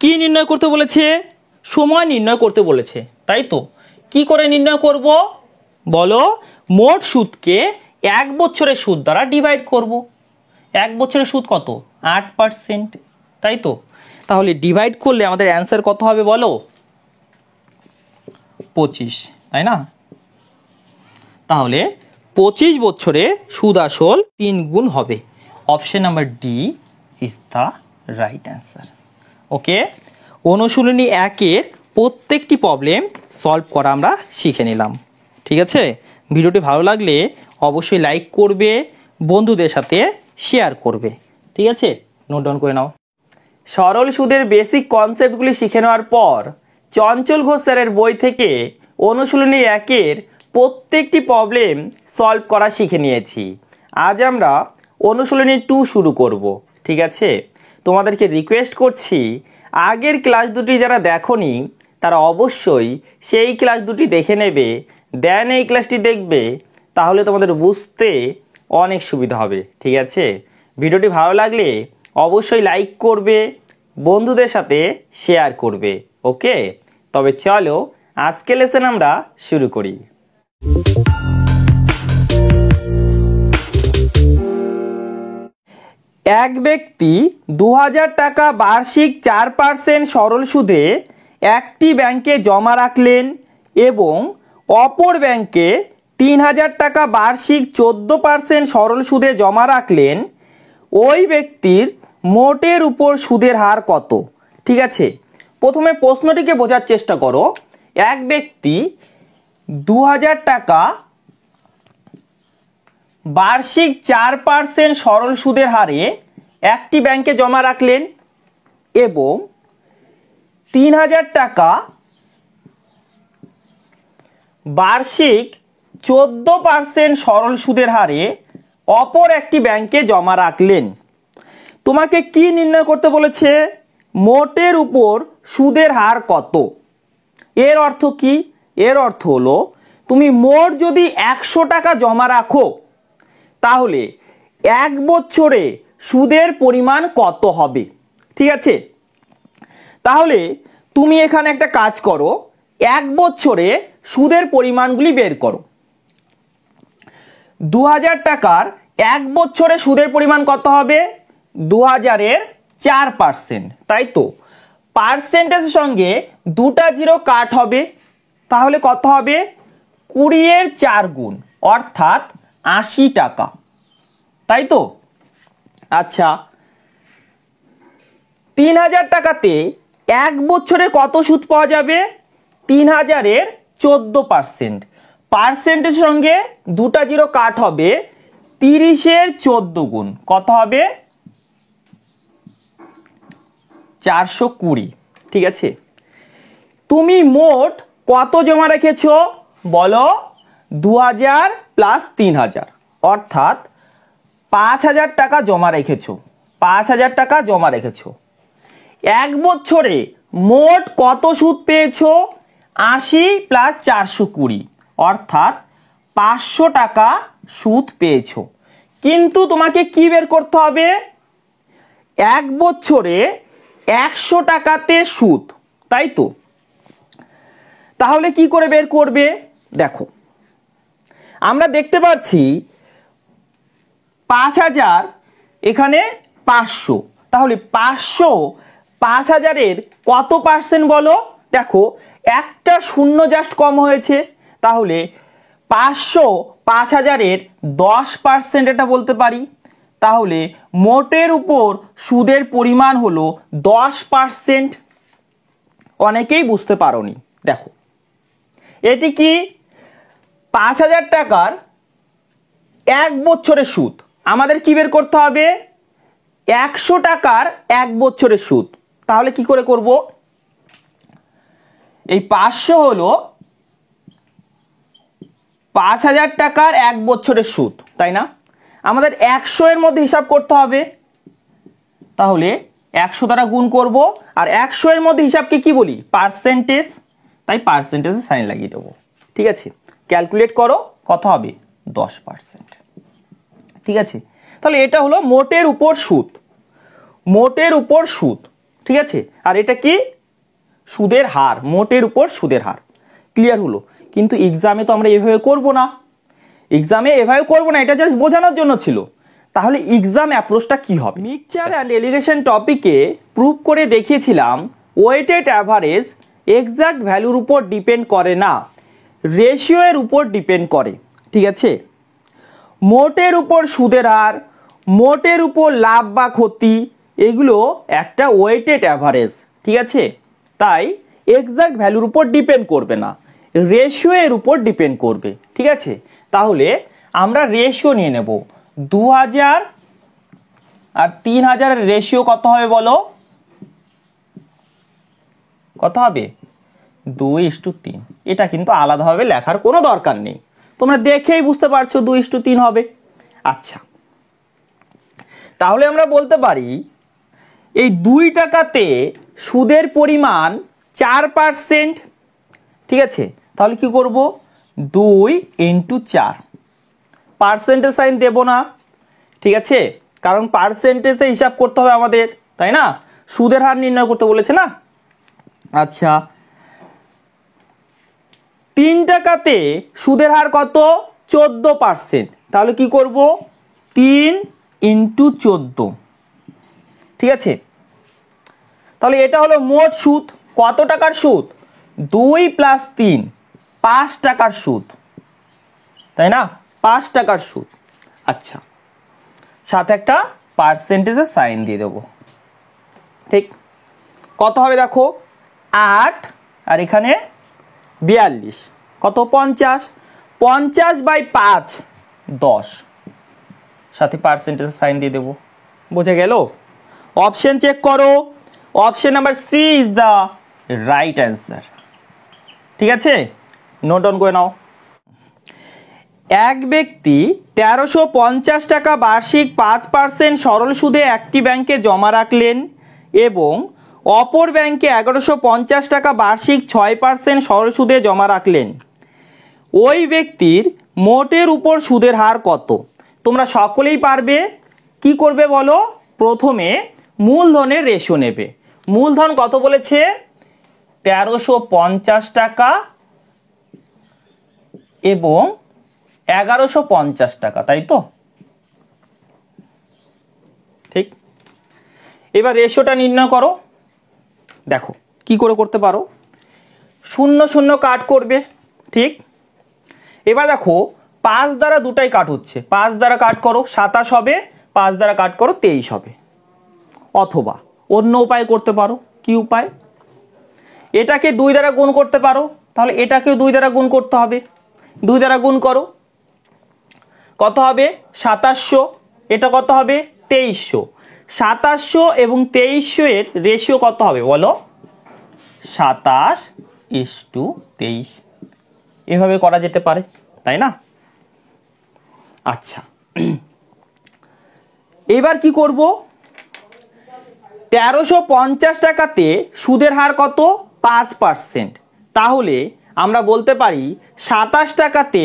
কি নির্ণয় করতে বলেছে? সময় নির্ণয় করতে বলেছে, তাই তো? কি করে নির্ণয় করব বলো? মোট সুদকে 1 বছরের সুদ দ্বারা ডিভাইড করব। 1 বছরের সুদ কত? 8%, তাই তো? তাহলে ডিভাইড করলে আমাদের অ্যান্সার কত হবে বলো? 25, তাই না? তাহলে 25 বছরে সুদ আসল 3 গুণ হবে। Option number D is the right answer. Okay, অনুশীলনী 1-এর প্রত্যেকটি প্রবলেম সলভ করা আমরা শিখে নিলাম। ঠিক আছে, ভিডিওটি ভালো লাগলে অবশ্যই লাইক করবে, বন্ধুদের সাথে শেয়ার করবে। ঠিক আছে, নোট ডাউন করে নাও। সরল সুদের বেসিক কনসেপ্টগুলি শিখে নেওয়ার পর চঞ্চল ঘোষ স্যারের বই থেকে অনুশীলনী 1-এর প্রত্যেকটি প্রবলেম সলভ করা শিখে নিয়েছি। আজ আমরা অনুশীলনী 2 শুরু করব। ঠিক আছে, তোমাদেরকে রিকোয়েস্ট করছি আগের ক্লাস দুটি যারা দেখোনি তারা অবশ্যই সেই ক্লাস দুটি দেখে নেবে, দেন এই ক্লাসটি দেখবে, তাহলে তোমাদের বুঝতে অনেক সুবিধা হবে। ঠিক আছে, ভিডিওটি ভালো লাগলে অবশ্যই লাইক করবে, বন্ধুদের সাথে শেয়ার করবে। ওকে, তবে চলো আজকে লেসন আমরা শুরু করি। এক ব্যক্তি 2000 টাকা বার্ষিক 4% সরল সুদে একটি ব্যাংকে জমা রাখলেন এবং অপর ব্যাংকে 3000 টাকা বার্ষিক 14% সরল সুদে জমা রাখলেন। ওই ব্যক্তির মোটের উপর সুদের হার কত? ঠিক আছে, প্রথমে প্রশ্নটিকে বোঝার চেষ্টা করো। এক ব্যক্তি 2000 টাকা বার্ষিক 4% সরল সুদের হারে একটি ব্যাংকে জমা রাখলেন এবং 3000 টাকা বার্ষিক 14% সরল সুদের হারে অপর একটি ব্যাংকে জমা রাখলেন। তোমাকে কি নির্ণয় করতে বলেছে? মোটের উপর সুদের হার কত। এর অর্থ কি? এর অর্থ হলো তুমি মোট যদি 100 টাকা জমা রাখো তাহলে 1 বছরে সুদের পরিমাণ কত হবে। ঠিক আছে, তাহলে তুমি এখানে একটা কাজ করো, 1 বছরে সুদের পরিমাণগুলি বের করো। 2000 টাকার 1 বছরে সুদের পরিমাণ কত হবে? 2000-এর 4%, তাই তো? পার্সেন্টেজের সঙ্গে 2টা জিরো কাট হবে, তাহলে কত হবে? 20-এর 4 গুণ, অর্থাৎ 80 টাকা, তাই তো? আচ্ছা, 3000 টাকাতে 1 বছরে কত সুদ পাওয়া যাবে? 3000-এর 14%, পার্সেন্টেজের সঙ্গে 2টা জিরো কাট হবে, 30-এর 14 গুণ, কত হবে? 420। ঠিক আছে, তুমি মোট কত জমা রেখেছো বলো? 2000 প্লাস 3000, অর্থাৎ 5000 টাকা জমা রেখেছো। 5000 টাকা জমা রেখেছো। 1 বছরে মোট কত সুদ পেয়েছো? 80 প্লাস 420, অর্থাৎ 500 টাকা সুদ পেয়েছো। কিন্তু তোমাকে কি বের করতে হবে? 1 বছরে 100 টাকাতে সুদ, তাই তো? তাহলে কি করে বের করবে? দেখো, আমরা দেখতে পাচ্ছি 5000 এখানে 500, তাহলে 500 5000-এর কত পার্সেন্ট বলো? দেখো, একটা শূন্য জাস্ট কম হয়েছে, তাহলে 500 5000-এর 10% এটা বলতে পারি। তাহলে মোটের উপর সুদের পরিমাণ হলো 10%। অনেকেই বুঝতে পারোনি। দেখো, এটি কি? 5000 টাকার 1 বছরের সুদ। আমাদের কি বের করতে হবে? 100 টাকার 1 বছরের সুদ। তাহলে কি করে করব? এই 500 হলো 5000 টাকার 1 বছরের সুদ, তাই না? আমাদের 100-এর মধ্যে হিসাব করতে হবে, তাহলে 100 দ্বারা গুণ করব। আর 100-এর মধ্যে হিসাবকে কি বলি? পার্সেন্টেজ, তাই পার্সেন্টেজে সাইন লাগিয়ে দেবো। ঠিক আছে, ক্যালকুলেট করো, কত হবে? 10%। ঠিক আছে, তাহলে এটা হলো মোটের উপর সুদ। মোটের উপর সুদ, ঠিক আছে? আর এটা কি? সুদের হার, মোটের উপর সুদের হার। ক্লিয়ার হলো? কিন্তু এক্সামে তো আমরা এভাবে করব না। এক্সামে এভাবে করব না, এটা জাস্ট বোঝানোর জন্য ছিল। তাহলে এক্সাম অ্যাপ্রোচটা কি হবে? মিক্সচার অ্যান্ড এলিগেশন টপিকে প্রুভ করে দেখিয়েছিলাম ওয়েটেড অ্যাভারেজ এক্সাক্ট ভ্যালুর উপর ডিপেন্ড করে না, রেশিও এর উপর ডিপেন্ড করে। ঠিক আছে, মোটের উপর সুদের হার, মোটের উপর লাভ বা ক্ষতি, এগুলো একটা ওয়েটেড অ্যাভারেজ, ঠিক আছে? তাই এক্সাক্ট ভ্যালুর উপর ডিপেন্ড করবে না, রেশিও এর উপর ডিপেন্ড করবে, ঠিক আছে? তাহলে আমরা রেশিও নিয়ে নেব 2000 আর 3000 এর রেশিও কত হবে বলো? কত হবে? 2:3। এটা কিন্তু আলাদাভাবে লেখার কোনো দরকার নেই, তোমরা দেখেই বুঝতে পারছো 2:3 হবে। আচ্ছা, তাহলে আমরা বলতে পারি এই 2 টাকাতে সুদের পরিমাণ 4%, ঠিক আছে? তাহলে কি করব? 2 × 4, পার্সেন্টেজ সাইন দেব না, ঠিক আছে? কারণ পার্সেন্টেজে হিসাব করতে হবে আমাদের, তাই না? সুদের হার নির্ণয় করতে বলেছে না। আচ্ছা, 3 টাকাতে সুদের হার কত? 14%, তাহলে কি করব? 3 × 14, ঠিক আছে? তাহলে এটা হলো মোট সুদ। কত টাকার সুদ? 2 + 3, 5 টাকার সুদ, তাই না? 5 টাকার সুদ। আচ্ছা, সাথে একটা পার্সেন্টেজের সাইন দিয়ে দেবো, ঠিক? কত হবে দেখো? 8 আর এখানে 42, কত? 50। 50/5 10, সাথে পার্সেন্টেজের সাইন দিয়ে দেবো। বুঝে গেল? অপশন চেক করো, option number C is the right answer, ঠিক আছে? নোট ডাউন করে নাও। এক ব্যক্তি 1350 টাকা বার্ষিক 5% সরল সুদে একটি ব্যাংকে জমা রাখলেন এবং অপর ব্যাংকে 1150 টাকা বার্ষিক 6% সরল সুদে জমা রাখলেন। ওই ব্যক্তির মোটের উপর সুদের হার কত? তোমরা সকলেই পারবে। কি করবে বলো? প্রথমে মূলধনের রেশিও নেবে। মূলধন কত বলেছে? 1350 টাকা এবং 1150 টাকা, তাই তো? ঠিক। এবার রেশিওটা নির্ণয় করো। দেখো কি করে করতে পারো। 0 0 কাট করবে, ঠিক? এবার দেখো 5 দ্বারা দুটাই কাট হচ্ছে, 5 দ্বারা কাট করো 27 হবে, 5 দ্বারা কাট করো 23 হবে। অথবা অন্য উপায় করতে পারো। কি উপায়? এটাকে 2 দ্বারা গুণ করতে পারো, তাহলে এটাকেও 2 দ্বারা গুণ করতে হবে। 2 দ্বারা গুণ করো, কত হবে? 2700। এটা কত হবে? 2300। 2700 এবং 2300 এর রেশিও কত হবে বলো? 27:23। এভাবে করা যেতে পারে, তাই না? আচ্ছা, এবার কি করব? 1350 টাকাতে সুদের হার কত? 5%। তাহলে আমরা বলতে পারি 27 টাকাতে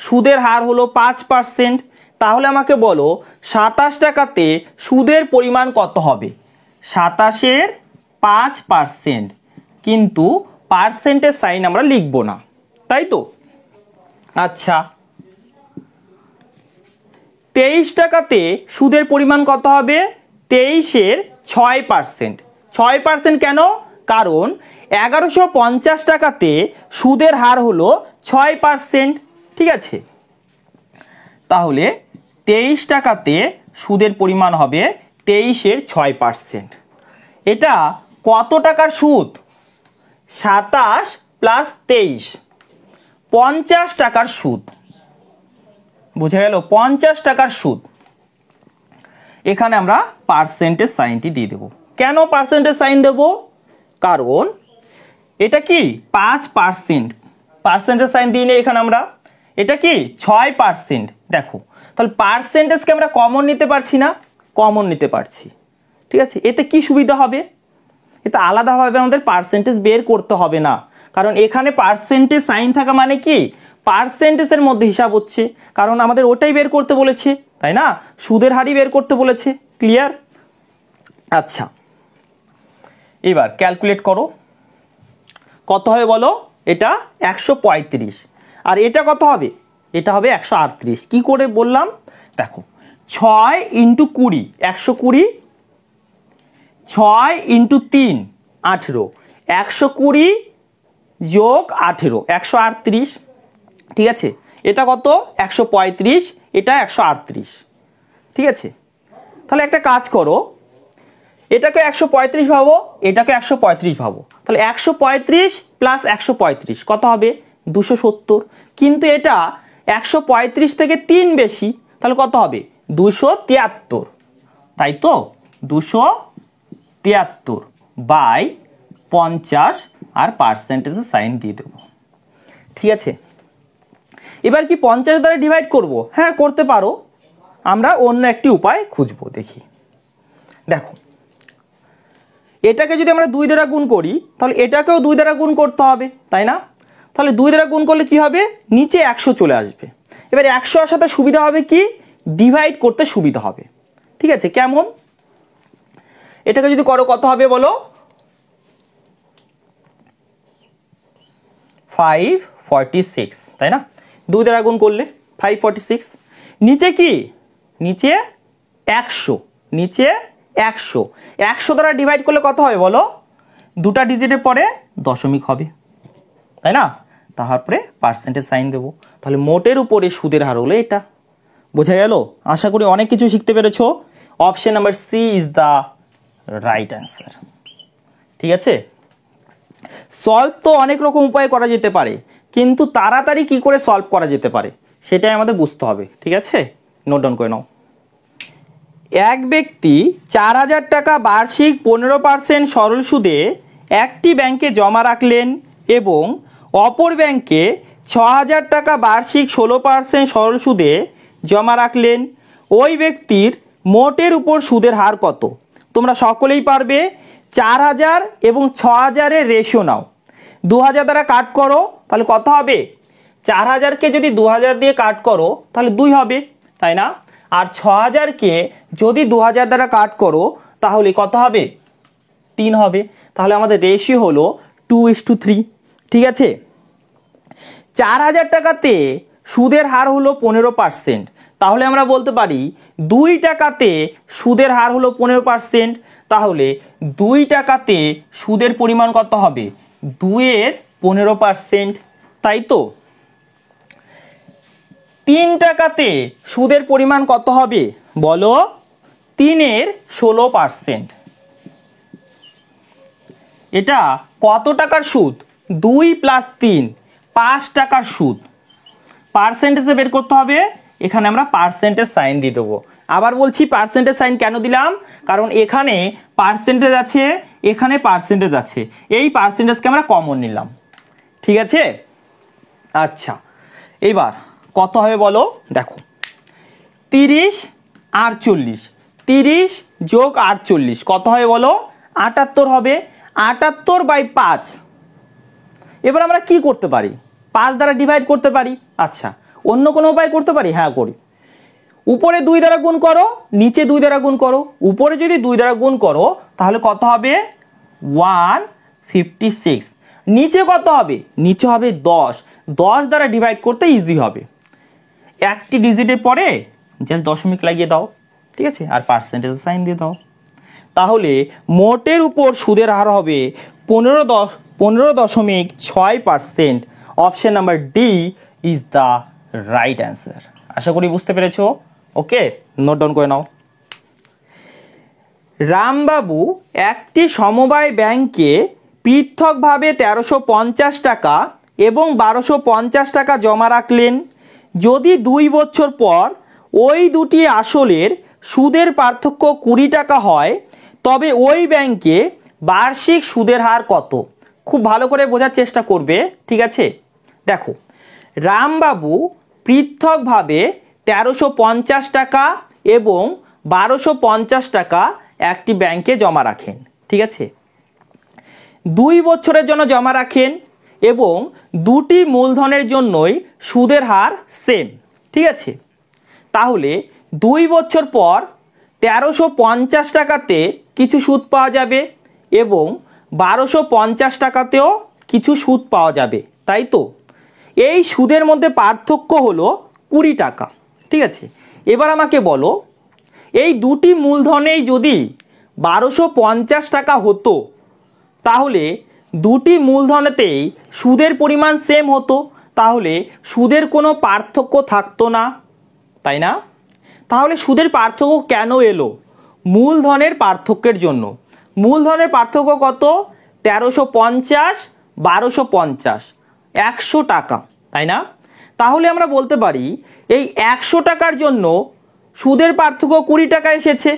সুদের হার হলো 5%। তাহলে আমাকে বলো 27 টাকাতে সুদের পরিমাণ কত হবে? 27-এর 5%, কিন্তু পার্সেন্টেজ সাইন আমরা লিখব না, তাই তো? আচ্ছা, 23 টাকাতে সুদের পরিমাণ কত হবে? 23-এর 6%। 6% কেন? কারণ 1150 টাকাতে সুদের হার হলো 6%, ঠিক আছে? তাহলে 23 টাকাতে সুদের পরিমাণ হবে 23-এর 6%। এটা কত টাকার সুদ? 27 + 23, 50 টাকার সুদ। বুঝে গেল? 50 টাকার সুদ। এখানে আমরা পার্সেন্টেজ সাইনটি দিয়ে দেব। কেন পার্সেন্টেজ সাইন দেব? কারণ এটা কি 5%, পার্সেন্টেজ সাইন দিয়ে নেই এখানে আমরা। এটা কি 6%। দেখো তাহলে পার্সেন্টেজকে আমরা কমন নিতে পারছি না? কমন নিতে পারছি, ঠিক আছে? এতে কি সুবিধা হবে? এতে আলাদাভাবে আমাদের পার্সেন্টেজ বের করতে হবে না, কারণ এখানে পার্সেন্টেজ সাইন থাকা মানে কি পার্সেন্টেজের মধ্যে হিসাব হচ্ছে, কারণ আমাদের ওটাই বের করতে বলেছে, তাই না? সুদের হারই বের করতে বলেছে। ক্লিয়ার? আচ্ছা, এবার ক্যালকুলেট করো। কত হবে বলো? এটা 135 আর এটা কত হবে? এটা হবে 138। কি করে বললাম? দেখো 6 × 20, 120, 6 × 3 18, 120 + 18 138, ঠিক আছে? এটা কত 135, এটা 138, ঠিক আছে। তাহলে একটা কাজ করো, এটাকে 135 ভাবো, এটাকে 135 ভাবো, তাহলে 135 প্লাস 135 কত হবে 270, কিন্তু এটা 135 থেকে 3 বেশি, তাহলে কত হবে 273, তাই তো 273 বাই 50 আর পার্সেন্টেজের সাইন দিয়ে দেবো, ঠিক আছে। এবার কি 50 দ্বারা ডিভাইড করব? হ্যাঁ করতে পারো, আমরা অন্য একটি উপায় খুঁজবো, দেখি। দেখো এটাকে যদি আমরা 2 দ্বারা গুণ করি তাহলে এটাকেও 2 দ্বারা গুণ করতে হবে, তাই না? তাহলে 2 দ্বারা গুণ করলে কি হবে, নিচে 100 চলে আসবে। এবার 100 এর সাথে সুবিধা হবে কি, ডিভাইড করতে সুবিধা হবে, ঠিক আছে। কেমন, এটাকে যদি করো কত হবে বলো, 546, তাই না? 2 দ্বারা গুণ করলে 546, নিচে কি, নিচে 100, নিচে 100, 100 দ্বারা ডিভাইড করলে কত হবে বলো, দুটা ডিজিটের পরে দশমিক হবে, তাই না? তারপরে পার্সেন্টেজ সাইন দেবো। তাহলে মোটের উপরে সুদের হার হলো এটা, বোঝা গেল? আশা করি অনেক কিছু শিখতে পেরেছো। Option number C is the right answer, ঠিক আছে। সলভ তো অনেক রকম উপায়ে করা যেতে পারে, কিন্তু তাড়াতাড়ি কি করে সলভ করা যেতে পারে সেটাই আমাদের বুঝতে হবে, ঠিক আছে। নোট ডাউন করে নাও। এক ব্যক্তি 4000 টাকা বার্ষিক 15% সরল সুদে একটি ব্যাংকে জমা রাখলেন এবং অপর ব্যাংকে 6000 টাকা বার্ষিক 16% সরল সুদে জমা রাখলেন। ওই ব্যক্তির মোটের উপর সুদের হার কত? তোমরা সকলেই পারবে। 4000 এবং 6000-এর রেশিও নাও, 2000 দ্বারা কাট করো, তাহলে কত হবে? 4000-কে যদি 2000 দিয়ে কাট করো তাহলে 2 হবে, তাই না? আর 6000-কে যদি 2000 দ্বারা কাট করো তাহলে কত হবে? 3 হবে। তাহলে আমাদের রেশিও হলো 2:3, ঠিক আছে। 4000 টাকাতে সুদের হার হলো 15%, তাহলে আমরা বলতে পারি 2 টাকাতে সুদের হার হলো 15%, তাহলে 2 টাকাতে সুদের পরিমাণ কত হবে? 2-এর 15%, তাই তো। 3 টাকাতে সুদের পরিমাণ কত হবে বলো? 3-এর 16%। এটা কত টাকার সুদ? 2 + 3, 5 টাকার সুদ। পার্সেন্টেজে বের করতে হবে, এখানে আমরা পার্সেন্টেজ সাইন দিয়ে দেবো। আবার বলছি পার্সেন্টেজ সাইন কেন দিলাম, কারণ এখানে পার্সেন্টেজ আছে, এখানে পার্সেন্টেজ আছে, এই পার্সেন্টেজকে আমরা কমন নিলাম, ঠিক আছে। আচ্ছা এইবার কত হবে বলো? দেখো 30 আর 40, 30 যোগ 48 কত হবে বলো? 78 হবে। 78/5। এবার আমরা কি করতে পারি? 5 দ্বারা ডিভাইড করতে পারি। আচ্ছা অন্য কোনো উপায় করতে পারি? হ্যাঁ করি। উপরে 2 দ্বারা গুণ করো, নিচে 2 দ্বারা গুণ করো। উপরে যদি 2 দ্বারা গুণ করো তাহলে কত হবে? 156। নিচে কত হবে? নিচে হবে 10। 10 দ্বারা ডিভাইড করতে ইজি হবে, একটি ডিজিটের পরে জাস্ট দশমিক লাগিয়ে দাও, ঠিক আছে, আর পার্সেন্টেজ সাইন দিয়ে দাও। তাহলে মোটের উপর সুদের হার হবে 15.6%। Option number D is the right answer. আশা করি বুঝতে পেরেছো। ওকে, নোট ডাউন করে নাও। রামবাবু একটি সমবায় ব্যাংকে পৃথকভাবে 1350 টাকা এবং 1250 টাকা জমা রাখলেন। যদি 2 বছর পর ওই দুটি আসলের সুদের পার্থক্য 20 টাকা হয়, তবে ওই ব্যাংকে বার্ষিক সুদের হার কত? খুব ভালো করে বোঝার চেষ্টা করবে, ঠিক আছে। দেখো রামবাবু পৃথকভাবে 1350 টাকা এবং 1250 টাকা একটি ব্যাংকে জমা রাখেন, ঠিক আছে। 2 বছরের জন্য জমা রাখেন এবং দুটি মূলধনের জন্যই সুদের হার সেম, ঠিক আছে। তাহলে 2 বছর পর 1350 টাকাতে কিছু সুদ পাওয়া যাবে এবং 1250 টাকাতেও কিছু সুদ পাওয়া যাবে, তাই তো। এই সুদের মধ্যে পার্থক্য হলো 20 টাকা, ঠিক আছে। এবার আমাকে বলো, এই দুটি মূলধনেই যদি 1250 টাকা হতো তাহলে দুটি মূলধনেতেই সুদের পরিমাণ সেম হতো, তাহলে সুদের কোনো পার্থক্য থাকতো না, তাই না? তাহলে সুদের পার্থক্য কেন এলো? মূলধনের পার্থক্যের জন্য। মূলধনের পার্থক্য কত? 1350, 1250, 100 টাকা, তাই না? তাহলে আমরা বলতে পারি এই 100 টাকার জন্য সুদের পার্থক্য 20 টাকা এসেছে।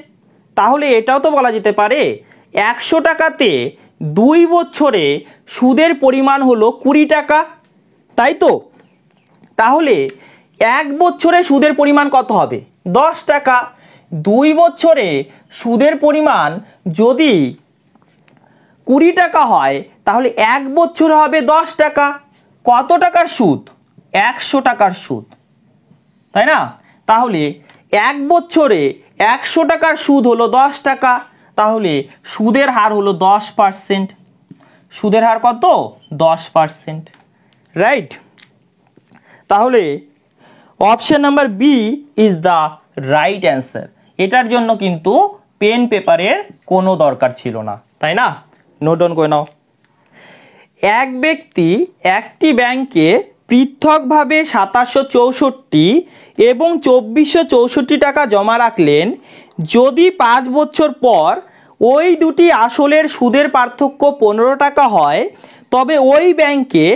তাহলে এটাও তো বলা যেতে পারে 100 টাকাতে 2 বছরে সুদের পরিমাণ হলো 20 টাকা, তাই তো? তাহলে 1 বছরে সুদের পরিমাণ কত হবে? 10 টাকা। 2 বছরে সুদের পরিমাণ যদি 20 টাকা হয় তাহলে 1 বছরে হবে 10 টাকা। কত টাকার সুদ? 100 টাকার সুদ, তাই না? তাহলে 1 বছরে 100 টাকার সুদ হলো 10 টাকা। তাহলে সুদের হার হলো 10%। সুদের হার কত? 10%, রাইট? তাহলে option number B is the right answer. এটার জন্য কিন্তু পেন পেপারের কোনো দরকার ছিল না, তাই না? নোট ডাউন করে নাও। এক ব্যক্তি একটি ব্যাংকে পৃথকভাবে 2764 এবং 2464 টাকা জমা রাখলেন। যদি 5 বছর পর ওই দুটি আসলের সুদের পার্থক্য 15 টাকা হয় তবে ওই ব্যাংকে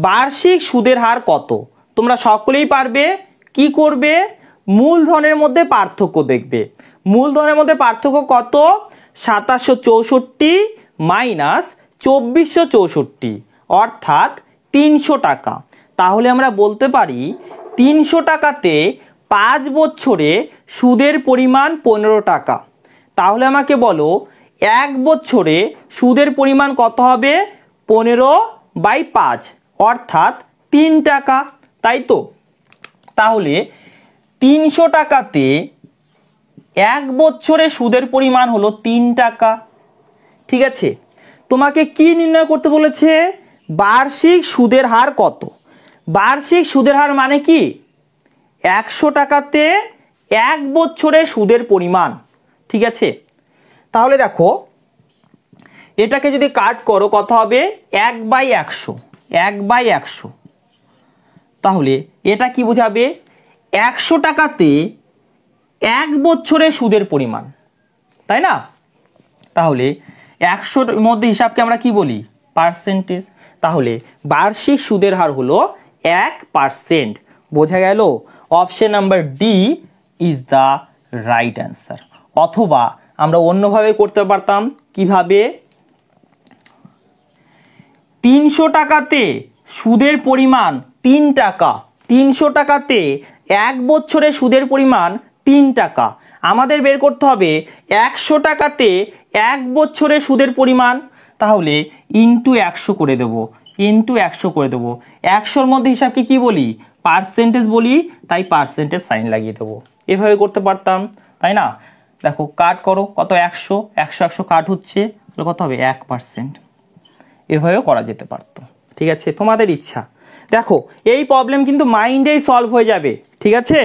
বার্ষিক সুদের হার কত? তোমরা সকলেই পারবে। কি করবে? মূলধনের মধ্যে পার্থক্য দেখবে। মূলধনের মধ্যে পার্থক্য কত? 2764 মাইনাস 2464, অর্থাৎ 300 টাকা। তাহলে আমরা বলতে পারি 300 টাকাতে 5 বছরে সুদের পরিমাণ 15 টাকা। তাহলে আমাকে বলো 1 বছরে সুদের পরিমাণ কত হবে? 15/5, অর্থাৎ 3 টাকা, তাই তো? তাহলে 300 টাকাতে 1 বছরে সুদের পরিমাণ হলো 3 টাকা। ঠিক আছে, তোমাকে কি নির্ণয় করতে বলেছে? বার্ষিক সুদের হার কত? বার্ষিক সুদের হার মানে কি? 100 টাকাতে 1 বছরে সুদের পরিমাণ। ঠিক আছে, তাহলে দেখো এটাকে যদি কাট করো কত হবে? 1/100, 1/100। তাহলে এটা কি বোঝাবে? 100 টাকাতে 1 বছরে সুদের পরিমাণ, তাই না? তাহলে 100-র মধ্যে হিসাবকে আমরা কি বলি? পার্সেন্টেজ। তাহলে বার্ষিক সুদের হার হলো 1%। বোঝা গেল? Option number D is the right answer. অথবা আমরা অন্যভাবে করতে পারতাম। কিভাবে? 300 টাকাতে সুদের পরিমাণ 3 টাকা। 300 টাকাতে 1 বছরে সুদের পরিমাণ 3 টাকা। আমাদের বের করতে হবে 100 টাকাতে 1 বছরে সুদের পরিমাণ। তাহলে ইন্টু 100 করে দেব, ইন্টু 100 করে দেবো। 100-র মধ্যে হিসাবকে কি বলি? পার্সেন্টেজ বলি, তাই পার্সেন্টেজ সাইন লাগিয়ে দেবো। এভাবে করতে পারতাম, তাই না? দেখো কাট করো, কত? 100, 100 কাট হচ্ছে, তাহলে কত হবে? 1%। এভাবেও করা যেতে পারতো। ঠিক আছে, তোমাদের ইচ্ছা। দেখো এই প্রবলেম কিন্তু মাইন্ডেই সলভ হয়ে যাবে। ঠিক আছে,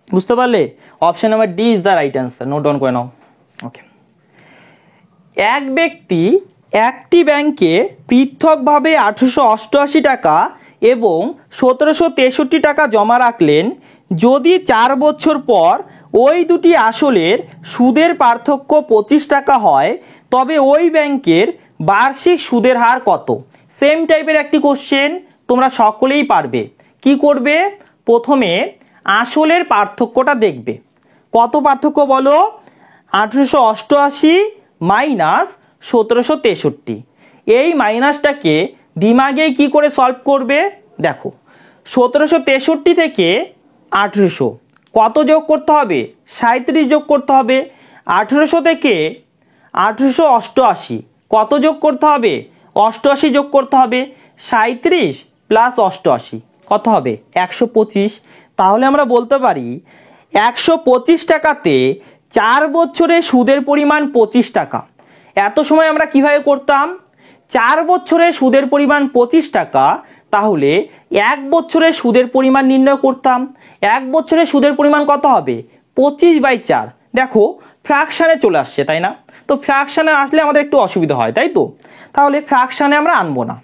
বুঝতে পারলে? Option number D is the right answer. Note down করে নাও। ওকে। এক ব্যক্তি একটি ব্যাংকে পৃথকভাবে 1888 টাকা এবং 1763 টাকা জমা রাখলেন। যদি 4 বছর পর ওই দুটি আসলের সুদের পার্থক্য 25 টাকা হয় তবে ওই ব্যাংকের বার্ষিক সুদের হার কত? সেম টাইপের একটি কোশ্চেন, তোমরা সকলেই পারবে। কি করবে? প্রথমে আসলের পার্থক্যটা দেখবে। কত পার্থক্য বলো? 1888 মাইনাস 1763। এই মাইনাসটাকে দিমাগেই কি করে সলভ করবে? দেখো 1763 থেকে 1800 কত যোগ করতে হবে? 37 যোগ করতে হবে। 1800 থেকে 1888 কত যোগ করতে হবে? 88 যোগ করতে হবে। 37 প্লাস 88 কত হবে? 125। তাহলে আমরা বলতে পারি 125 টাকাতে 4 বছরে সুদের পরিমাণ 25 টাকা। এত সময় আমরা কিভাবে করতাম? 4 বছরে সুদের পরিমাণ 25 টাকা, তাহলে 1 বছরে সুদের পরিমাণ নির্ণয় করতাম। 1 বছরে সুদের পরিমাণ কত হবে? 25/4। দেখো ফ্র্যাকশানে চলে আসছে, তাই না? তো ফ্র্যাকশানে আসলে আমাদের একটু অসুবিধা হয়, তাই তো? তাহলে ফ্র্যাকশানে আমরা আনবো না।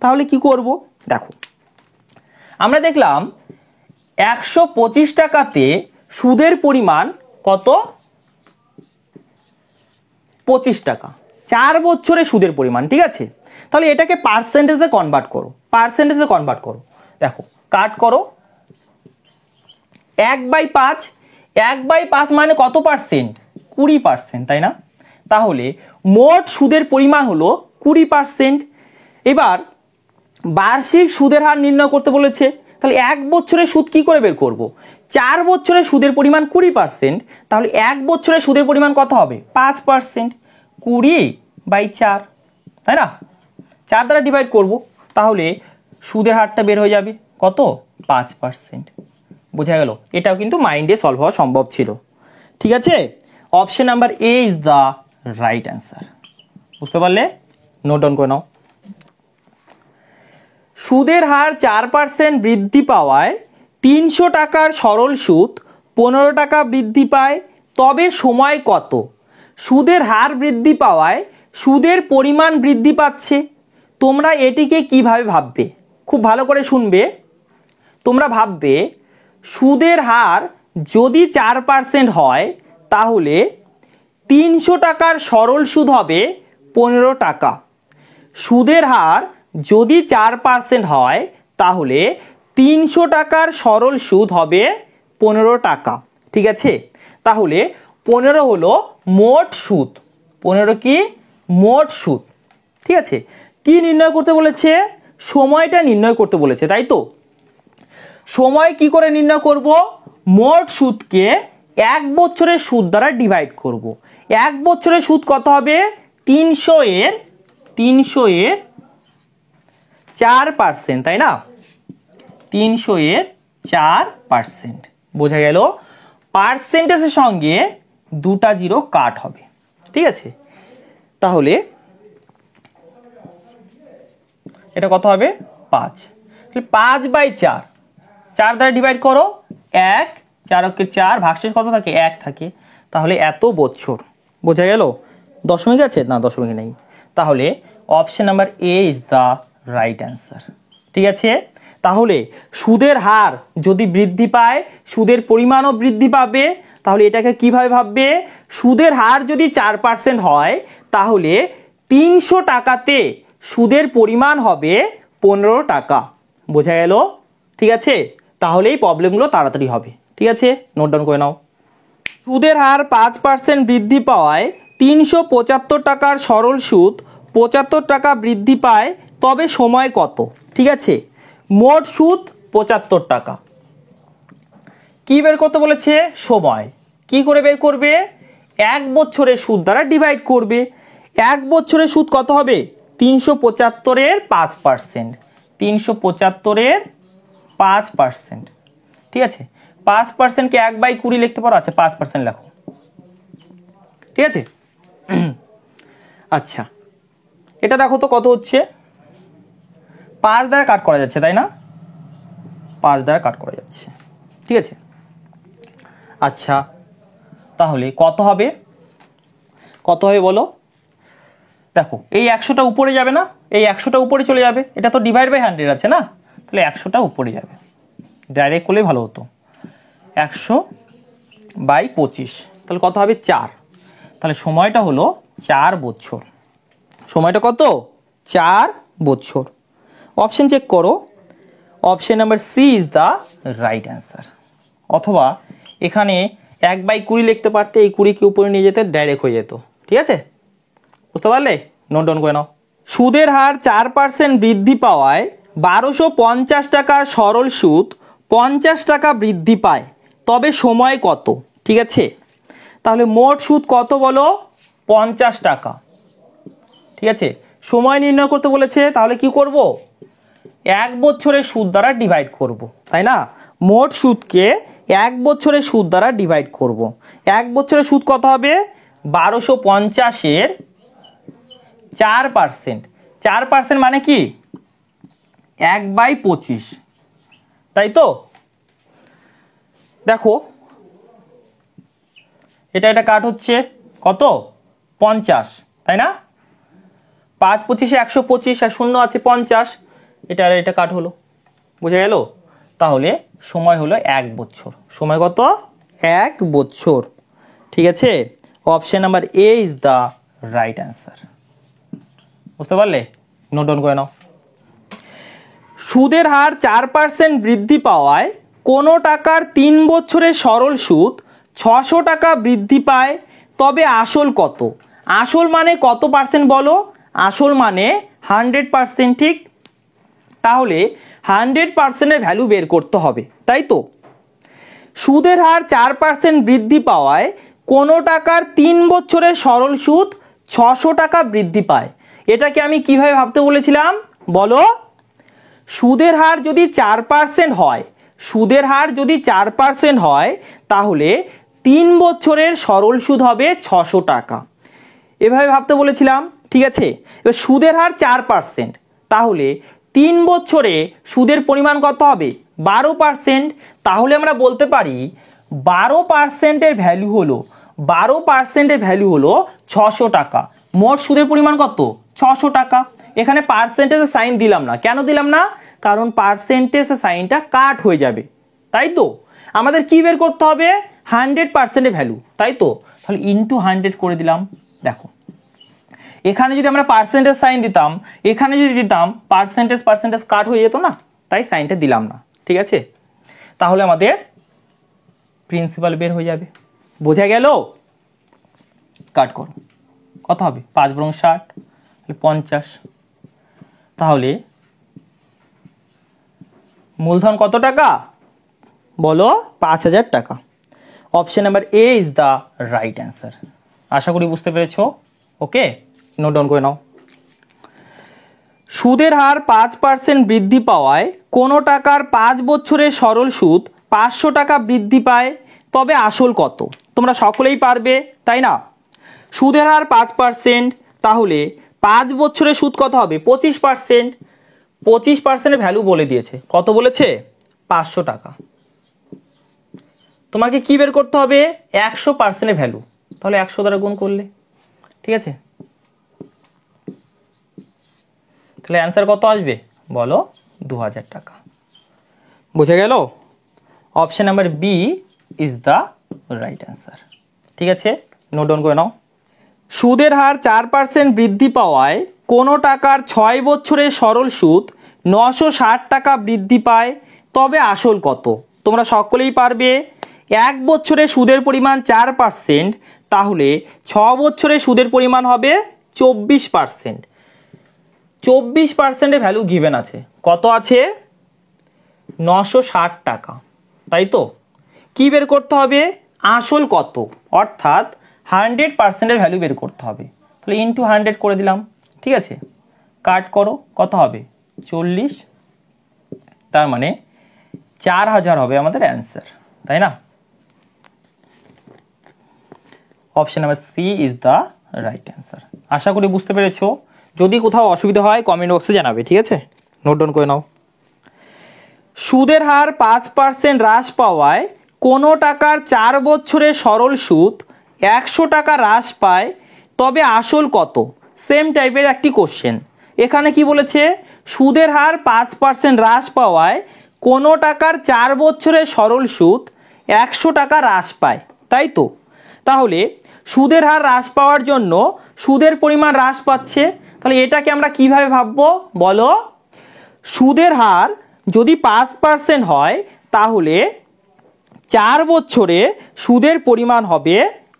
তাহলে কি করব? দেখো আমরা দেখলাম 125 টাকাতে সুদের পরিমাণ কত? 25 টাকা, 4 বছরে সুদের পরিমাণ। ঠিক আছে, তাহলে এটাকে পার্সেন্টেজে কনভার্ট করো, পার্সেন্টেজে কনভার্ট করো। দেখো কাট করো, 1/5, 1/5 মানে কত পার্সেন্ট? 20%, তাই না? তাহলে মোট সুদের পরিমাণ হলো 20%। এবার বার্ষিক সুদের হার নির্ণয় করতে বলেছে, তাহলে 1 বছরের সুদ কি করে বের করব? 4 বছরের সুদের পরিমাণ 20%, তাহলে 1 বছরের সুদের পরিমাণ কত হবে? 5%। 20/4, তাই না? 4 দ্বারা ডিভাইড করব, তাহলে সুদের হারটা বের হয়ে যাবে কত? 5%। বোঝা গেল? এটাও কিন্তু মাইন্ডে সলভ হওয়া সম্ভব ছিল। ঠিক আছে, option number A is the right answer. বুঝতে পারলে? নোট ডাউন করে নাও। সুদের হার 4% বৃদ্ধি পাওয়ায় 300 টাকার সরল সুদ 15 টাকা বৃদ্ধি পায়, তবে সময় কত? সুদের হার বৃদ্ধি পাওয়ায় সুদের পরিমাণ বৃদ্ধি পাচ্ছে। তোমরা এটিকে কিভাবে ভাববে? খুব ভালো করে শুনবে। তোমরা ভাববে সুদের হার যদি 4% হয় তাহলে 300 টাকার সরল সুদ হবে 15 টাকা। সুদের হার যদি 4% হয় তাহলে 300 টাকার সরল সুদ হবে 15 টাকা। ঠিক আছে, তাহলে 15 হলো মোট সুদ। 15 কি? মোট সুদ। ঠিক আছে, কি নির্ণয় করতে বলেছে? সময়টা নির্ণয় করতে বলেছে, তাই তো? সময় কি করে নির্ণয় করব? মোট সুদকে 1 বছরের সুদ দ্বারা ডিভাইড করব। 1 বছরের সুদ কত হবে? 300 এর 4%, তাই না? 300 এর 4%। বোঝা গেল? পার্সেন্টেজের সঙ্গে 2টা জিরো কাট হবে। ঠিক আছে, তাহলে এটা কত হবে? 5। 5/4, 4 দ্বারা ডিভাইড করো, 1, 4 কে 4, ভাগশেষ কত থাকে? 1 থাকে। তাহলে এত বছর। বোঝা গেল? দশমিক আছে না? দশমিক নেই। তাহলে option number A is the right answer. ঠিক আছে, তাহলে সুদের হার যদি বৃদ্ধি পায় সুদের পরিমাণও বৃদ্ধি পাবে। তাহলে এটাকে কিভাবে ভাববে? সুদের হার যদি 4% হয় তাহলে 300 টাকাতে সুদের পরিমাণ হবে 15 টাকা। বোঝা গেল? ঠিক আছে, তাহলেই প্রবলেমগুলো তাড়াতাড়ি হবে। ঠিক আছে, নোট ডাউন করে নাও। সুদের হার 5% বৃদ্ধি পাওয়ায় 375 টাকার সরল সুদ 75 টাকা বৃদ্ধি পায়, তবে সময় কত? ঠিক আছে, মোট সুদ 75 টাকা। কি বের করতে বলেছে? সময়। কি করে বের করবে? 1 বছরের সুদ দ্বারা ডিভাইড করবে। 1 বছরের সুদ কত হবে? 375 এর 5%। 375 এর 5%। ঠিক আছে, 5%কে 1/20 লিখতে পারো। আচ্ছা, 5% লেখো। ঠিক আছে, আচ্ছা এটা দেখো তো কত হচ্ছে? 5 দ্বারা কাট করা যাচ্ছে, তাই না? 5 দ্বারা কাট করা যাচ্ছে। ঠিক আছে, আচ্ছা তাহলে কত হবে? কত হবে বলো? দেখো এই 100টা উপরে যাবে না? এই 100টা উপরে চলে যাবে। এটা তো ডিভাইড বাই 100 আছে না? তাহলে 100টা উপরে যাবে। ডাইরেক্ট করলেই ভালো হতো। 100/25, তাহলে কত হবে? 4। তাহলে সময়টা হলো 4 বছর। সময়টা কত? 4 বছর। অপশন চেক করো। Option number C is the right answer. অথবা এখানে 1/20 লিখতে পারতে, এই 20কে উপরে নিয়ে যেতে ডাইরেক্ট হয়ে যেত। ঠিক আছে, বুঝতে পারলে? নোট ডাউন করে নাও। সুদের হার 4% বৃদ্ধি পাওয়ায় 1250 টাকার সরল সুদ 50 টাকা বৃদ্ধি পায়, তবে সময় কত? ঠিক আছে, তাহলে মোট সুদ কত বলো? 50 টাকা। ঠিক আছে, সময় নির্ণয় করতে বলেছে, তাহলে কি করব? 1 বছরের সুদ দ্বারা ডিভাইড করব, তাই না? মোট সুদকে 1 বছরের সুদ দ্বারা ডিভাইড করব। 1 বছরের সুদ কত হবে? 1250 এর 4%। 4% মানে কি? 1/25, তাই তো? দেখো এটা কাট হচ্ছে কত? 50, তাই না? 5 25 125, আর শূন্য আছে 50। এটা কাট হলো। বুঝা গেল? তাহলে সময় হলো 1 বছর। সময় কত? 1 বছর। ঠিক আছে, option number A is the right answer. বুঝতে পারলে? নোট ডাউন করে নাও। সুদের হার 4% বৃদ্ধি পাওয়ায় কোনো টাকার 3 বছরের সরল সুদ 600 টাকা বৃদ্ধি পায়, তবে আসল কত? আসল মানে কত পার্সেন্ট বলো? আসল মানে 100%, ঠিক? তাহলে 100%-এর ভ্যালু বের করতে হবে, তাই তো? সুদের হার 4% বৃদ্ধি পাওয়ায় কোনো টাকার 3 বছরের সরল সুদ 600 টাকা বৃদ্ধি পায়। এটাকে আমি কিভাবে ভাবতে বলেছিলাম বলো? সুদের হার যদি 4% হয়, সুদের হার যদি 4% হয়, তাহলে 3 বছরের সরল সুদ হবে 600 টাকা। এভাবে ভাবতে বলেছিলাম, ঠিক আছে? এবার সুদের হার 4%, তাহলে 3 বছরে সুদের পরিমাণ কত হবে? 12%। তাহলে আমরা বলতে পারি 12%-এর ভ্যালু হলো 12%-এর ভ্যালু হলো 600 টাকা। মোট সুদের পরিমাণ কত? 600 টাকা। এখানে পার্সেন্টেজের সাইন দিলাম না। কেন দিলাম না? কারণ পার্সেন্টেজের সাইনটা কাট হয়ে যাবে, তাই তো? আমাদের কি বের করতে হবে? 100%-এর ভ্যালু, তাই তো? তাহলে ইনটু 100 করে দিলাম। দেখো, এখানে যদি আমরা পার্সেন্টেজ সাইন দিতাম, এখানে যদি দিতাম পার্সেন্টেজ কাট হয়ে যেত না, তাই সাইনটা দিলাম না। ঠিক আছে, তাহলে আমাদের প্রিন্সিপাল বের হয়ে যাবে। বোঝা গেল? কাট করো, কত হবে? 5 বরং 60, 50। তাহলে মূলধন কত টাকা বলো? 5000 টাকা। Option number A is the right answer. আশা করি বুঝতে পেরেছো। ওকে, নোট ডাউন করে নাও। সুদের হার 5% বৃদ্ধি পাওয়ায় কোনো টাকার 5 বছরের সরল সুদ 500 টাকা বৃদ্ধি পায়, তবে আসল কত? তোমরা সকলেই পারবে, তাই না? সুদের হার 5%, তাহলে 5 বছরের সুদ কত হবে? 25%। 25%-এর ভ্যালু বলে দিয়েছে। কত বলেছে? 500 টাকা। তোমাকে কি বের করতে হবে? 100%-এর ভ্যালু। তাহলে 100 দ্বারা গুণ করলে, ঠিক আছে? তাহলে অ্যান্সার কত আসবে বলো? 2000 টাকা। বুঝে গেল? Option number B is the right answer. ঠিক আছে, নোট ডাউন করে নাও। সুদের হার 4% বৃদ্ধি পাওয়ায় কোনো টাকার 6 বছরের সরল সুদ 960 টাকা বৃদ্ধি পায়, তবে আসল কত? তোমরা সকলেই পারবে। 1 বছরে সুদের পরিমাণ 4%, তাহলে 6 বছরে সুদের পরিমাণ হবে 24%। 24%-এর ভ্যালু গিভেন আছে। কত আছে? 960 টাকা, তাই তো? কি বের করতে হবে? আসল কত, অর্থাৎ 100%-এর ভ্যালু বের করতে হবে। তাহলে ইনটু 100 করে দিলাম। ঠিক আছে, কাট করো, কত হবে? 40। তার মানে 4000 হবে আমাদের অ্যান্সার, তাই না? Option number C is the right answer. আশা করি বুঝতে পেরেছো। যদি কোথাও অসুবিধা হয় কমেন্ট বক্সে জানাবে, ঠিক আছে? নোট ডাউন করে নাও। সুদের হার 5% হ্রাস পাওয়ায় কোনো টাকার 4 বছরের সরল সুদ 100 টাকা হ্রাস পায়, তবে আসল কত? সেম টাইপের একটি কোশ্চেন। এখানে কি বলেছে? সুদের হার 5% হ্রাস পাওয়ায় কোনো টাকার 4 বছরের সরল সুদ 100 টাকা হ্রাস পায়, তাই তো? তাহলে সুদের হার হ্রাস পাওয়ার জন্য সুদের পরিমাণ হ্রাস পাচ্ছে। তাহলে এটাকে আমরা কিভাবে ভাববো বলো? সুদের হার যদি 5% হয়, তাহলে 4 বছরে সুদের পরিমাণ হবে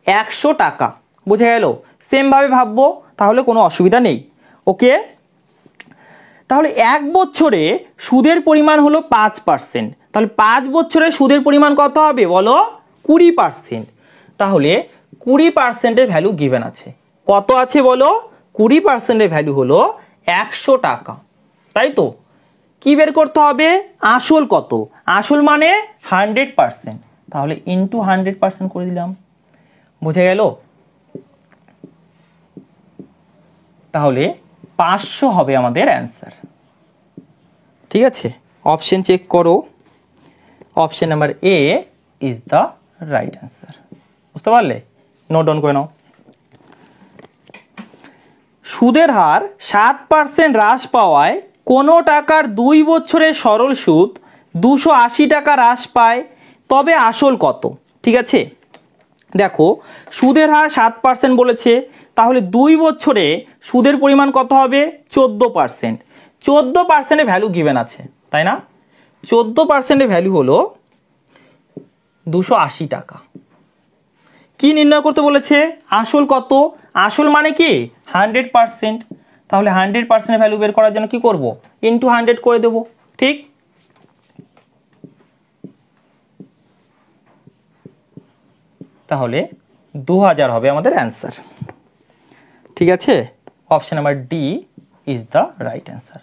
100 টাকা। বুঝে গেল? সেমভাবে ভাববো, তাহলে কোনো অসুবিধা নেই। ওকে, তাহলে 1 বছরে সুদের পরিমাণ হলো 5%, তাহলে 5 বছরে সুদের পরিমাণ কত হবে বলো? 20%। তাহলে 20%-এর ভ্যালু গিভেন আছে। কত আছে বলো? 20%-এর ভ্যালু হলো 100 টাকা, তাই তো? কি বের করতে হবে? আসল কত? আসল মানে 100%, তাহলে ইনটু 100% করে দিলাম। বুঝে গেল? তাহলে 500 হবে আমাদের অ্যান্সার। ঠিক আছে, অপশন চেক করো। Option number A is the right answer. বুঝতে পারলে? নোট ডাউন করে নাও। সুদের হার 7% হ্রাস পাওয়ায় কোনো টাকার 2 বছরের সরল সুদ 280 টাকা হ্রাস পায়, তবে আসল কত? ঠিক আছে, দেখো সুদের হার 7% বলেছে, তাহলে 2 বছরে সুদের পরিমাণ কত হবে? 14%। 14% ভ্যালু গিভেন আছে, তাই না? 14% ভ্যালু হলো 280 টাকা। কি নির্ণয় করতে বলেছে? আসল কত? আসল মানে কি 100%। তাহলে 100% ভ্যালু বের করার জন্য কি করব? ইনটু 100 করে দেব, ঠিক? তাহলে 2000 হবে আমাদের অ্যান্সার। ঠিক আছে, option number D is the right answer.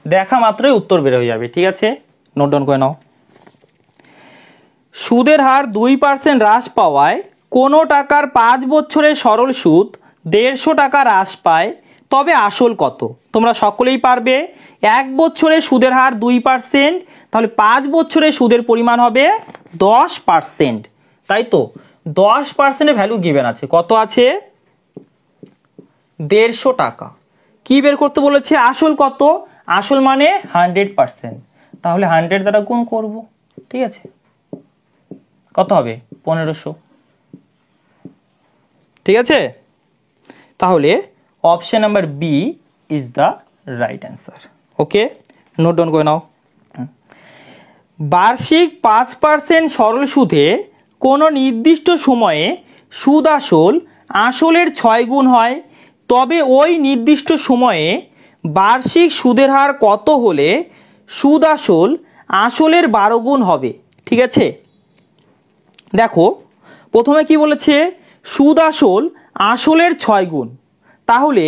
দেখা মাত্রই উত্তর বের হয়ে যাবে। ঠিক আছে, নোট ডাউন করে নাও। সুদের হার 2% হ্রাস পাওয়ায় কোনো টাকার 5 বছরের সরল সুদ 150 টাকা হ্রাস পায়, তবে আসল কত? তোমরা সকলেই পারবে। 1 বছরে সুদের হার 2%, তাহলে 5 বছরে সুদের পরিমাণ হবে 10%, তাই তো? 10% ভ্যালু গিভেন আছে। কত আছে? 150 টাকা। কি বের করতে বলেছে? আসল কত? আসল মানে 100%, তাহলে 100 দ্বারা গুণ করব। ঠিক আছে, কত হবে? 1500। ঠিক আছে, তাহলে option number B is the right answer. Okay, note down করে নাও। বার্ষিক 5% সরল সুদে কোনো নির্দিষ্ট সময়ে সুদ আসলের 6 গুণ হয়, তবে ওই নির্দিষ্ট সময়ে বার্ষিক সুদের হার কত হলে সুদ আসলের 12 গুণ হবে? ঠিক আছে, দেখো প্রথমে কি বলেছে? সুদ আসলের 6 গুণ। তাহলে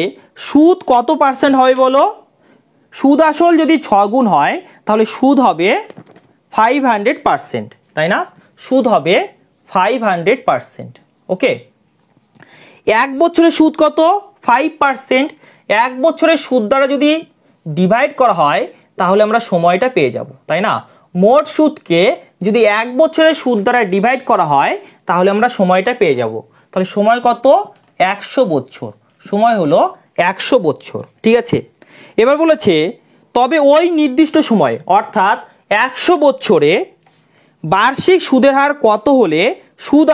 সুদ কত পার্সেন্ট হবে বলো? সুদ আসল যদি 6 গুণ হয় তাহলে সুদ হবে 500%, তাই না? সুদ হবে 500%। ওকে, 1 বছরের সুদ কত? 5%। 1 বছরের সুদ দ্বারা যদি ডিভাইড করা হয় তাহলে আমরা সময়টা পেয়ে যাব, তাই না? মোট সুদকে যদি 1 বছরের সুদ দ্বারা ডিভাইড করা হয় তাহলে আমরা সময়টা পেয়ে যাব। তাহলে সময় কত? 100 বছর। সময় হলো 100 বছর। ঠিক আছে, এবার বলেছে তবে ওই নির্দিষ্ট সময়, অর্থাৎ 100 বছরে বার্ষিক সুদের হার কত হলে সুদ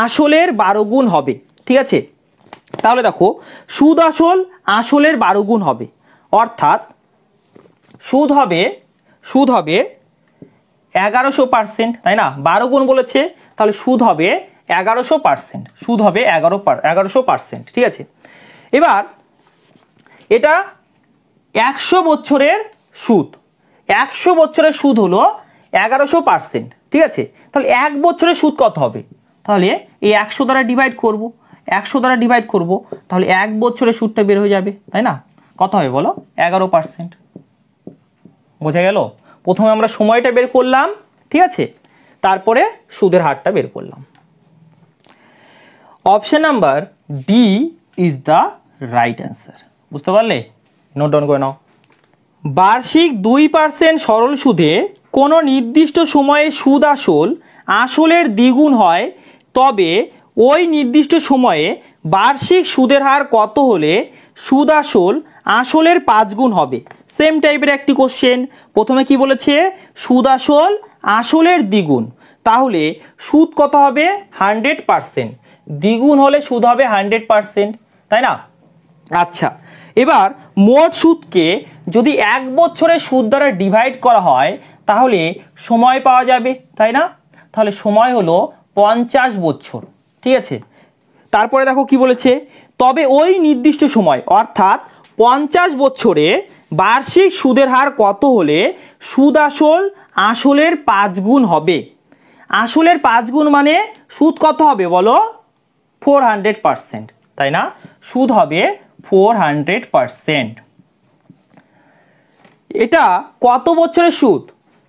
আসলের 12 গুণ হবে? ঠিক আছে, তাহলে দেখো সুদ আসলের 12 গুণ হবে, অর্থাৎ সুদ হবে 1100%, তাই না? 12 গুণ বলেছে, তাহলে সুদ হবে 1100%। সুদ হবে 1100%। ঠিক আছে, এবার এটা 100 বছরের সুদ। 100 বছরের সুদ হলো 1100%। ঠিক আছে, তাহলে 1 বছরের সুদ কত হবে? তাহলে এই 100 দ্বারা ডিভাইড করব। 100 দ্বারা ডিভাইড করব, তাহলে 1 বছরের সুদটা বের হয়ে যাবে, তাই না? কত হবে বলো? 11%। বোঝা গেল? প্রথমে আমরা সময়টা বের করলাম, ঠিক আছে, তারপরে সুদের হারটা বের করলাম। Option number D is the right answer. বুঝতে পারলে? নোট ডাউন করে নাও। বার্ষিক 2% সরল সুদে কোনো নির্দিষ্ট সময়ে সুদ আসলের দ্বিগুণ হয়, তবে ওই নির্দিষ্ট সময়ে বার্ষিক সুদের হার কত হলে সুদ আসলের 5 গুণ হবে? সেম টাইপের একটি কোশ্চেন। প্রথমে কি বলেছে? সুদ আসলের দ্বিগুণ। তাহলে সুদ কত হবে? 100%। দ্বিগুণ হলে সুদ হবে 100%, তাই না? আচ্ছা, এবার মোট সুদকে যদি 1 বছরের সুদ দ্বারা ডিভাইড করা হয় তাহলে সময় পাওয়া যাবে, তাই না? তাহলে সময় হলো 50 বছর। ঠিক আছে, তারপরে দেখো কি বলেছে? তবে ওই নির্দিষ্ট সময়, অর্থাৎ 50 বছরে বার্ষিক সুদের হার কত হলে সুদ আসলের 5 গুণ হবে? আসলের 5 গুণ মানে সুদ কত হবে বলো? 400%, তাই না? সুদ হবে 400%। এটা কত বছরের সুদ?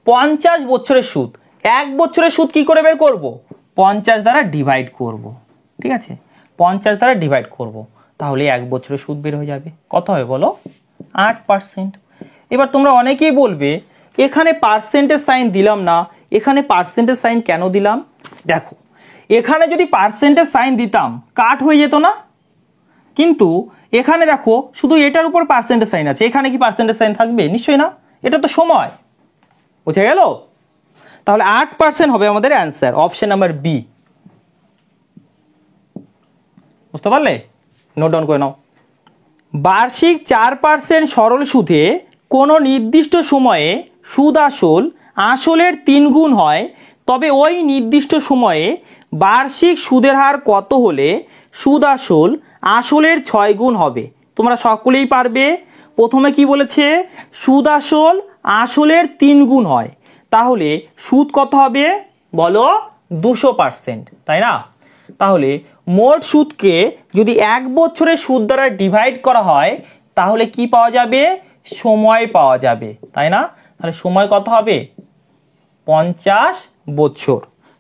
50 বছরের সুদ। 1 বছরের সুদ কি করে বের করব? 50 দ্বারা ডিভাইড করব। ঠিক আছে, 50 দ্বারা ডিভাইড করব, তাহলে 1 বছরের সুদ বের হয়ে যাবে। কত হবে বলো? 8%। এবার তোমরা অনেকেই বলবে এখানে পার্সেন্টেজ সাইন দিলাম না, এখানে পার্সেন্টেজ সাইন কেন দিলাম? দেখো, এখানে যদি পার্সেন্টেজ সাইন দিতাম কাট হয়ে যেত না? কিন্তু এখানে দেখো শুধু এটার উপর পার্সেন্টেজ সাইন আছে, এখানে কি পার্সেন্টেজ সাইন থাকবে? নিশ্চয়ই না, এটা তো সময়। বুঝে গেল? তাহলে 8% হবে আমাদের অ্যান্সার, অপশন নাম্বার বি। বুঝতে পারলে? নোট ডাউন করে নাও। বার্ষিক 4% সরল সুদে কোনো নির্দিষ্ট সময়ে সুদ আসলের 3 গুণ হয়, তবে ওই নির্দিষ্ট সময়ে বার্ষিক সুদের হার কত হলে সুদ আসলের 6 গুণ হবে? তোমরা সকলেই পারবে। প্রথমে কি বলেছে? সুদ আসলের 3 গুণ হয়, তাহলে সুদ কত হবে বলো? 200%, তাই না? তাহলে মোট সুদকে যদি 1 বছরের সুদ দ্বারা ডিভাইড করা হয় তাহলে কি পাওয়া যাবে? সময় পাওয়া যাবে, তাই না? তাহলে সময় কত হবে? 50 বছর।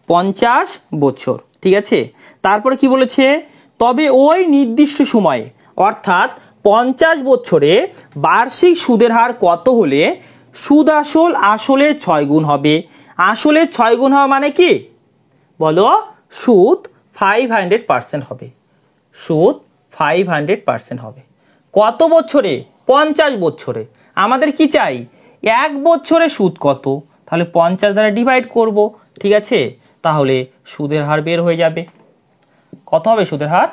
50 বছর, ঠিক আছে। তারপরে কি বলেছে? তবে ওই নির্দিষ্ট সময়ে, অর্থাৎ 50 বছরে বার্ষিক সুদের হার কত হলে সুদ আসলের 6 গুণ হবে? আসলের 6 গুণ হওয়া মানে কি বলো? সুদ 500% হবে। সুদ 500% হবে। কত বছরে? 50 বছরে। আমাদের কি চাই? 1 বছরে সুদ কত? তাহলে 50 দ্বারা ডিভাইড করব, ঠিক আছে। তাহলে সুদের হার বের হয়ে যাবে। কত হবে সুদের হার?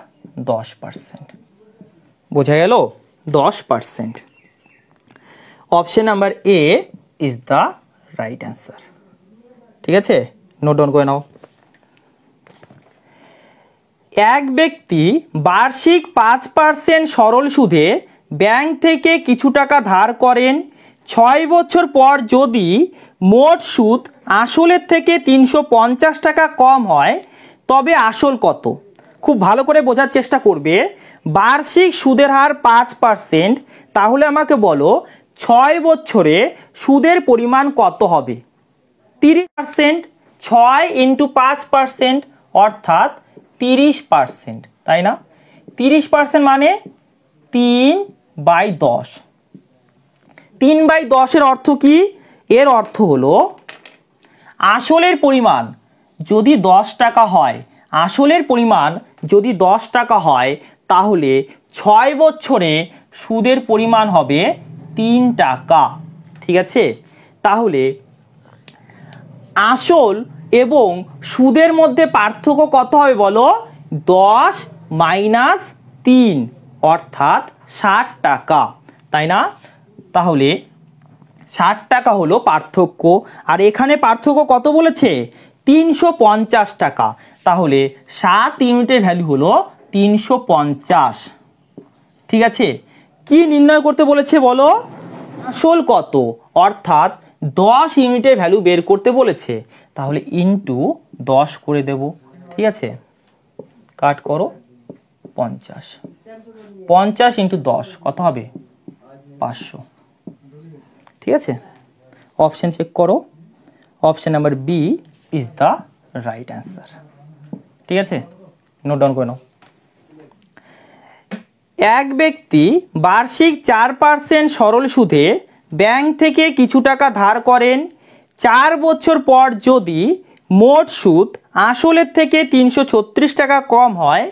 10%। বোঝা গেল? 10%। Option number A is the right answer. ঠিক আছে, নোট ডাউন করে নাও। এক ব্যক্তি বার্ষিক 5% সরল সুদে ব্যাংক থেকে কিছু টাকা ধার করেন। 6 বছর পর যদি মোট সুদ আসলের থেকে 350 টাকা কম হয় তবে আসল কত? খুব ভালো করে বোঝার চেষ্টা করবে। বার্ষিক সুদের হার 5%, তাহলে আমাকে বলো 6 বছরে সুদের পরিমাণ কত হবে? 30%। 6 ইন্টু 5% অর্থাৎ 30%, তাই না? 30% মানে 3/10। 3/10 এর অর্থ কি? এর অর্থ হলো আসলের পরিমাণ যদি 10 টাকা হয়, আসলের পরিমাণ যদি 10 টাকা হয় তাহলে 6 বছরে সুদের পরিমাণ হবে 3 টাকা। ঠিক আছে, তাহলে আসল এবং সুদের মধ্যে পার্থক্য কত হবে বলো? 10 মাইনাস 3 অর্থাৎ 60 টাকা, তাই না? তাহলে 60 টাকা হলো পার্থক্য। আর এখানে পার্থক্য কত বলেছে? 350 টাকা। তাহলে 7 ইউনিটের ভ্যালু হলো 350। ঠিক আছে, কি নির্ণয় করতে বলেছে বলো? আসল কত, অর্থাৎ 10 ইউনিটের ভ্যালু বের করতে বলেছে। তাহলে ইন্টু 10 করে দেব। ঠিক আছে, কাট করো 50। 50 ইন্টু 10 কত হবে? 500। ঠিক আছে, অপশন চেক করো। Option number B is the right answer. ঠিক আছে, নোট ডাউন করে নাও। এক ব্যক্তি বার্ষিক 4% সরল সুদে ব্যাংক থেকে কিছু টাকা ধার করেন। 4 বছর পর যদি মোট সুদ আসলের থেকে 336 টাকা কম হয়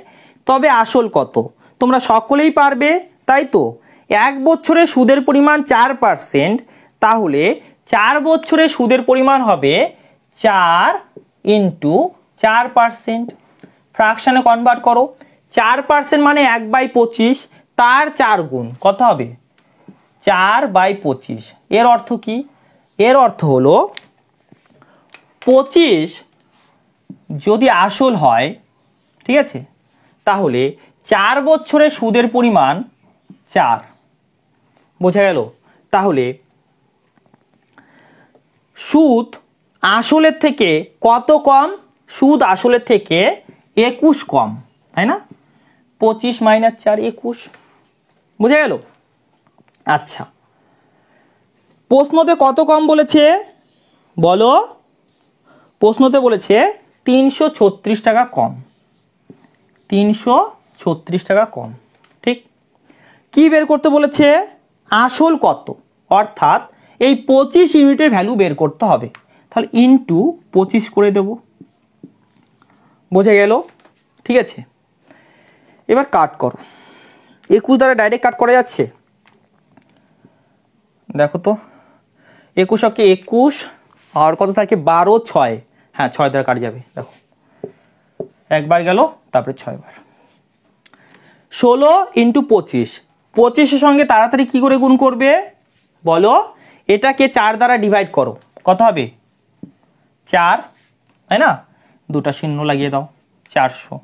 তবে আসল কত? তোমরা সকলেই পারবে, তাই তো? 1 বছরে সুদের পরিমাণ 4%, তাহলে 4 বছরে সুদের পরিমাণ হবে 4 ইন্টু 4%। ফ্র্যাকশনে কনভার্ট করো। 4% মানে 1/25, তার 4 গুণ কত হবে? 4/25। এর অর্থ কি? এর অর্থ হলো 25 যদি আসল হয়, ঠিক আছে, তাহলে 4 বছরে সুদের পরিমাণ 4। বোঝা গেল? তাহলে সুদ আসলের থেকে কত কম? সুদ আসলের থেকে 21 কম, তাই না? 25 মাইনাস 4 21। বুঝা গেল? আচ্ছা, প্রশ্নতে কত কম বলেছে বলো? প্রশ্নতে বলেছে 336 টাকা কম। 336 টাকা কম, ঠিক। কি বের করতে বলেছে? আসল কত, অর্থাৎ এই 25 ইউনিটের ভ্যালু বের করতে হবে। তাহলে ইন্টু 25 করে দেব। বোঝা গেল? ঠিক আছে, এবার কাট করো। 21 দ্বারা ডাইরেক্ট কাট করা যাচ্ছে? দেখো তো, 21 কে 21 আর কত থাকে 12 6, হ্যাঁ 6 দ্বারা কাট যাবে, দেখো একবার গেল, তারপরে 6 বার। 16 ইন্টু 25, 25-এর সঙ্গে তাড়াতাড়ি কি করে গুণ করবে বলো, এটাকে 4 দ্বারা ডিভাইড করো, কত হবে 4, তাই না, দুটা শূন্য লাগিয়ে দাও, 400।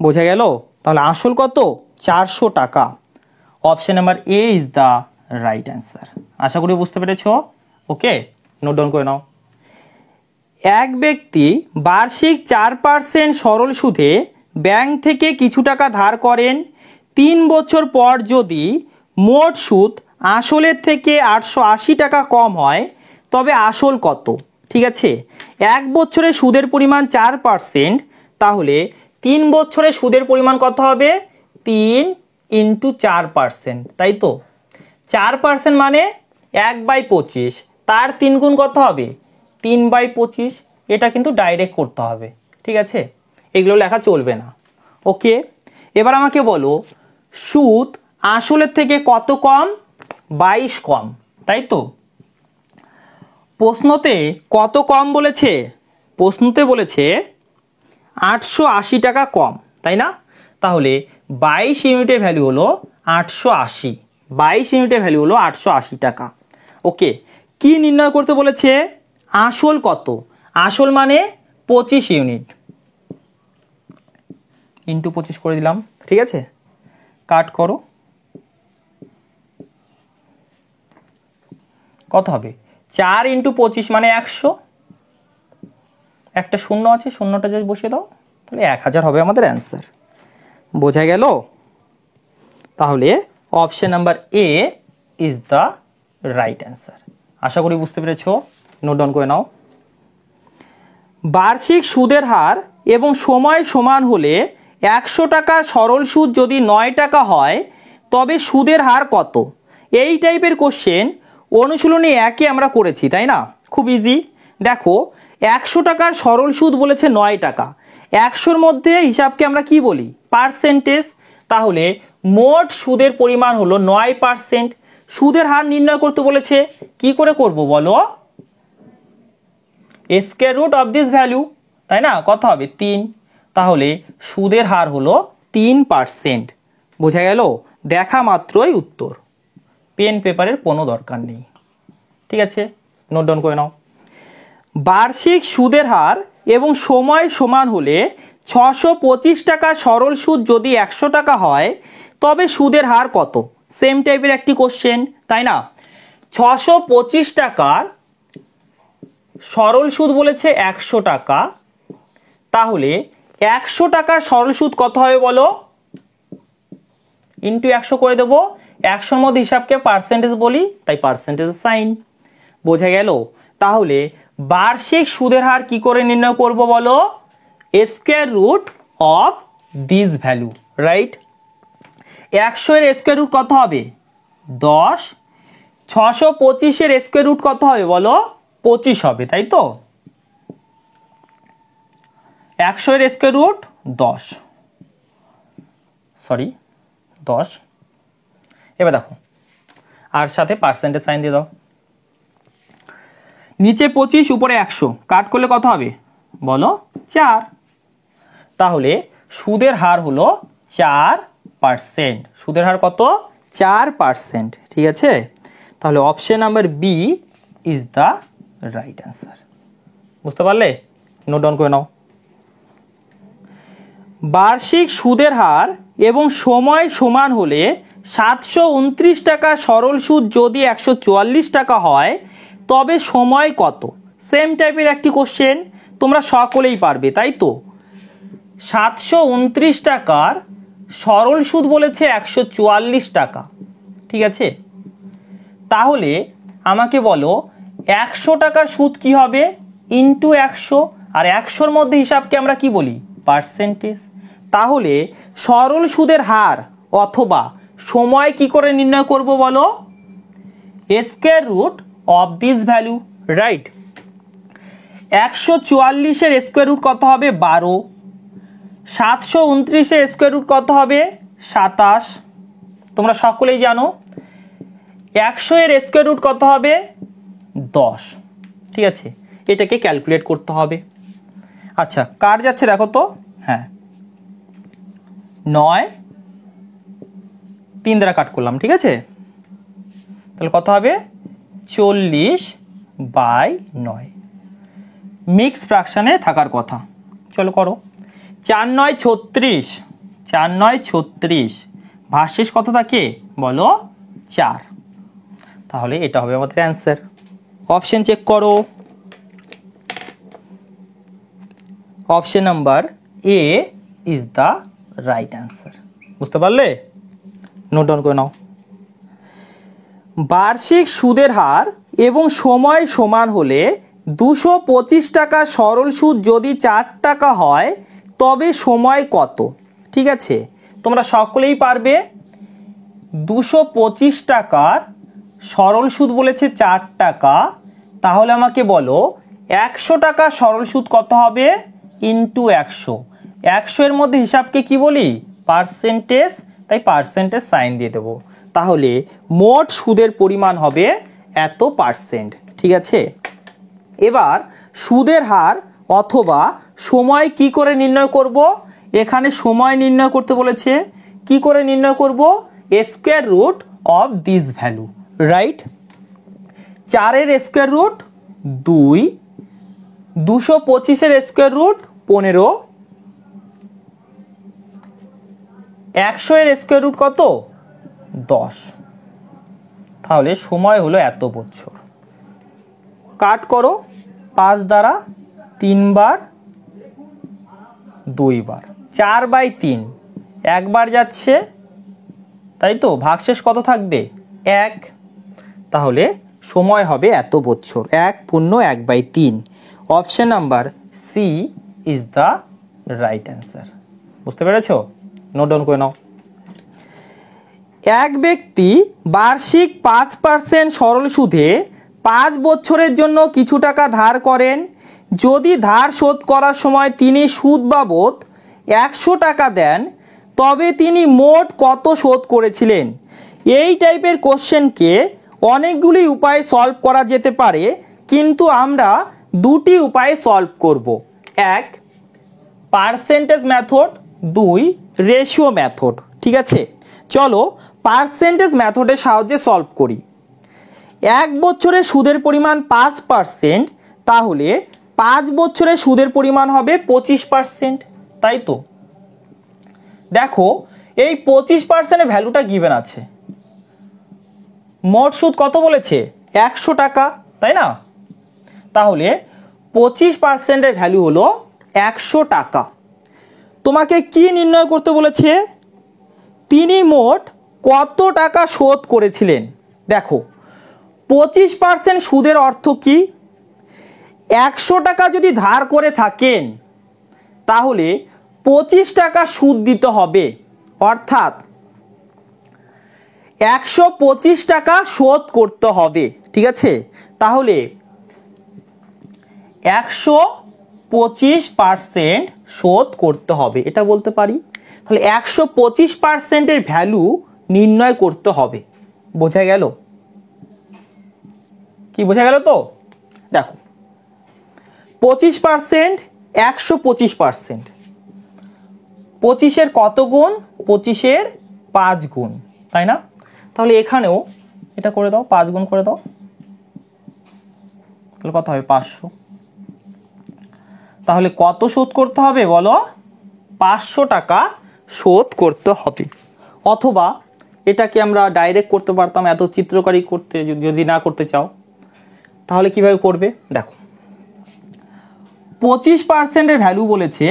বোঝা গেল? তাহলে আসল কত 400 টাকা। Option number A is the right answer. আশা করি বুঝতে পেরেছো। ওকে, নোট ডাউন করে নাও। এক ব্যক্তি বার্ষিক 4% সরল সুদে ব্যাংক থেকে কিছু টাকা ধার করেন। 3 বছর পর যদি মোট সুদ আসলের থেকে 880 টাকা কম হয় তবে আসল কত? ঠিক আছে, 1 বছরে সুদের পরিমাণ 4%, তাহলে 3 বছরে সুদের পরিমাণ কত হবে 3 ইন্টু 4%, তাই তো 4% মানে 1/25, তার 3 গুণ কত হবে 3/25। এটা কিন্তু ডাইরেক্ট করতে হবে, ঠিক আছে, এগুলো লেখা চলবে না। ওকে, এবার আমাকে বলো সুদ আসলের থেকে কত কম 22 কম, তাই তো। প্রশ্নতে কত কম বলেছে, প্রশ্নতে বলেছে 880 টাকা কম, তাই না, তাহলে 22 ইউনিটের ভ্যালু হলো 880, 22 ইউনিটের ভ্যালু হলো 880 টাকা। ওকে, কি নির্ণয় করতে বলেছে, আসল কত, আসল মানে 25 ইউনিট, ইন্টু 25 করে দিলাম, ঠিক আছে, কাট করো, কত হবে 4 ইন্টু 25 মানে 100, একটা শূন্য আছে, শূন্যটা যদি বসিয়ে দাও তাহলে 1000 হবে আমাদের অ্যান্সার। বোঝা গেল? তাহলে option number A is the right answer. আশা করি বুঝতে পেরেছো। নোট ডাউন করে নাও। বার্ষিক সুদের হার এবং সময় সমান হলে 100 টাকা সরল সুদ যদি 9 টাকা হয় তবে সুদের হার কত? এই টাইপের কোশ্চেন অনুশীলনী 1-এ আমরা করেছি, তাই না, খুব ইজি। দেখো 100 টাকার সরল সুদ বলেছে 9 টাকা, 100-র মধ্যে হিসাবকে আমরা কি বলি পার্সেন্টেজ, তাহলে মোট সুদের পরিমাণ হলো 9%। সুদের হার নির্ণয় করতে বলেছে, কি করে করব বলো, square root of this value, তাই না, কত হবে 3, তাহলে সুদের হার হলো 3%। বোঝা গেল? দেখা মাত্রই উত্তর, পেন পেপারের কোনো দরকার নেই, ঠিক আছে, নোট ডাউন করে নাও। বার্ষিক সুদের হার এবং সময় সমান হলে 625 টাকা সরল সুদ যদি 100 টাকা হয় তবে সুদের হার কত? সেম টাইপের একটি কোশ্চেন, তাই না। 625 টাকার সরল সুদ বলেছে 100 টাকা, তাহলে 100 টাকার সরল সুদ কত হবে বলো, ইন্টু 100 করে দেবো, 100-র মধ্যে হিসাবকে পার্সেন্টেজ বলি, তাই পার্সেন্টেজ সাইন। বোঝা গেল? তাহলে বার্ষিক সুদের হার কি করে নির্ণয় করব বলো, square root of this value, right. 100-এর স্কয়ার রুট কত হবে 10, 625-এর স্কয়ার রুট কত হবে বলো 25 হবে, তাই তো। 100-এর স্কয়ার রুট 10, সরি 10। এবার দেখো আর সাথে পার্সেন্টেজ সাইন দিয়ে দাও, নিচে 25 উপরে 100, কাট করলে কত হবে বলো 4, তাহলে সুদের হার হলো 4%। সুদের হার কত 4%, ঠিক আছে, তাহলে option number B is the right answer. বুঝতে পারলে? নোট ডাউন করে নাও। বার্ষিক সুদের হার এবং সময় সমান হলে 729 টাকা সরল সুদ যদি 144 টাকা হয় তবে সময় কত? সেম টাইপের একটি কোশ্চেন, তোমরা সকলেই পারবে, তাই তো। 729 টাকার সরল সুদ বলেছে 144 টাকা, ঠিক আছে, তাহলে আমাকে বলো 100 টাকার সুদ কি হবে ইন্টু 100, আর 100-র মধ্যে হিসাবকে আমরা কি বলি পার্সেন্টেজ। তাহলে সরল সুদের হার অথবা সময় কি করে নির্ণয় করব বলো, square root of this value, right. 144-এর স্কয়ার রুট কত হবে 12, 729-এর স্কয়ার রুট কত হবে 27, তোমরা সকলেই জানো। 100-এর স্কয়ার রুট কত হবে 10, ঠিক আছে, এটাকে ক্যালকুলেট করতে হবে। আচ্ছা কার যাচ্ছে দেখো তো, হ্যাঁ 9 3 দ্বারা কাট করলাম, ঠিক আছে, তাহলে কত হবে 40/9 মিক্স ফ্র্যাকশনে থাকার কথা। চলো করো, 4 9 36, 4 9 36, ভাগশেষ কত থাকে বলো 4, তাহলে এটা হবে আমাদের অ্যান্সার। অপশন চেক করো, option number A is the right answer. বুঝতে পারলে? নোট ডাউন করে নাও। বার্ষিক সুদের হার এবং সময় সমান হলে 225 টাকা সরল সুদ যদি 4 টাকা হয় তবে সময় কত? ঠিক আছে, তোমরা সকলেই পারবে। 225 টাকার সরল সুদ বলেছে 4 টাকা, তাহলে আমাকে বলো 100 টাকা সরল সুদ কত হবে ইন্টু 100। 100 এর মধ্যে হিসাবকে কি বলি পার্সেন্টেজ, তাই পার্সেন্টেজ সাইন দিয়ে দেবো। তাহলে মোট সুদের পরিমাণ হবে এত পার্সেন্ট। ঠিক আছে, এবার সুদের হার অথবা সময় কি করে নির্ণয় করব? এখানে সময় নির্ণয় করতে বলেছে, কি করে নির্ণয় করব? Square root of this value, right? 4 এর স্কোয়ার রুট 2, 225 এর স্কোয়ার রুট 15, 100 এর স্কোয়ার রুট কত 10, তাহলে সময় হলো এত বছর। কাট করো, 5 দ্বারা 3 বার 2 বার, 4/3 একবার যাচ্ছে, তাই তো, ভাগশেষ কত থাকবে 1, তাহলে সময় হবে এত বছর। 1 পূর্ণ 1/3, option number C is the right answer. বুঝতে পেরেছ? নোট ডাউন করে নাও। এক ব্যক্তি বার্ষিক 5% সরল সুদে 5 বছরের জন্য কিছু টাকা ধার করেন। যদি ধার শোধ করার সময় তিনি সুদ বাবদ 100 টাকা দেন তবে তিনি মোট কত শোধ করেছিলেন? এই টাইপের কোশ্চেনকে অনেকগুলি উপায়ে সলভ করা যেতে পারে, কিন্তু আমরা দুটি উপায়ে সলভ করব। 1 পার্সেন্টেজ মেথড, 2 রেশিও মেথড। ঠিক আছে, চলো পার্সেন্টেজ মেথডের সাহায্যে সলভ করি। 1 বছরের সুদের পরিমাণ 5%, তাহলে 5 বছরের সুদের পরিমাণ হবে 25%, তাই তো? দেখো এই 25% ভ্যালুটা গিভেন আছে, মোট সুদ কত বলেছে 100 টাকা, তাই না? তাহলে 25% ভ্যালু হলো 100 টাকা। তোমাকে কি নির্ণয় করতে বলেছে? তিনি মোট কত টাকা শোধ করেছিলেন। দেখো 25% সুদের অর্থ কি? 100 টাকা যদি ধার করে থাকেন তাহলে 25 টাকা সুদ দিতে হবে, অর্থাৎ 125 টাকা শোধ করতে হবে। ঠিক আছে, তাহলে 125% শোধ করতে হবে, এটা বলতে পারি। তাহলে 125% ভ্যালু নির্ণয় করতে হবে। বোঝা গেল? কি বোঝা গেল তো? দেখো 25%, 125%, 25-এর কত গুণ? 25-এর 5 গুণ, তাই না? তাহলে এখানেও এটা করে দাও, 5 গুণ করে দাও, তাহলে কত হবে 500। তাহলে কত শোধ করতে হবে বলো? 500 টাকা শোধ করতে হবে। অথবা এটাকে আমরা ডাইরেক্ট করতে পারতাম, এত চিত্রকারী করতে যদি না করতে চাও তাহলে কিভাবে করবে? দেখো 25% ভ্যালু বলেছে,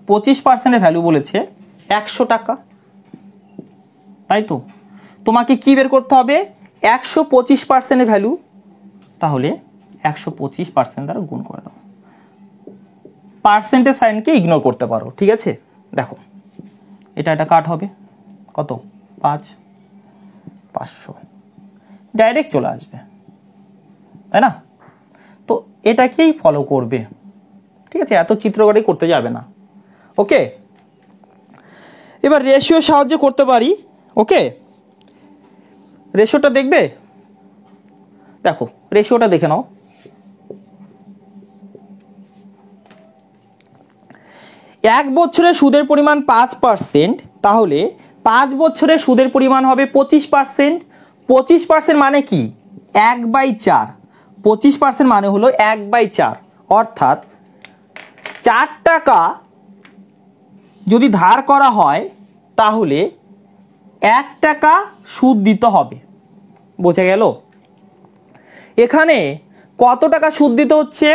25% ভ্যালু বলেছে 100 টাকা, তাই তো? তোমাকে কি বের করতে হবে? 125% ভ্যালু, তাহলে 125% দ্বারা গুণ করে দাও। পার্সেন্টেজ সাইনকে ইগনোর করতে পারো, ঠিক আছে? দেখো এটা কাট হবে কত 500, ডাইরেক্ট চলে আসবে, তাই না? তো এটাকেই ফলো করবে, ঠিক আছে? এত চিত্রকারী করতে যাবে না। ওকে, এবার রেশিও সাহায্য করতে পারি। ওকে, রেশিওটা দেখবে? দেখো রেশিওটা দেখে নাও। 1 বছরে সুদের পরিমাণ 5%, তাহলে 5 বছরে সুদের পরিমাণ হবে 25%। 25% মানে কি? 1/4। 25% মানে হলো 1/4, অর্থাৎ 4 টাকা যদি ধার করা হয় তাহলে 1 টাকা সুদ দিতে হবে। বোঝা গেল? এখানে কত টাকা সুদ দিতে হচ্ছে?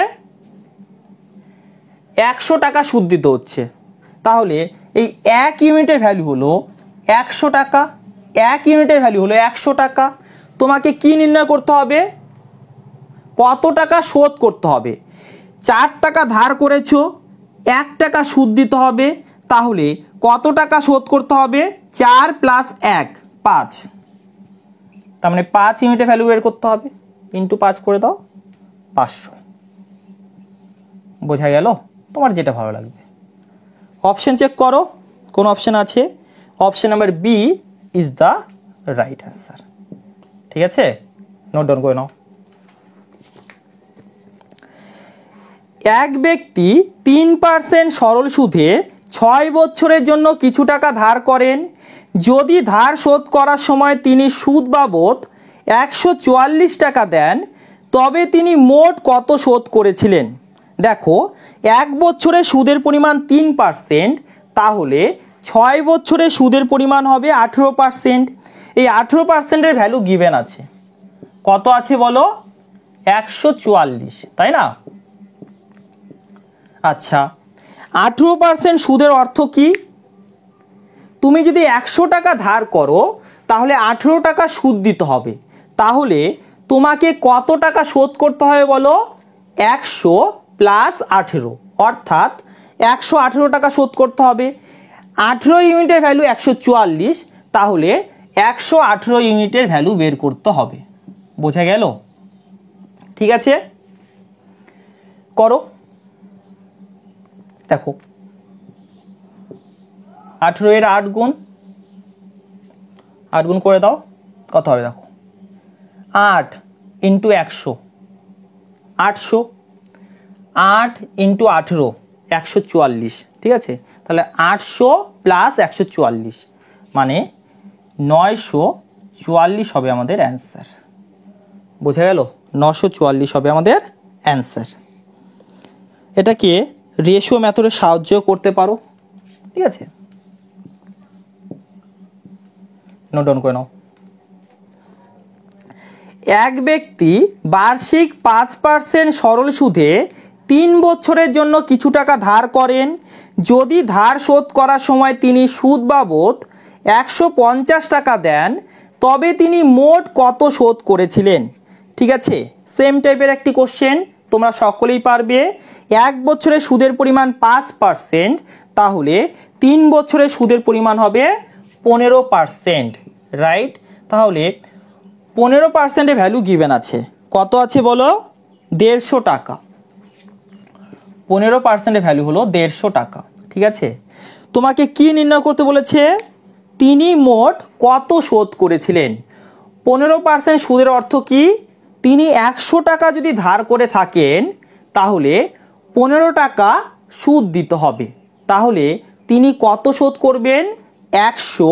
100 টাকা সুদ দিতে হচ্ছে। তাহলে এই 1 ইউনিটের ভ্যালু হলো 100 টাকা। 1 ইউনিটের ভ্যালু হলো 100 টাকা। তোমাকে কি নির্ণয় করতে হবে? কত টাকা শোধ করতে হবে। 4 টাকা ধার করেছো, 1 টাকা সুদ দিতে হবে। তাহলে কত টাকা শোধ করতে হবে? 4 + 1 5। তার মানে 5 ইউনিটের ভ্যালু বের করতে হবে। ইন্টু 5 করে দাও, 500। বোঝা গেল? তোমার যেটা ভালো লাগবে। অপশন চেক করো, কোন অপশন আছে? Option number B is the right answer. ঠিক আছে, নোট ডাউন করে নাও। এক ব্যক্তি 3% সরল সুদে 6 বছরের জন্য কিছু টাকা ধার করেন। যদি ধার শোধ করার সময় তিনি সুদ বাবদ 144 টাকা দেন, তবে তিনি মোট কত শোধ করেছিলেন? দেখো, 1 বছরে সুদের পরিমাণ 3%, তাহলে 6 বছরে সুদের পরিমাণ হবে 18%। এই 18%-এর ভ্যালু গিভেন আছে। কত আছে বলো? 144, তাই না? আচ্ছা, 18% সুদের অর্থ কি? তুমি যদি 100 টাকা ধার করো তাহলে 18 টাকা সুদ দিতে হবে। তাহলে তোমাকে কত টাকা শোধ করতে হবে বলো? 100 + 18, অর্থাৎ 118 টাকা শোধ করতে হবে। 18 ইউনিটের ভ্যালু 144, তাহলে 118 ইউনিটের ভ্যালু বের করতে হবে। বোঝা গেল? ঠিক আছে, করো। দেখো, 18 এর 8 গুণ, 8 গুণ করে দাও, কত হবে দেখো? 8 × 100, 800। 8 × 18, 144। ঠিক আছে, তাহলে 800 + 144 মানে 944 হবে আমাদের অ্যান্সার। বোঝা গেল? 944 হবে আমাদের অ্যান্সার। এটাকে রেশিও মেথডে সাহায্য করতে পারো। ঠিক আছে, নোট ডাউন করে নাও। এক ব্যক্তি বার্ষিক 5% সরল সুদে 3 বছরের জন্য কিছু টাকা ধার করেন। যদি ধার শোধ করার সময় তিনি সুদ বাবদ 150 টাকা দেন, তবে তিনি মোট কত শোধ করেছিলেন? ঠিক আছে, সেম টাইপের একটি কোশ্চেন, তোমরা সকলেই পারবে। 1 বছরে সুদের পরিমাণ 5%, তাহলে 3 বছরে সুদের পরিমাণ হবে 15%। রাইট? তাহলে 15%-এর ভ্যালু গিভেন আছে। কত আছে বলো? 150 টাকা। 15%-এর ভ্যালু হলো 150 টাকা। ঠিক আছে, তোমাকে কি নির্ণয় করতে বলেছে? তিনি মোট কত শোধ করেছিলেন। 15% সুদের অর্থ কি? তিনি 100 টাকা যদি ধার করে থাকেন তাহলে 15 টাকা সুদ দিতে হবে। তাহলে তিনি কত শোধ করবেন? 100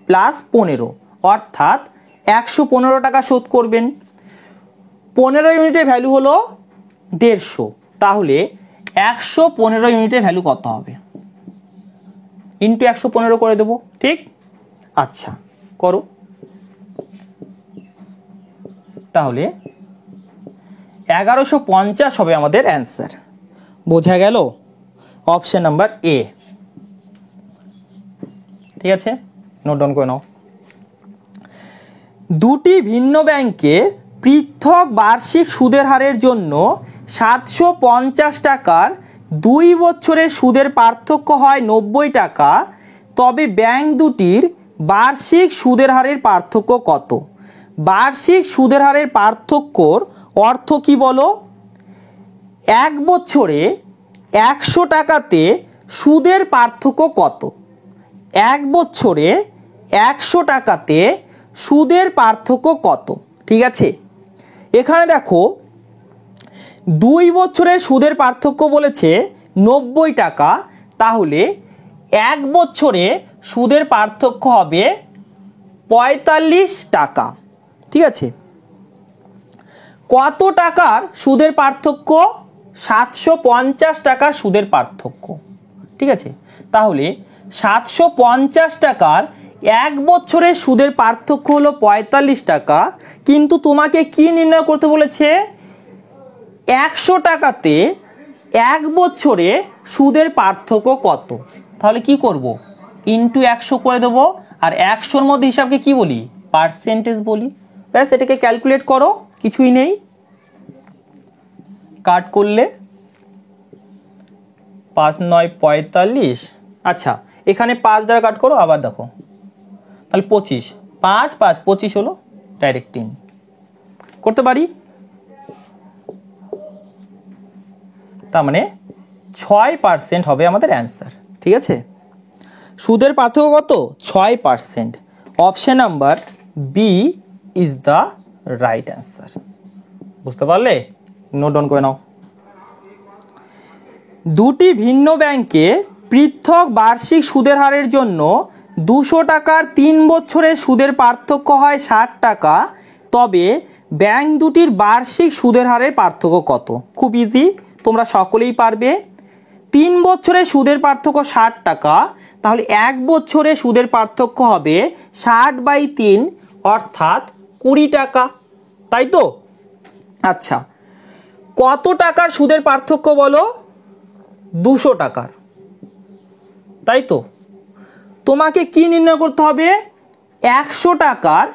+ 15, অর্থাৎ 115 টাকা শোধ করবেন। 15 ইউনিটের ভ্যালু হলো 150, তাহলে 115 ইউনিটের ভ্যালু কত হবে? ইন্টু 115 করে দেবো। ঠিক? আচ্ছা, করো। তাহলে 1150 হবে আমাদের অ্যান্সার। বোঝা গেল? অপশন নাম্বার এ। ঠিক আছে, নোট ডাউন করে নাও। দুটি ভিন্ন ব্যাংকে পৃথক বার্ষিক সুদের হারের জন্য 750 টাকার 2 বছরের সুদের পার্থক্য হয় 90 টাকা, তবে ব্যাংক দুটির বার্ষিক সুদের হারের পার্থক্য কত? বার্ষিক সুদের হারের পার্থক্যর অর্থ কি বলো? 1 বছরে 100 টাকাতে সুদের পার্থক্য কত? 1 বছরে 100 টাকাতে সুদের পার্থক্য কত? ঠিক আছে, এখানে দেখো 2 বছরের সুদের পার্থক্য বলেছে 90 টাকা, তাহলে 1 বছরে সুদের পার্থক্য হবে 45 টাকা। ঠিক আছে, কত টাকার সুদের পার্থক্য? 750 টাকার সুদের পার্থক্য। ঠিক আছে, তাহলে 750 টাকার 1 বছরের সুদের পার্থক্য হলো 45 টাকা, কিন্তু তোমাকে কি নির্ণয় করতে বলেছে? 100 টাকাতে 1 বছরে সুদের পার্থক্য কত? তাহলে কি করব? ইন্টু 100 করে দেবো, আর 100-র মধ্যে হিসাবকে কি বলি? পার্সেন্টেজ বলি। ব্যাস, এটাকে ক্যালকুলেট করো, কিছুই নেই। কাট করলে 5 9 45। আচ্ছা, এখানে 5 দ্বারা কাট করো, আবার দেখো, তাহলে 25, 5 5 25 হলো, ডাইরেক্ট 3 করতে পারি। তার মানে 6% হবে আমাদের অ্যান্সার। ঠিক আছে, সুদের পার্থক্য কত? 6%। Option number B is the right answer. বুঝতে পারলে? নোট ডাউন করে নাও। দুটি ভিন্ন ব্যাংকে পৃথক বার্ষিক সুদের হারের জন্য 200 টাকার 3 বছরের সুদের পার্থক্য হয় 60 টাকা, তবে ব্যাংক দুটির বার্ষিক সুদের হারের পার্থক্য কত? খুব ইজি, তোমরা সকলেই পারবে। 3 বছরের সুদের পার্থক্য 60 টাকা, তাহলে 1 বছরে সুদের পার্থক্য হবে 60/3 অর্থাৎ 20 টাকা, তাই তো? আচ্ছা, কত টাকার সুদের পার্থক্য বলো? 200 টাকার, তাই তো? তোমাকে কি নির্ণয় করতে হবে? 100 টাকার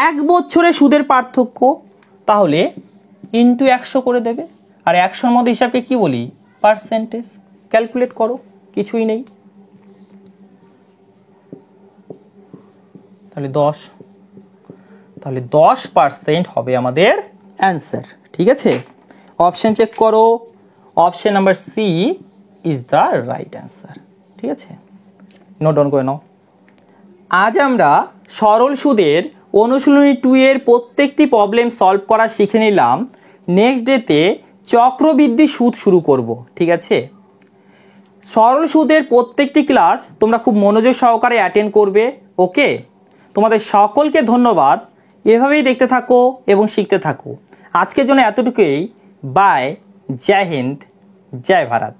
1 বছরে সুদের পার্থক্য, তাহলে ইন্টু 100 করে দেবে, আর 100-র মধ্যে হিসাবকে কি বলি? পার্সেন্টেজ। ক্যালকুলেট করো, কিছুই নেই। তাহলে 10, তাহলে 10% হবে আমাদের অ্যান্সার। ঠিক আছে, অপশন চেক করো, option number C is the right answer. ঠিক আছে, নোট ডাউন করে নাও। আজ আমরা সরল সুদের অনুশীলনী 2 এর প্রত্যেকটি প্রবলেম সলভ করা শিখে নিলাম। নেক্সট ডেতে চক্রবৃদ্ধি সুদ শুরু করব। ঠিক আছে, সরল সুদের প্রত্যেকটি ক্লাস তোমরা খুব মনোযোগ সহকারে অ্যাটেন্ড করবে। ওকে, তোমাদের সকলকে ধন্যবাদ। এভাবেই দেখতে থাকো এবং শিখতে থাকো। আজকের জন্য এতটুকুই। বাই, জয় হিন্দ, জয় ভারত।